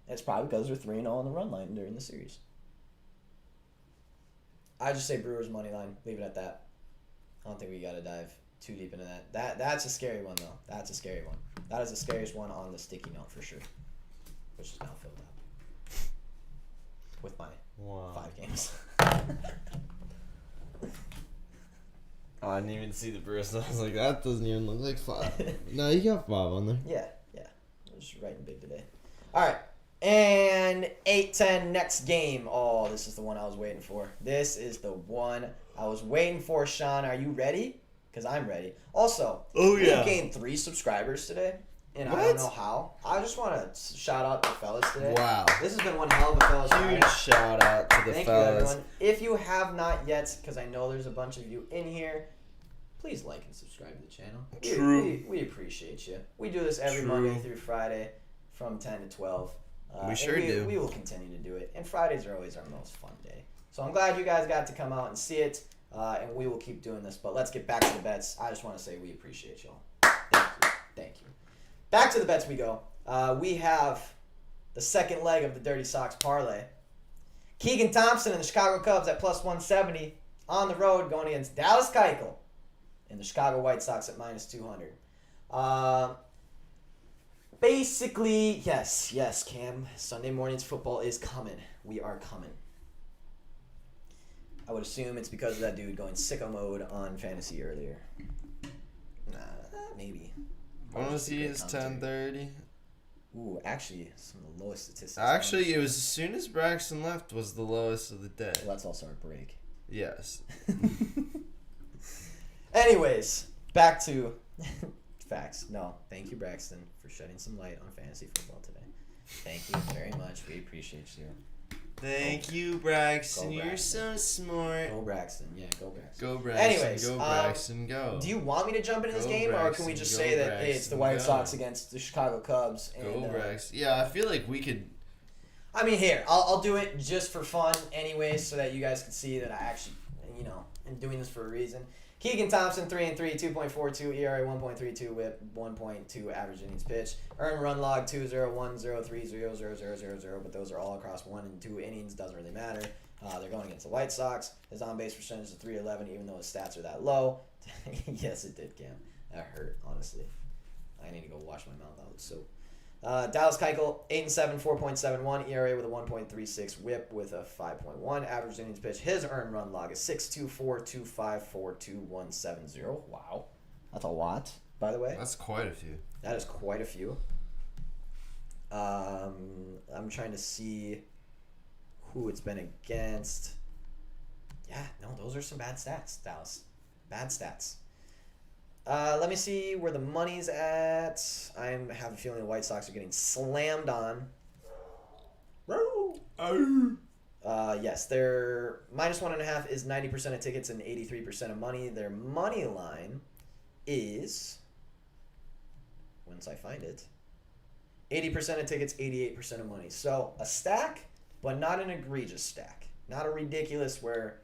It's probably because they're 3-0 on the run line during the series. I just say Brewers money line. Leave it at that. I don't think we got to dive too deep into that. That's a scary one, though. That's a scary one. That is the scariest one on the sticky note for sure, which is now filled up with my 5 games. Oh, I didn't even see the Brewers. I was like, that doesn't even look like 5. No, you got 5 on there. Yeah. I was writing big today. All right. And 8-10 next game. Oh, this is the one I was waiting for. This is the one I was waiting for, Sean. Are you ready? because I'm ready. Also, Oh, we yeah. gained 3 subscribers today, and I What? don't know how. I just want to shout out the fellas today. Wow. This has been one hell of a fellas. Huge Friday. shout out to the Thank you, fellas. everyone. If you have not yet, because I know there's a bunch of you in here, please like and subscribe to the channel. True. We appreciate you. We do this every True. Monday through Friday from 10 to 12. We sure do. We will continue to do it. And Fridays are always our most fun day. So I'm glad you guys got to come out and see it. And we will keep doing this. But let's get back to the bets. I just want to say we appreciate y'all. Thank you. Back to the bets we go. We have the second leg of the Dirty Sox parlay. Keegan Thompson and the Chicago Cubs at plus 170 on the road going against Dallas Keuchel and the Chicago White Sox at minus 200. Basically, yes, Cam. Sunday morning's football is coming. We are coming. I would assume it's because of that dude going sicko mode on fantasy earlier. Maybe. Want to see his 10:30? Ooh, actually, some of the lowest statistics. Actually, it was as soon as Braxton left was the lowest of the day. Well, that's also our break. Yes. Anyways, back to facts. No, thank you, Braxton, for shedding some light on fantasy football today. Thank you very much. We appreciate you. Thank you, Braxton. Go You're Braxton. so smart. Go Braxton. Yeah, go Braxton. Go Braxton. Anyways, go Braxton. Go. Do you want me to jump into this Go game, or can we Braxton, just go say that hey, it's the White Braxton, Sox go. against the Chicago Cubs? And, Go Braxton. Yeah, I feel like we could. I mean, here, I'll do it just for fun, anyways, so that you guys can see that I actually, am doing this for a reason. Keegan Thompson, 3-3, 2.42 ERA, 1.32 WHIP, 1.2 average innings pitched. Earned run log 2-0-1-0-3-0-0-0-0-0, but those are all across 1 and 2 innings. Doesn't really matter. They're going against the White Sox. His on-base percentage is 311, even though his stats are that low. Yes, it did, Cam. That hurt, honestly. I need to go wash my mouth out with soap. Dallas Keuchel, 8-7, 4.71 ERA with a 1.36 WHIP with a 5.1 average innings pitched. His earned run log is 6.242542.170. Wow, that's a lot, by the way. That's quite a few. That is quite a few. I'm trying to see who it's been against. Yeah, no, those are some bad stats, Dallas. Bad stats. Let me see where the money's at. I have a feeling the White Sox are getting slammed on. Yes, their minus 1.5 is 90% of tickets and 83% of money. Their money line is, once I find it, 80% of tickets, 88% of money. So a stack, but not an egregious stack. Not a ridiculous where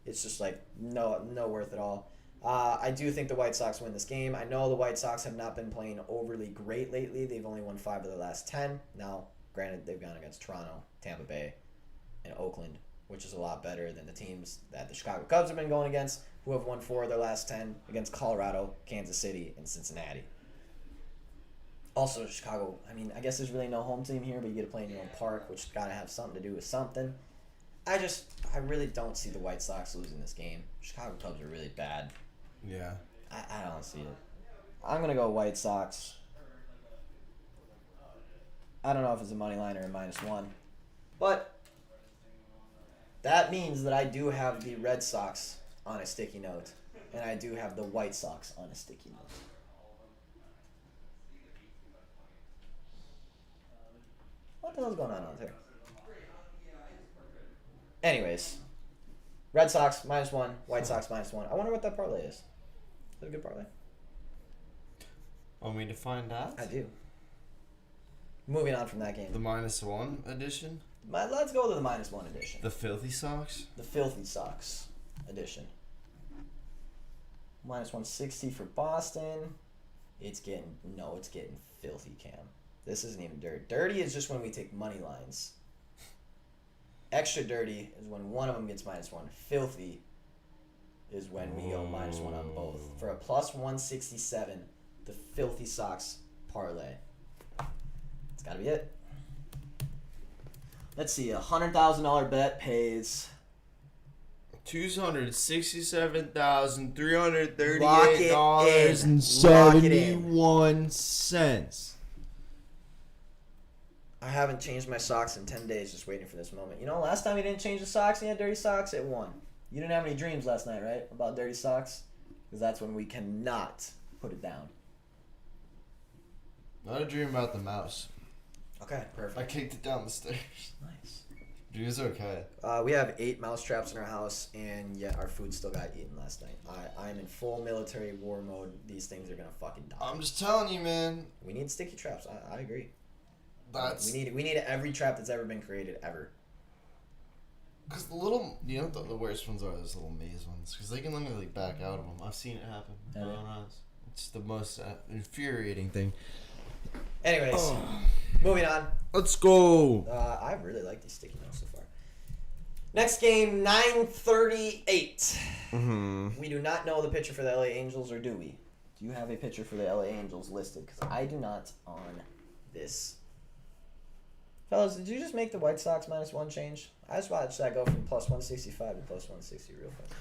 it's just like no worth at all. I do think the White Sox win this game. I know the White Sox have not been playing overly great lately. They've only won 5 of their last 10. Now, granted, they've gone against Toronto, Tampa Bay, and Oakland, which is a lot better than the teams that the Chicago Cubs have been going against, who have won 4 of their last 10 against Colorado, Kansas City, and Cincinnati. Also, Chicago, I mean, I guess there's really no home team here, but you get to play in your own park, which got to have something to do with something. I really don't see the White Sox losing this game. Chicago Cubs are really bad. Yeah. I don't see it. I'm going to go White Sox. I don't know if it's a money line or a -1. But that means that I do have the Red Sox on a sticky note. And I do have the White Sox on a sticky note. What the hell's going on out there? Anyways. Red Sox -1, White Sox -1. I wonder what that parlay is. Is that a good parlay? Want me to find out? I do. Moving on from that game. The -1 edition? Let's go to the -1 edition. The Filthy Sox? The Filthy Sox edition. -160 for Boston. It's getting filthy, Cam. This isn't even dirty. Dirty is just when we take money lines. Extra dirty is when one of them gets -1. Filthy is when we go -1 on both. For a +167, the Filthy Sox parlay. It's got to be it. Let's see, $100,000 bet pays $267,338.71. I haven't changed my socks in 10 days, just waiting for this moment. You know, last time you didn't change the socks and you had dirty socks, it won. You didn't have any dreams last night, right? About dirty socks? Because that's when we cannot put it down. Not a dream about the mouse. Okay, perfect. I kicked it down the stairs. Nice. Dude, it's okay. We have 8 mouse traps in our house, and yet our food still got eaten last night. I'm in full military war mode. These things are gonna fucking die. I'm just telling you, man. We need sticky traps. I agree. That's We need every trap that's ever been created ever. because the little, you know, the worst ones are those little maze ones because they can literally back out of them. I've seen it happen. Yeah. It's the most infuriating thing. Anyways, moving on. Let's go. I really like these sticky notes so far. Next game, 9:38. We do not know the pitcher for the LA Angels, or do we? Do you have a pitcher for the LA Angels listed? Because I do not on this. Fellas, did you just make the White Sox -1 change? I just watched that go from +165 to +160 real fast.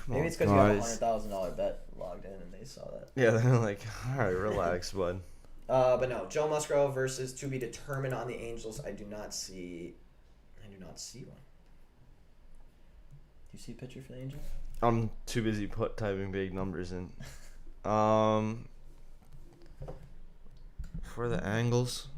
Maybe it's because you have a $100,000 bet logged in and they saw that. Yeah, they're like, all right, relax, bud. But no, Joe Musgrove versus to be determined on the Angels. I do not see one. Do you see a pitcher for the Angels? I'm too busy typing big numbers in. For the Angles?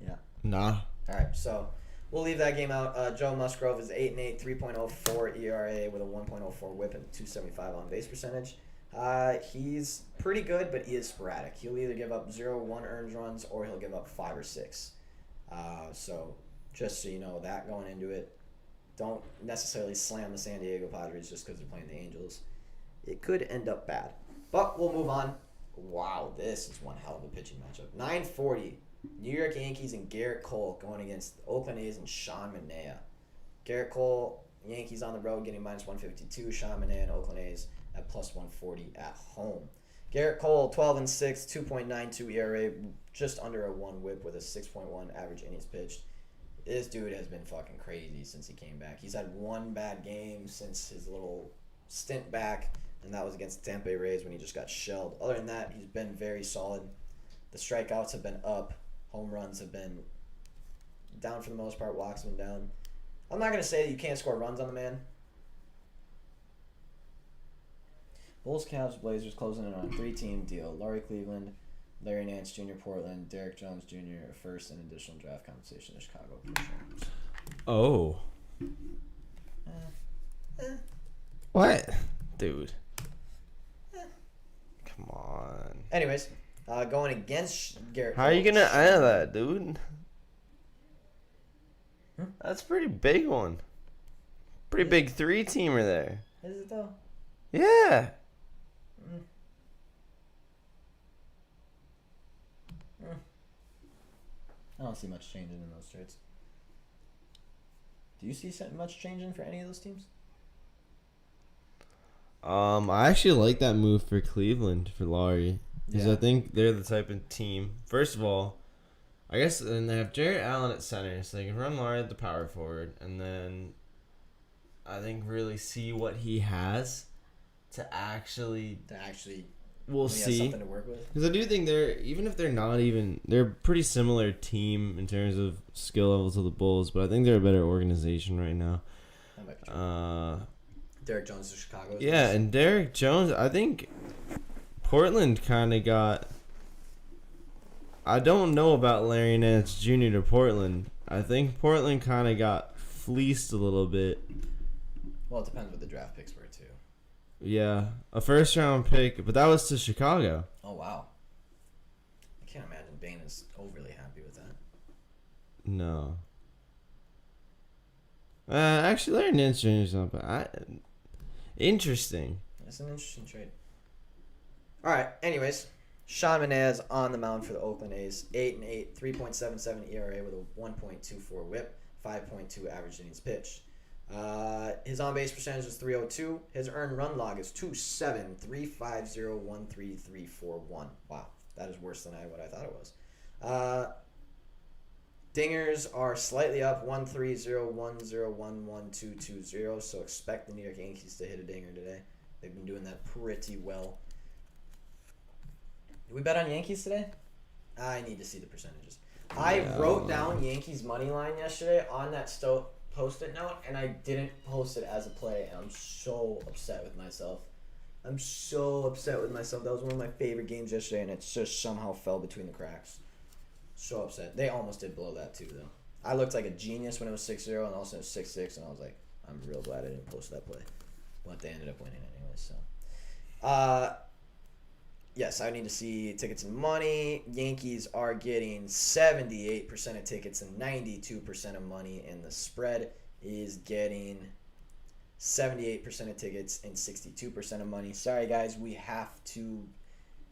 Yeah. Nah. All right, so we'll leave that game out. Joe Musgrove is 8-8, 3.04 ERA with a 1.04 WHIP and 275 on base percentage. He's pretty good, but he is sporadic. He'll either give up 0-1 earned runs or he'll give up 5 or 6. So just so you know that going into it, don't necessarily slam the San Diego Padres just because they're playing the Angels. It could end up bad. But we'll move on. Wow, this is one hell of a pitching matchup. 9:40, New York Yankees and Garrett Cole going against the Oakland A's and Sean Manaea. Garrett Cole, Yankees on the road getting -152. Sean Manaea and Oakland A's at +140 at home. Garrett Cole, 12-6, 2.92 ERA, just under a 1 WHIP with a 6.1 average innings pitched. This dude has been fucking crazy since he came back. He's had one bad game since his little stint back, and that was against the Tampa Bay Rays when he just got shelled. Other than that, he's been very solid. The strikeouts have been up. Home runs have been down for the most part. Walks have been down. I'm not going to say that you can't score runs on the man. Bulls, Cavs, Blazers closing in on a 3-team deal. Laurie Cleveland, Larry Nance Jr. Portland, Derek Jones Jr. first and additional draft compensation to Chicago. Oh. What? Dude. Come on. Anyways, going against Garrett. How are you going to add that, dude? That's a pretty big one. Pretty big 3-teamer there. Is it though? Yeah. I don't see much changing in those trades. Do you see much changing for any of those teams? I actually like that move for Cleveland for Laurie because Yeah. I think they're the type of team. First of all, I guess then they have Jarrett Allen at center, so they can run Laurie at the power forward, and then I think really see what he has to actually. We'll see. Something to work with. Because I do think they're a pretty similar team in terms of skill levels to the Bulls, but I think they're a better organization right now. That might be true. Derek Jones to Chicago. Yeah, and Derek Jones, I think Portland kind of got. I don't know about Larry Nance Jr. to Portland. I think Portland kind of got fleeced a little bit. Well, it depends what the draft picks were too. Yeah, a first-round pick, but that was to Chicago. Oh wow. I can't imagine Bane is overly happy with that. No. Actually, Larry Nance Jr. is not bad. Interesting. That's an interesting trade. All right. Anyways, Sean Manaea on the mound for the Oakland A's. 8-8, 3.77 ERA with a 1.24 WHIP, 5.2 average innings pitched. His on-base percentage is .302. His earned run log is 2.7, 3.50, 1.33, 4.1. Wow, that is worse than what I thought it was. Dingers are slightly up, 1.30, 1.0, 1.1, 2.20. So expect the New York Yankees to hit a dinger today. They've been doing that pretty well. Did we bet on Yankees today? I need to see the percentages. I wrote down Yankees money line yesterday on that Post-it note, and I didn't post it as a play, and I'm so upset with myself. I'm so upset with myself. That was one of my favorite games yesterday, and it just somehow fell between the cracks. So upset. They almost did blow that too, though. I looked like a genius when it was 6-0, and also it was 6-6, and I was like, I'm real glad I didn't post that play. But they ended up winning anyway, so. Yes, I need to see tickets and money. Yankees are getting 78% of tickets and 92% of money, and the spread is getting 78% of tickets and 62% of money. Sorry, guys, we have to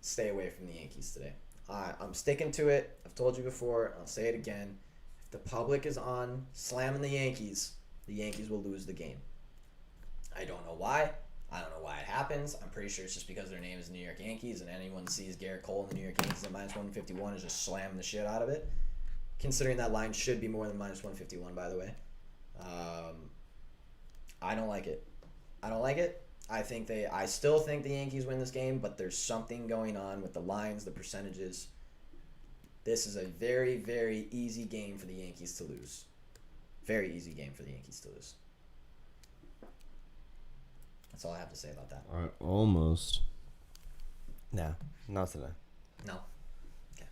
stay away from the Yankees today. I'm sticking to it. I've told you before. I'll say it again. If the public is on slamming the Yankees will lose the game. I don't know why. I don't know why it happens. I'm pretty sure it's just because their name is New York Yankees, and anyone sees Garrett Cole and the New York Yankees at -151 is just slamming the shit out of it. Considering that line should be more than -151, by the way. I don't like it. I still think the Yankees win this game, but there's something going on with the lines, the percentages. This is a very, very easy game for the Yankees to lose. Very easy game for the Yankees to lose. That's all I have to say about that. Almost. Nah, not today. No. Okay.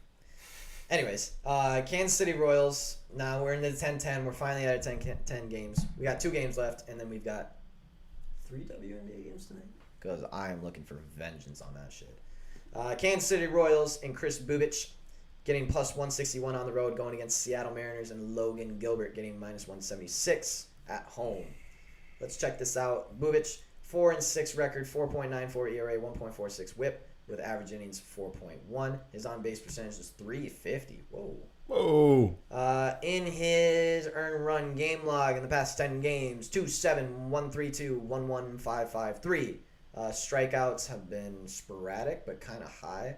Anyways, Kansas City Royals. Now we're into the 10-10. We're finally at 10 games. We got 2 games left, and then we've got 3 WNBA games tonight. Because I am looking for vengeance on that shit. Kansas City Royals and Chris Bubich getting +161 on the road, going against Seattle Mariners and Logan Gilbert getting -176 at home. Let's check this out. Bubich, 4-6 record, 4.94 ERA, 1.46 WHIP, with average innings 4.1. His on-base percentage is .350. Whoa. In his earned run game log in the past 10 games, 2-7, 1-3-2, 1-1, 5-5-3. Strikeouts have been sporadic, but kind of high.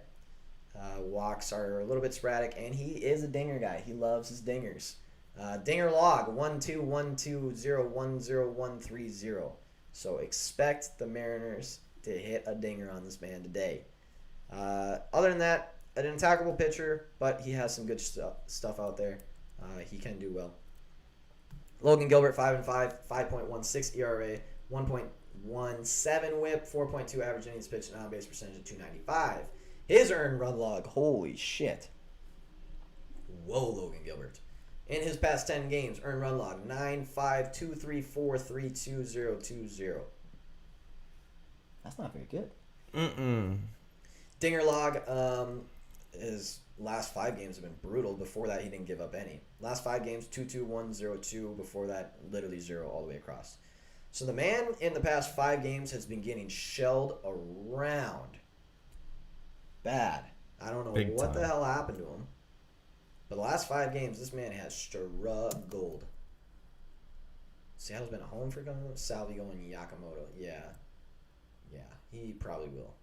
Walks are a little bit sporadic, and he is a dinger guy. He loves his dingers. Dinger log, 1-2-1-2-0-1-0-1-3-0. So expect the Mariners to hit a dinger on this man today. Other than that, an attackable pitcher, but he has some good stuff out there. He can do well. Logan Gilbert, 5-5, 5.16 ERA, 1.17 WHIP, 4.2 average innings pitched, and on-base percentage of .295. His earned run log, holy shit. Whoa, Logan Gilbert. In his past 10 games, earned run log 9.5234322020. That's not very good. Dinger log, his last 5 games have been brutal. Before that, he didn't give up any. Last 5 games, 2-2-1-0-2. Before that, literally 0 all the way across. So the man in the past 5 games has been getting shelled around. Bad. I don't know what the hell happened to him. But the last 5 games, this man has struggled. Seattle's been at home for coming up. Salvi going Yakamoto. Yeah, he probably will.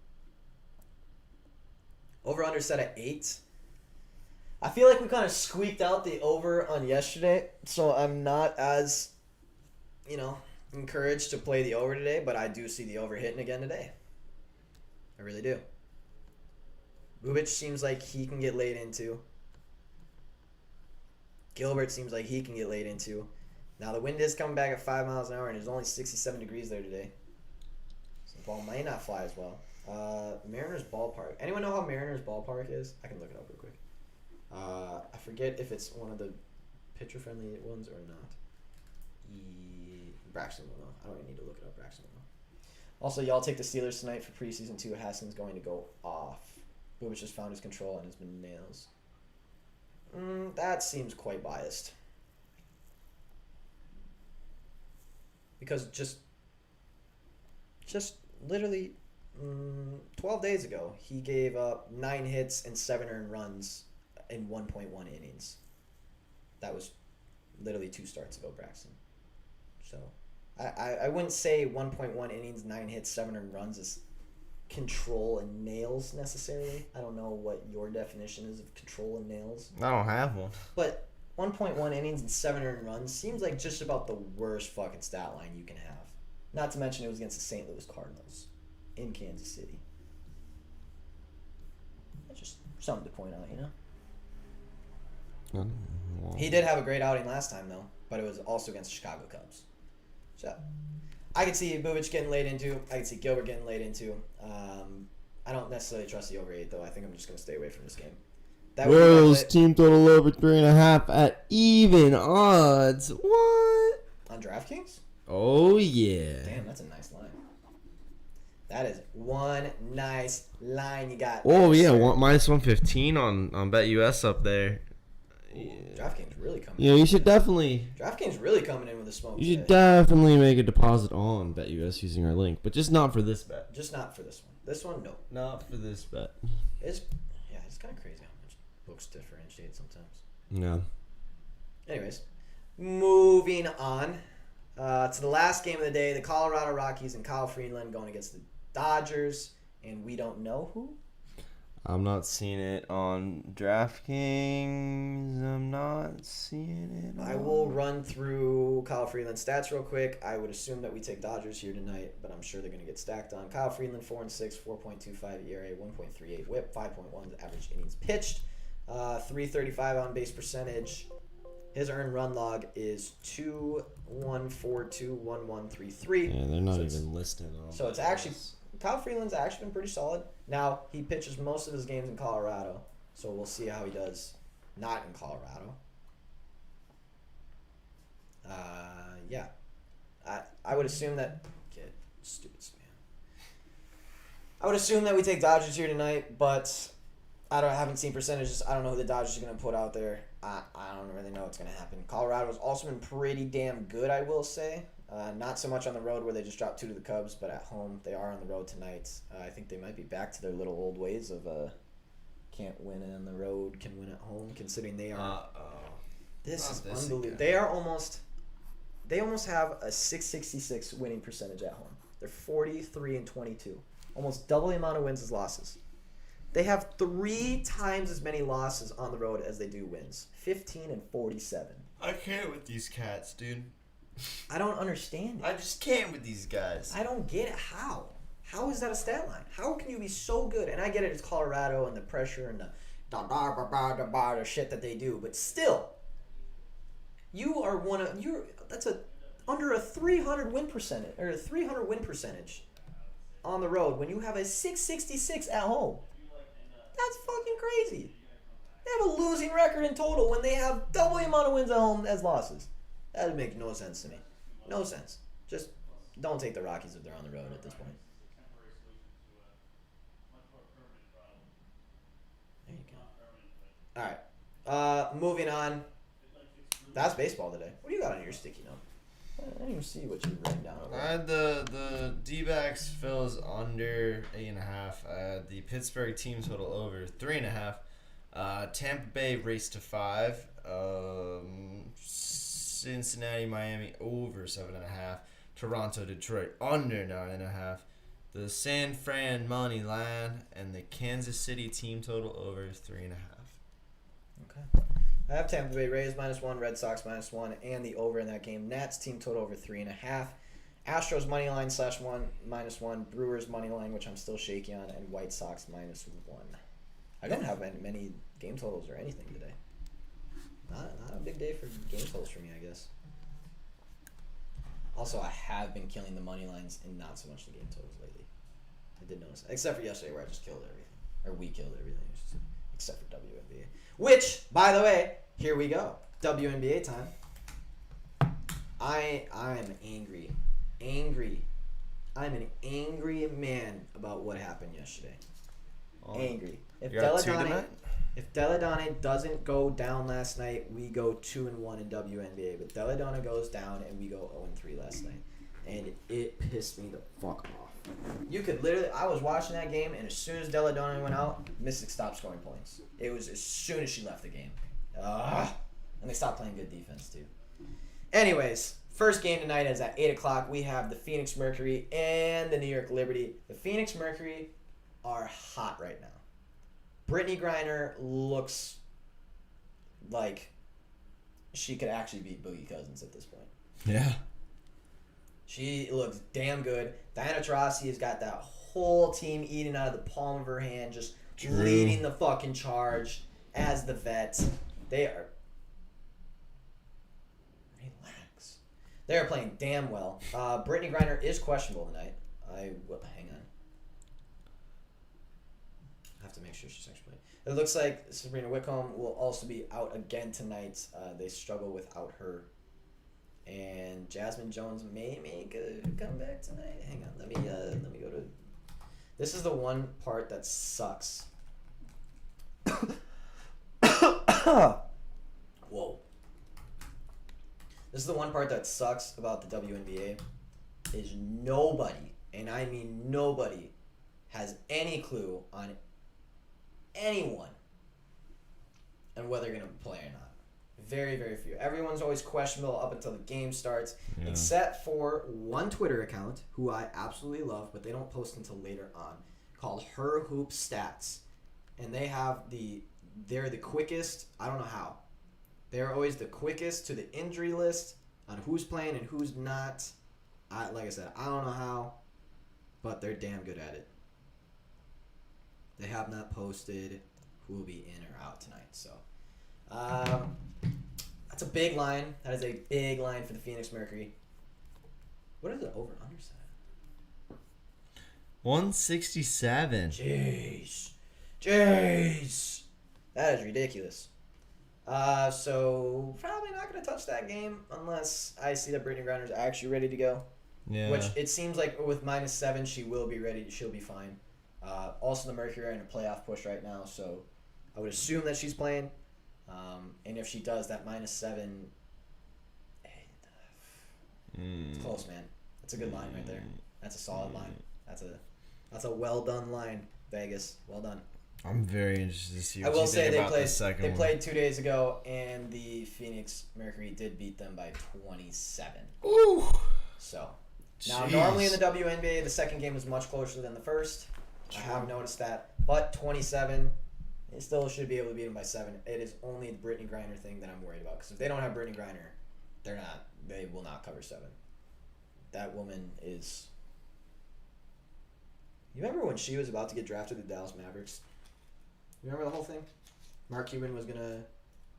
Over-under set at 8. I feel like we kind of squeaked out the over on yesterday, so I'm not as, encouraged to play the over today, but I do see the over hitting again today. I really do. Bubich seems like he can get laid into. Gilbert seems like he can get laid into. Now, the wind is coming back at 5 miles an hour, and there's only 67 degrees there today. So the ball might not fly as well. Mariners Ballpark. Anyone know how Mariners Ballpark is? I can look it up real quick. I forget if it's one of the pitcher-friendly ones or not. Braxton will know. I don't even need to look it up. Braxton will know. Also, y'all take the Steelers tonight for preseason 2. Haskins going to go off. Bubich just found his control and has been nails. That seems quite biased. Because just literally 12 days ago, he gave up 9 hits and 7 earned runs in 1.1 innings. That was literally 2 starts ago, Braxton. So I wouldn't say 1.1 innings, 9 hits, 7 earned runs is control and nails necessarily. I don't know what your definition is of control and nails. I don't have one. But 1.1 innings and 7 earned runs seems like just about the worst fucking stat line you can have. Not to mention it was against the St. Louis Cardinals in Kansas City. That's just something to point out, He did have a great outing last time, though, but it was also against the Chicago Cubs. So, I could see Bubic getting laid into. I could see Gilbert getting laid into. I don't necessarily trust the over 8, though. I think I'm just going to stay away from this game. That would be my Royals play team total over 3.5 at even odds. What? on DraftKings. Oh yeah. Damn, that's a nice line. That is one nice line you got. Oh there, yeah, sir. minus 115 on BetUS up there. Ooh, DraftKings really coming. Yeah, you should definitely. DraftKings really coming in with a smoke. You should today. definitely make a deposit on BetUS using our link, but just not for this bet. Just not for this one. This one, no. Not for this bet. It's kind of crazy how much books differentiate sometimes. No. Anyways, moving on to the last game of the day, the Colorado Rockies and Kyle Freeland going against the Dodgers, and we don't know who. I'm not seeing it on DraftKings. I'm not seeing it. I will run through Kyle Freeland's stats real quick. I would assume that we take Dodgers here tonight, but I'm sure they're going to get stacked on. Kyle Freeland, 4-6, 4.25 ERA, 1.38 WHIP, 5.1 average innings pitched, 335 on base percentage. His earned run log is 2.142, Yeah, they're not So even listed on. So it's actually Kyle Freeland's actually been pretty solid. Now he pitches most of his games in Colorado, so we'll see how he does not in Colorado. Yeah, I would assume that. Get stupid spam. I would assume that we take Dodgers here tonight, but I haven't seen percentages. I don't know who the Dodgers are going to put out there. I don't really know what's going to happen. Colorado's also been pretty damn good, I will say. Not so much on the road where they just dropped 2 to the Cubs, but at home they are on the road tonight. I think they might be back to their little old ways of can't win on the road, can win at home, considering they are. This is unbelievable. They almost have a 666 winning percentage at home. They're 43-22, almost double the amount of wins as losses. They have 3 times as many losses on the road as they do wins, 15-47. I can't with these cats, dude. I don't understand it. I just can't with these guys. I don't get it. How? How is that a stat line? How can you be so good? And I get it, it's Colorado and the pressure and the shit that they do, but still, you are that's under a 300 win percentage or a 300 win percentage on the road when you have a 666 at home. That's fucking crazy. They have a losing record in total when they have double the amount of wins at home as losses. That would make no sense to me. No sense. Just don't take the Rockies if they're on the road at this point. There you go. All right. Moving on. That's baseball today. What do you got on your sticky note? I didn't even see what you wrote down over I there. had the D-backs fills under 8.5. The Pittsburgh team total over 3.5. Tampa Bay raced to 5. Cincinnati, Miami over 7.5. Toronto, Detroit under 9.5. The San Fran money line and the Kansas City team total over 3.5. Okay. I have Tampa Bay Rays -1, Red Sox -1, and the over in that game. Nats team total over 3.5. Astros money line /1 Brewers money line, which I'm still shaky on, and White Sox -1. I don't have many game totals or anything today. Not a big day for game totals for me, I guess. Also, I have been killing the money lines and not so much the game totals lately. I did notice, except for yesterday where I just killed everything, or we killed everything, except for WNBA. Which, by the way, here we go, WNBA time. I am angry. I'm an angry man about what happened yesterday. Angry. If Deladonna doesn't go down last night, we go 2-1 in WNBA. But Deladonna goes down and we go 0-3 last night, and it pissed me the fuck off. You could literally, I was watching that game, and as soon as Deladonna went out, Mystic stopped scoring points. It was as soon as she left the game. And they stopped playing good defense too. Anyways, first game tonight is at 8 o'clock. We have the Phoenix Mercury and the New York Liberty. The Phoenix Mercury are hot right now. Brittany Griner looks like she could actually beat Boogie Cousins at this point. Yeah. She looks damn good. Diana Taurasi has got that whole team eating out of the palm of her hand, just leading the fucking charge as the vet. They are... Relax. They are playing damn well. Brittany Griner is questionable tonight. Hang on. I have to make sure she's actually playing. It looks like Sabrina Whitcomb will also be out again tonight. They struggle without her. And Jasmine Jones may make a comeback tonight. Hang on, let me go to. This is the one part that sucks. Whoa. This is the one part that sucks about the WNBA is nobody, and I mean nobody, has any clue on anyone and whether they're going to play or not. Very, very few. Everyone's always questionable up until the game starts, except for one Twitter account, who I absolutely love, but they don't post until later on, called Her Hoop Stats. And they're the quickest, I don't know how. They're always the quickest to the injury list on who's playing and who's not. Like I said, I don't know how, but they're damn good at it. They have not posted who will be in or out tonight, so... that's a big line. That is a big line for the Phoenix Mercury. What is the over-under set? 167. Jeez. That is ridiculous. So probably not going to touch that game unless I see that Brittany Griner is actually ready to go. Yeah. Which it seems like with -7, she will be ready. She'll be fine. Also, the Mercury are in a playoff push right now, so I would assume that she's playing. And if she does, that -7, it's close, man. That's a good line right there. That's a solid line. That's a well done line, Vegas. Well done. I'm very interested to see I what will you say think about the second they one. played 2 days ago, and the Phoenix Mercury did beat them by 27. Ooh. So now, Jeez. normally in the WNBA, the second game is much closer than the first. True. I have noticed that, but 27. It still should be able to beat them by 7. It is only the Brittany Griner thing that I'm worried about. Because if they don't have Brittany Griner, they will not cover 7. That woman is... You remember when she was about to get drafted to the Dallas Mavericks? You remember the whole thing? Mark Cuban was going to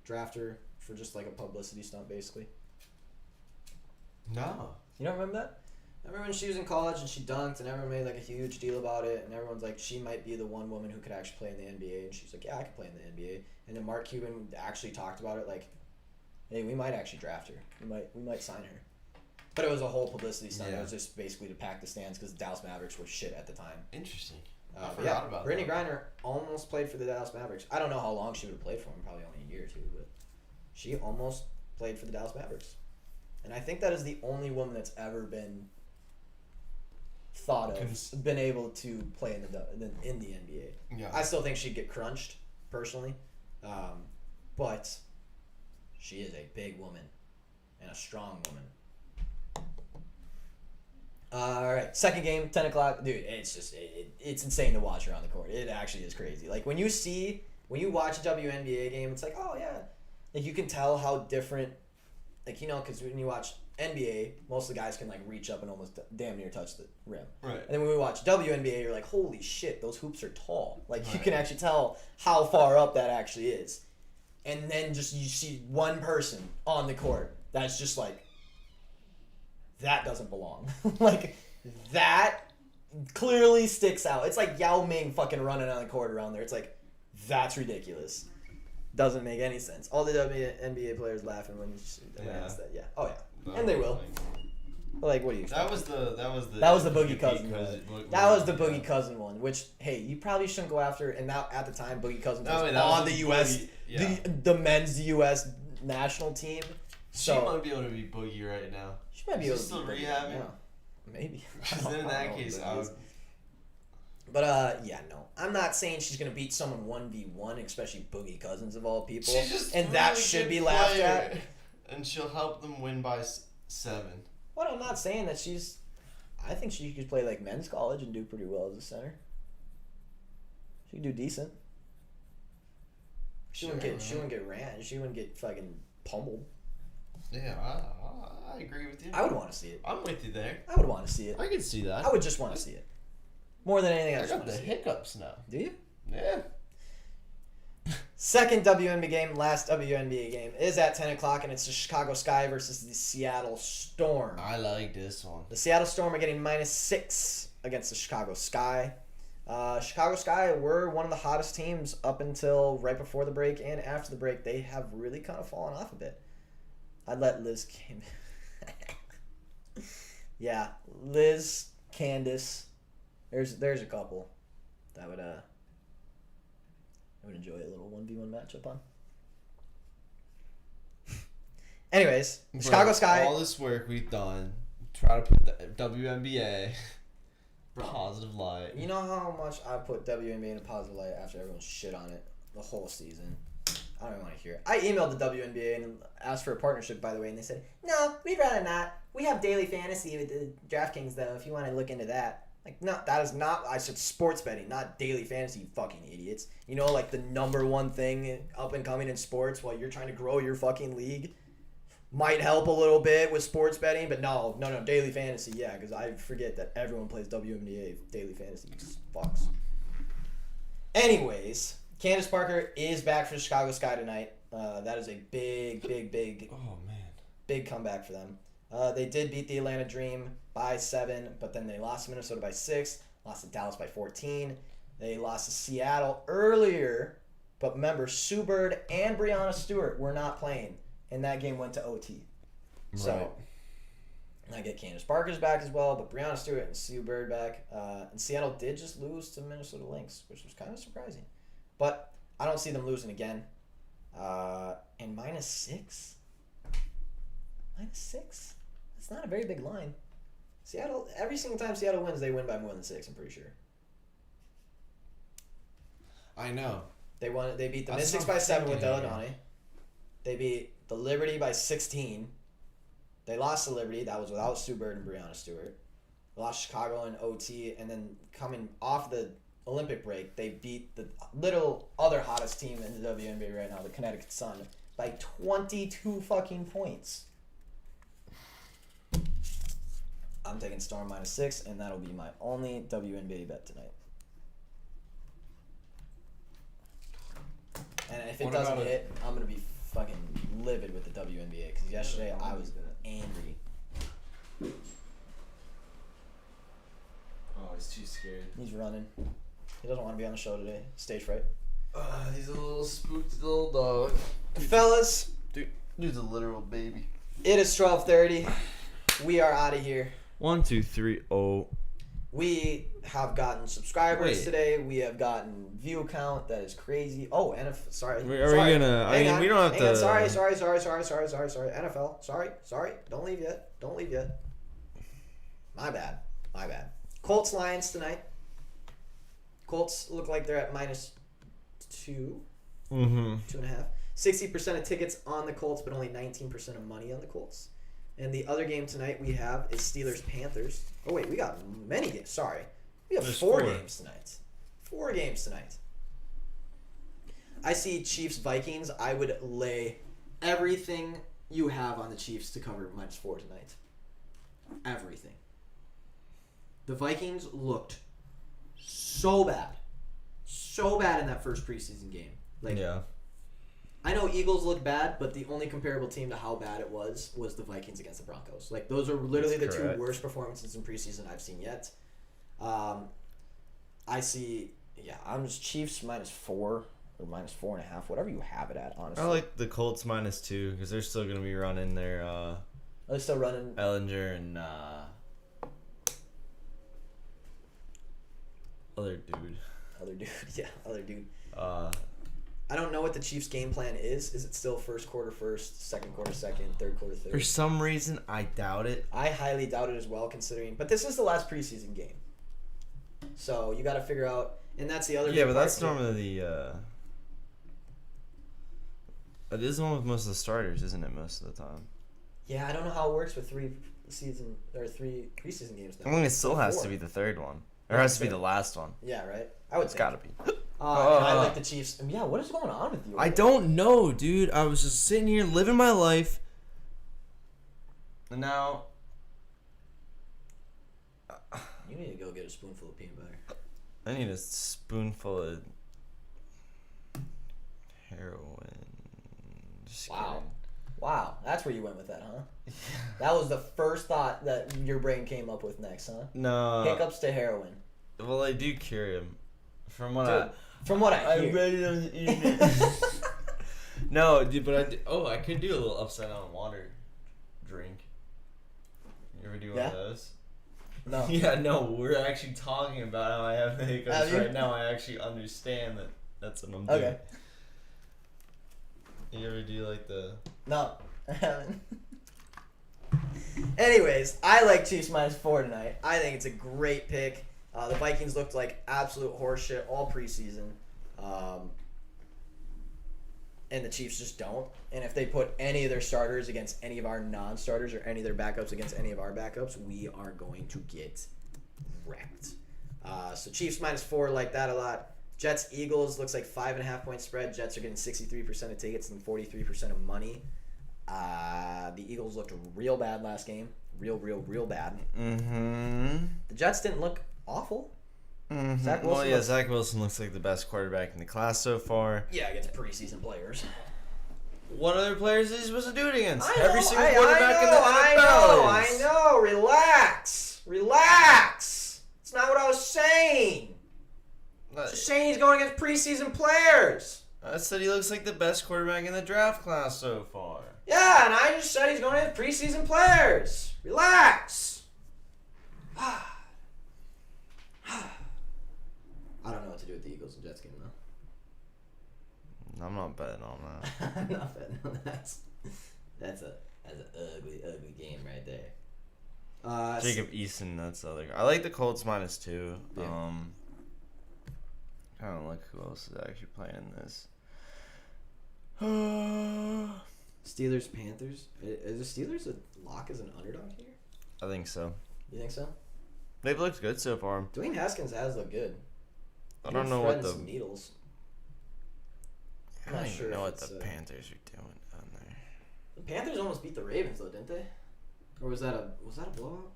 draft her for just like a publicity stunt, basically. No. You don't remember that? I remember when she was in college and she dunked and everyone made like a huge deal about it and everyone's like, she might be the one woman who could actually play in the NBA, and she's like, yeah, I can play in the NBA. And then Mark Cuban actually talked about it like, hey, we might actually draft her. We might sign her. But it was a whole publicity stunt. Yeah. It was just basically to pack the stands because the Dallas Mavericks were shit at the time. Interesting. I But forgot about Brittany that. Griner almost played for the Dallas Mavericks. I don't know how long she would have played for them, probably only a year or two, but she almost played for the Dallas Mavericks. And I think that is the only woman that's ever been thought of, been able to play in the NBA. Yeah. I still think she'd get crunched, personally. But she is a big woman and a strong woman. All right, second game, 10 o'clock. Dude, it's just, it's insane to watch her on the court. It actually is crazy. Like, when you watch a WNBA game, it's like, oh, yeah. Like, you can tell how different, like, you know, because when you watch NBA, most of the guys can, like, reach up and almost damn near touch the rim. Right. And then when we watch WNBA, you're like, holy shit, those hoops are tall. Like, you can actually tell how far up that actually is. And then just you see one person on the court that's just like, that doesn't belong. Like, that clearly sticks out. It's like Yao Ming fucking running on the court around there. It's like, that's ridiculous. Doesn't make any sense. All the WNBA players laughing when you ask that. Yeah. Oh, yeah. And they will. Like, what do you expect? That was the Boogie Cousin one. That was the Boogie Cousin one, which, hey, you probably shouldn't go after. And now, at the time, Boogie Cousin was on the U.S. The men's U.S. national team. So she might be able to be Boogie right now. She might be able to still be rehabbing. Boogie now. Maybe. Because in that case, I would. But yeah, no, I'm not saying she's gonna beat someone 1v1, especially Boogie Cousins of all people, She's just and really that should be laughed at. And she'll help them win by 7. Well, I'm not saying that she's. I think she could play like men's college and do pretty well as a center. She could do decent. She wouldn't get ran. She wouldn't get fucking pummeled. Yeah, I agree with you. I would want to see it. I'm with you there. I would want to see it. I can see that. I would just want to see it. More than anything, I I just got want to the see hiccups now. it. Do you? Yeah. Second WNBA game, last WNBA game, is at 10 o'clock, and it's the Chicago Sky versus the Seattle Storm. I like this one. The Seattle Storm are getting -6 against the Chicago Sky. Chicago Sky were one of the hottest teams up until right before the break, and after the break, they have really kind of fallen off a bit. I'd let Liz came. Yeah, Liz, Candace. There's a couple that would I would enjoy a little 1v1 matchup on. Anyways, Chicago Sky. All this work we've done, try to put the WNBA positive light. You know how much I put WNBA in a positive light after everyone shit on it the whole season? I don't even want to hear it. I emailed the WNBA and asked for a partnership, by the way, and they said, no, we'd rather not. We have daily fantasy with the DraftKings, though, if you want to look into that. Like, no, that is not, I said sports betting, not daily fantasy, you fucking idiots. You know, like the number one thing up and coming in sports while you're trying to grow your fucking league might help a little bit with sports betting, but no, daily fantasy, yeah, because I forget that everyone plays WNBA daily fantasy, you fucks. Anyways, Candace Parker is back for the Chicago Sky tonight. That is a big comeback for them. They did beat the Atlanta Dream by 7, but then they lost to Minnesota by 6, lost to Dallas by 14. They lost to Seattle earlier, but remember, Sue Bird and Breanna Stewart were not playing, and that game went to OT. Right. So, I get Candace Parker's back as well, but Breanna Stewart and Sue Bird back. And Seattle did just lose to Minnesota Lynx, which was kind of surprising. But I don't see them losing again. And -6? -6? That's not a very big line. Seattle, every single time Seattle wins, they win by more than 6, I'm pretty sure. I know. They beat the Mystics by 7 with Deladani. They beat the Liberty by 16. They lost to Liberty. That was without Sue Bird and Breanna Stewart. They lost Chicago in OT, and then coming off the Olympic break, they beat the little other hottest team in the WNBA right now, the Connecticut Sun, by 22 fucking points. I'm taking Storm -6, and that'll be my only WNBA bet tonight. And if it doesn't hit, I'm going to be fucking livid with the WNBA, because yesterday I was angry. Oh, he's too scared. He's running. He doesn't want to be on the show today. Stage fright. He's a little spooked little dog. Fellas. Dude's a literal baby. It is 12:30. We are out of here. 1, 2, 3, oh. We have gotten subscribers today. We have gotten view count. That is crazy. Oh, NFL. Sorry. Are we gonna? I mean, we don't have to. Sorry. NFL. Sorry. Don't leave yet. My bad. Colts Lions tonight. Colts look like they're at -2. 2.5. 60% of tickets on the Colts, but only 19% of money on the Colts. And the other game tonight we have is Steelers-Panthers. Oh, wait, we got many games. Sorry. We have 4 games tonight. 4 games tonight. I see Chiefs-Vikings. I would lay everything you have on the Chiefs to cover -4 tonight. Everything. The Vikings looked so bad. So bad in that first preseason game. Yeah. I know Eagles look bad, but the only comparable team to how bad it was the Vikings against the Broncos. Like, those are literally the 2 worst performances in preseason I've seen yet. I see, I'm just Chiefs -4 or -4.5, whatever you have it at, honestly. I like the Colts -2 because they're still going to be running their Are they still running? Ellinger and other dude. Other dude. I don't know what the Chiefs' game plan is. Is it still first quarter first, second quarter second, third quarter third? For some reason, I doubt it. I highly doubt it as well, considering. But this is the last preseason game, so you got to figure out. And that's the other. Yeah, but that's normally the. It is the one with most of the starters, isn't it? Most of the time. Yeah, I don't know how it works with 3 preseason games now. I mean, it still has to be the third one. Or it has to be the last one. Yeah, right. I would. It's got to be. I like the Chiefs. Yeah, what is going on with you? I don't know, dude. I was just sitting here living my life. And now... You need to go get a spoonful of peanut butter. I need a spoonful of Just Wow. Wow, that's where you went with that, huh? That was the first thought that your brain came up with next, huh? No. Hiccups to heroin. Well, I do cure him. From what I hear. read it on the internet. No, dude, but I could do a little upside down water drink. You ever do one of those? No. Yeah, no, we're actually talking about how I have the hiccups Have you? right now. I actually understand that that's what I'm doing. Okay. You ever do like the... No, I haven't. Anyways, I like Chiefs -4 tonight. I think it's a great pick. The Vikings looked like absolute horseshit all preseason. And the Chiefs just don't. And if they put any of their starters against any of our non-starters or any of their backups against any of our backups, we are going to get wrecked. So Chiefs -4, like that a lot. Jets Eagles looks like 5.5 point spread. Jets are getting 63% of tickets and 43% of money. The Eagles looked real bad last game. Real bad. Mm-hmm. The Jets didn't look awful. Mm-hmm. Zach Wilson Zach Wilson looks like the best quarterback in the class so far. Yeah, against preseason players. What other players is he supposed to do it against? I know, Every single quarterback in the NFL. I know. Relax. It's not what I was saying. Just saying he's going against preseason players. I said he looks like the best quarterback in the draft class so far. Yeah, and I just said he's going against preseason players. Relax. I don't know what to do with the Eagles and Jets game, though. I'm not betting on that. I'm not betting on that. That's an ugly game right there. Jacob Eason, that's the other guy. I like the Colts -2. Yeah. I don't like who else is actually playing in this. Steelers, Panthers. Is the Steelers a lock as an underdog here? I think so. You think so? They've looked good so far. Dwayne Haskins has looked good. I don't know what some needles. I I'm don't not even sure know if what it's, the Panthers are doing down there. The Panthers almost beat the Ravens though, didn't they? Or was that a blowout?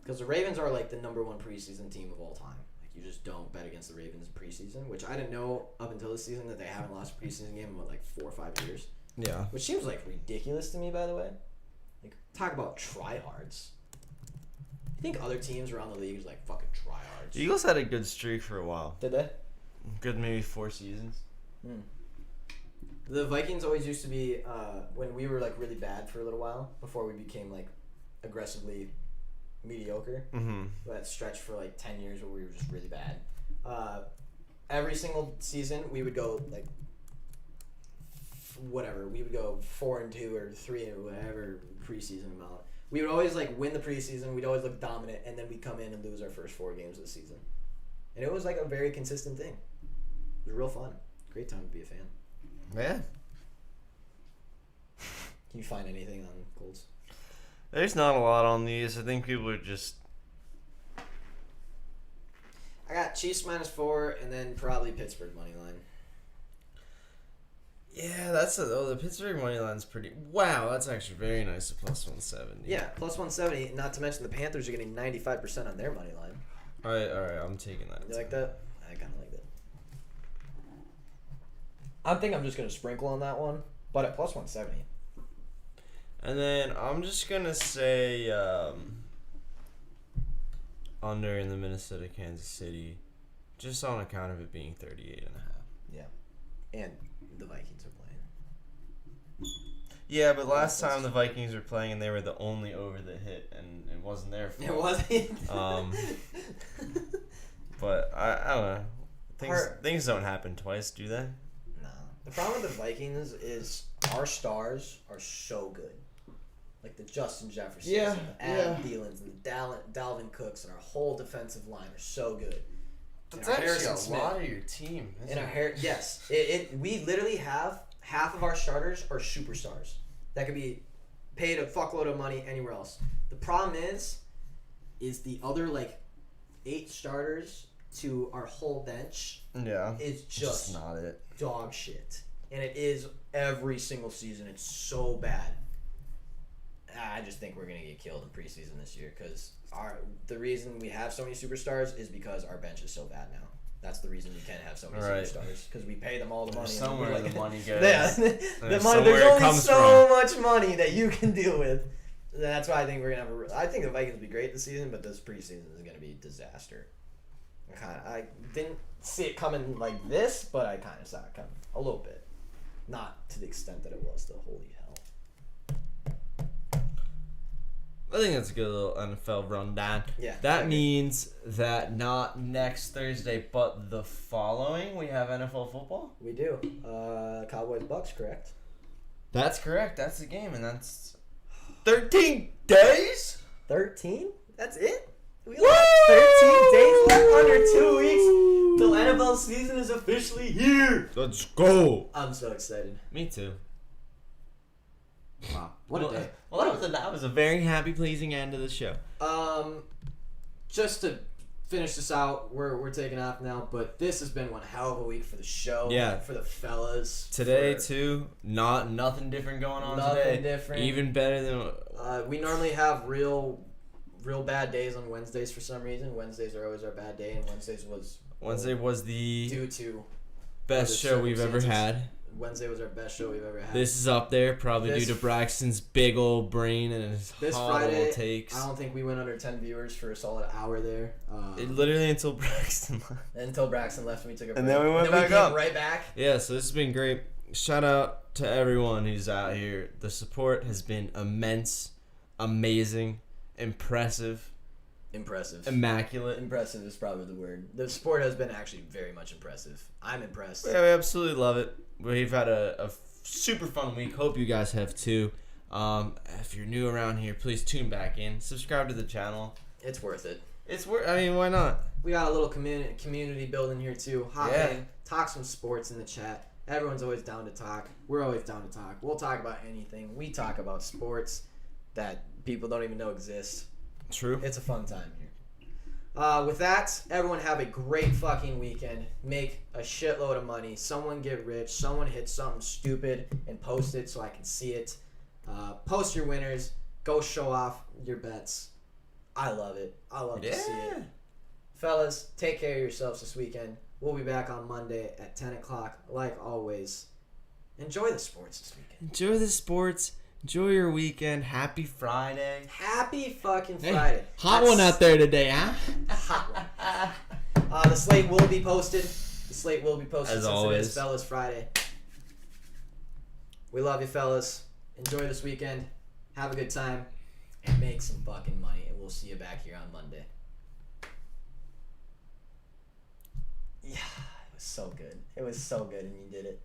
Because the Ravens are like the #1 preseason team of all time. Like you just don't bet against the Ravens in preseason, which I didn't know up until this season that they haven't lost a preseason game in like 4 or 5 years. Yeah. Which seems like ridiculous to me, by the way. Like talk about tryhards. You think other teams around the league is like fucking tryhards? The Eagles had a good streak for a while. Did they? Good, maybe 4 seasons. The Vikings always used to be when we were like really bad for a little while before we became like aggressively mediocre. Mm-hmm. That stretch for like 10 years where we were just really bad. Every single season we would go like whatever. We would go 4-2 or 3 or whatever preseason amount. We would always like win the preseason. We'd always look dominant, and then we'd come in and lose our first 4 games of the season. And it was like a very consistent thing. It was real fun. Great time to be a fan. Yeah. Can you find anything on Colts? There's not a lot on these. I think people are just... I got Chiefs -4 and then probably Pittsburgh money line. Yeah, the Pittsburgh money line's pretty... Wow, that's actually very nice at +170. Yeah, +170. Not to mention the Panthers are getting 95% on their money line. All right, I'm taking that. You like that? I kind of like that. I think I'm just going to sprinkle on that one, but at +170. And then I'm just going to say under in the Minnesota, Kansas City, just on account of it being 38.5. Yeah. And the Vikings are playing. Yeah, but last time the Vikings were playing and they were the only over that hit, and it wasn't their fault. It wasn't. But I don't know. Things don't happen twice, do they? No. The problem with the Vikings is our stars are so good. Like the Justin Jeffersons and the Adam Thielens and the Dalvin Cooks and our whole defensive line are so good. That's actually a lot of your team. Yes. We literally have half of our starters are superstars that could be paid a fuckload of money anywhere else. The problem is the other like 8 starters to our whole bench is just not it. Dog shit. And it is every single season. It's so bad. I just think we're going to get killed in preseason this year because the reason we have so many superstars is because our bench is so bad now. That's the reason you can't have so many Right. superstars, because we pay them all the money. Somewhere and the money goes. Yeah, There's money. somewhere There's it only comes so much money that you can deal with. That's why I think we're gonna have I think the Vikings will be great this season, but this preseason is gonna be a disaster. I didn't see it coming like this, but I kind of saw it coming a little bit, not to the extent that it was the holy hell. I think that's a good little NFL rundown. Yeah. That okay. means that not next Thursday, but the following, we have NFL football? We do. Cowboys Bucks, correct? That's correct. That's the game, and that's 13 days? 13? That's it? We only have 13 days left, under 2 weeks till NFL season is officially here. Let's go. I'm so excited. Me too. Wow. What a day. Well, that was a very happy, pleasing end to the show. Just to finish this out, we're taking off now, but this has been one hell of a week for the show. Yeah. For the fellas. Today, too, nothing different going on Nothing today. different. Even better than... We normally have real bad days on Wednesdays for some reason. Wednesdays are always our bad day, and Wednesday was the due to best show we've ever had. Wednesday was our best show we've ever had. This is up there, probably due to Braxton's big old brain and his Friday takes. I don't think we went under 10 viewers for a solid hour there. Literally until Braxton left. Until Braxton left and we took a break. And then we went and then back we came up. right back. Yeah, so this has been great. Shout out to everyone who's out here. The support has been immense, amazing, impressive, immaculate. Impressive is probably the word. The support has been actually very much impressive. I'm impressed. Yeah, we absolutely love it. We've had a super fun week. Hope you guys have too. If you're new around here, please tune back in. Subscribe to the channel. It's worth it. I mean, why not? We got a little community building here too. Hop in, talk some sports in the chat. Everyone's always down to talk. We're always down to talk. We'll talk about anything. We talk about sports that people don't even know exist. True. It's a fun time here. With that, everyone have a great fucking weekend. Make a shitload of money. Someone get rich. Someone hit something stupid and post it so I can see it. Post your winners. Go show off your bets. I love it. I love to see it. Fellas, take care of yourselves this weekend. We'll be back on Monday at 10 o'clock, like always. Enjoy the sports this weekend. Enjoy the sports. Enjoy your weekend. Happy Friday. Happy fucking Friday. Hot one out there today, huh? Hot one. The slate will be posted. As always. It is Fellas Friday. We love you, fellas. Enjoy this weekend. Have a good time. And make some fucking money. And we'll see you back here on Monday. Yeah, it was so good. It was so good and you did it.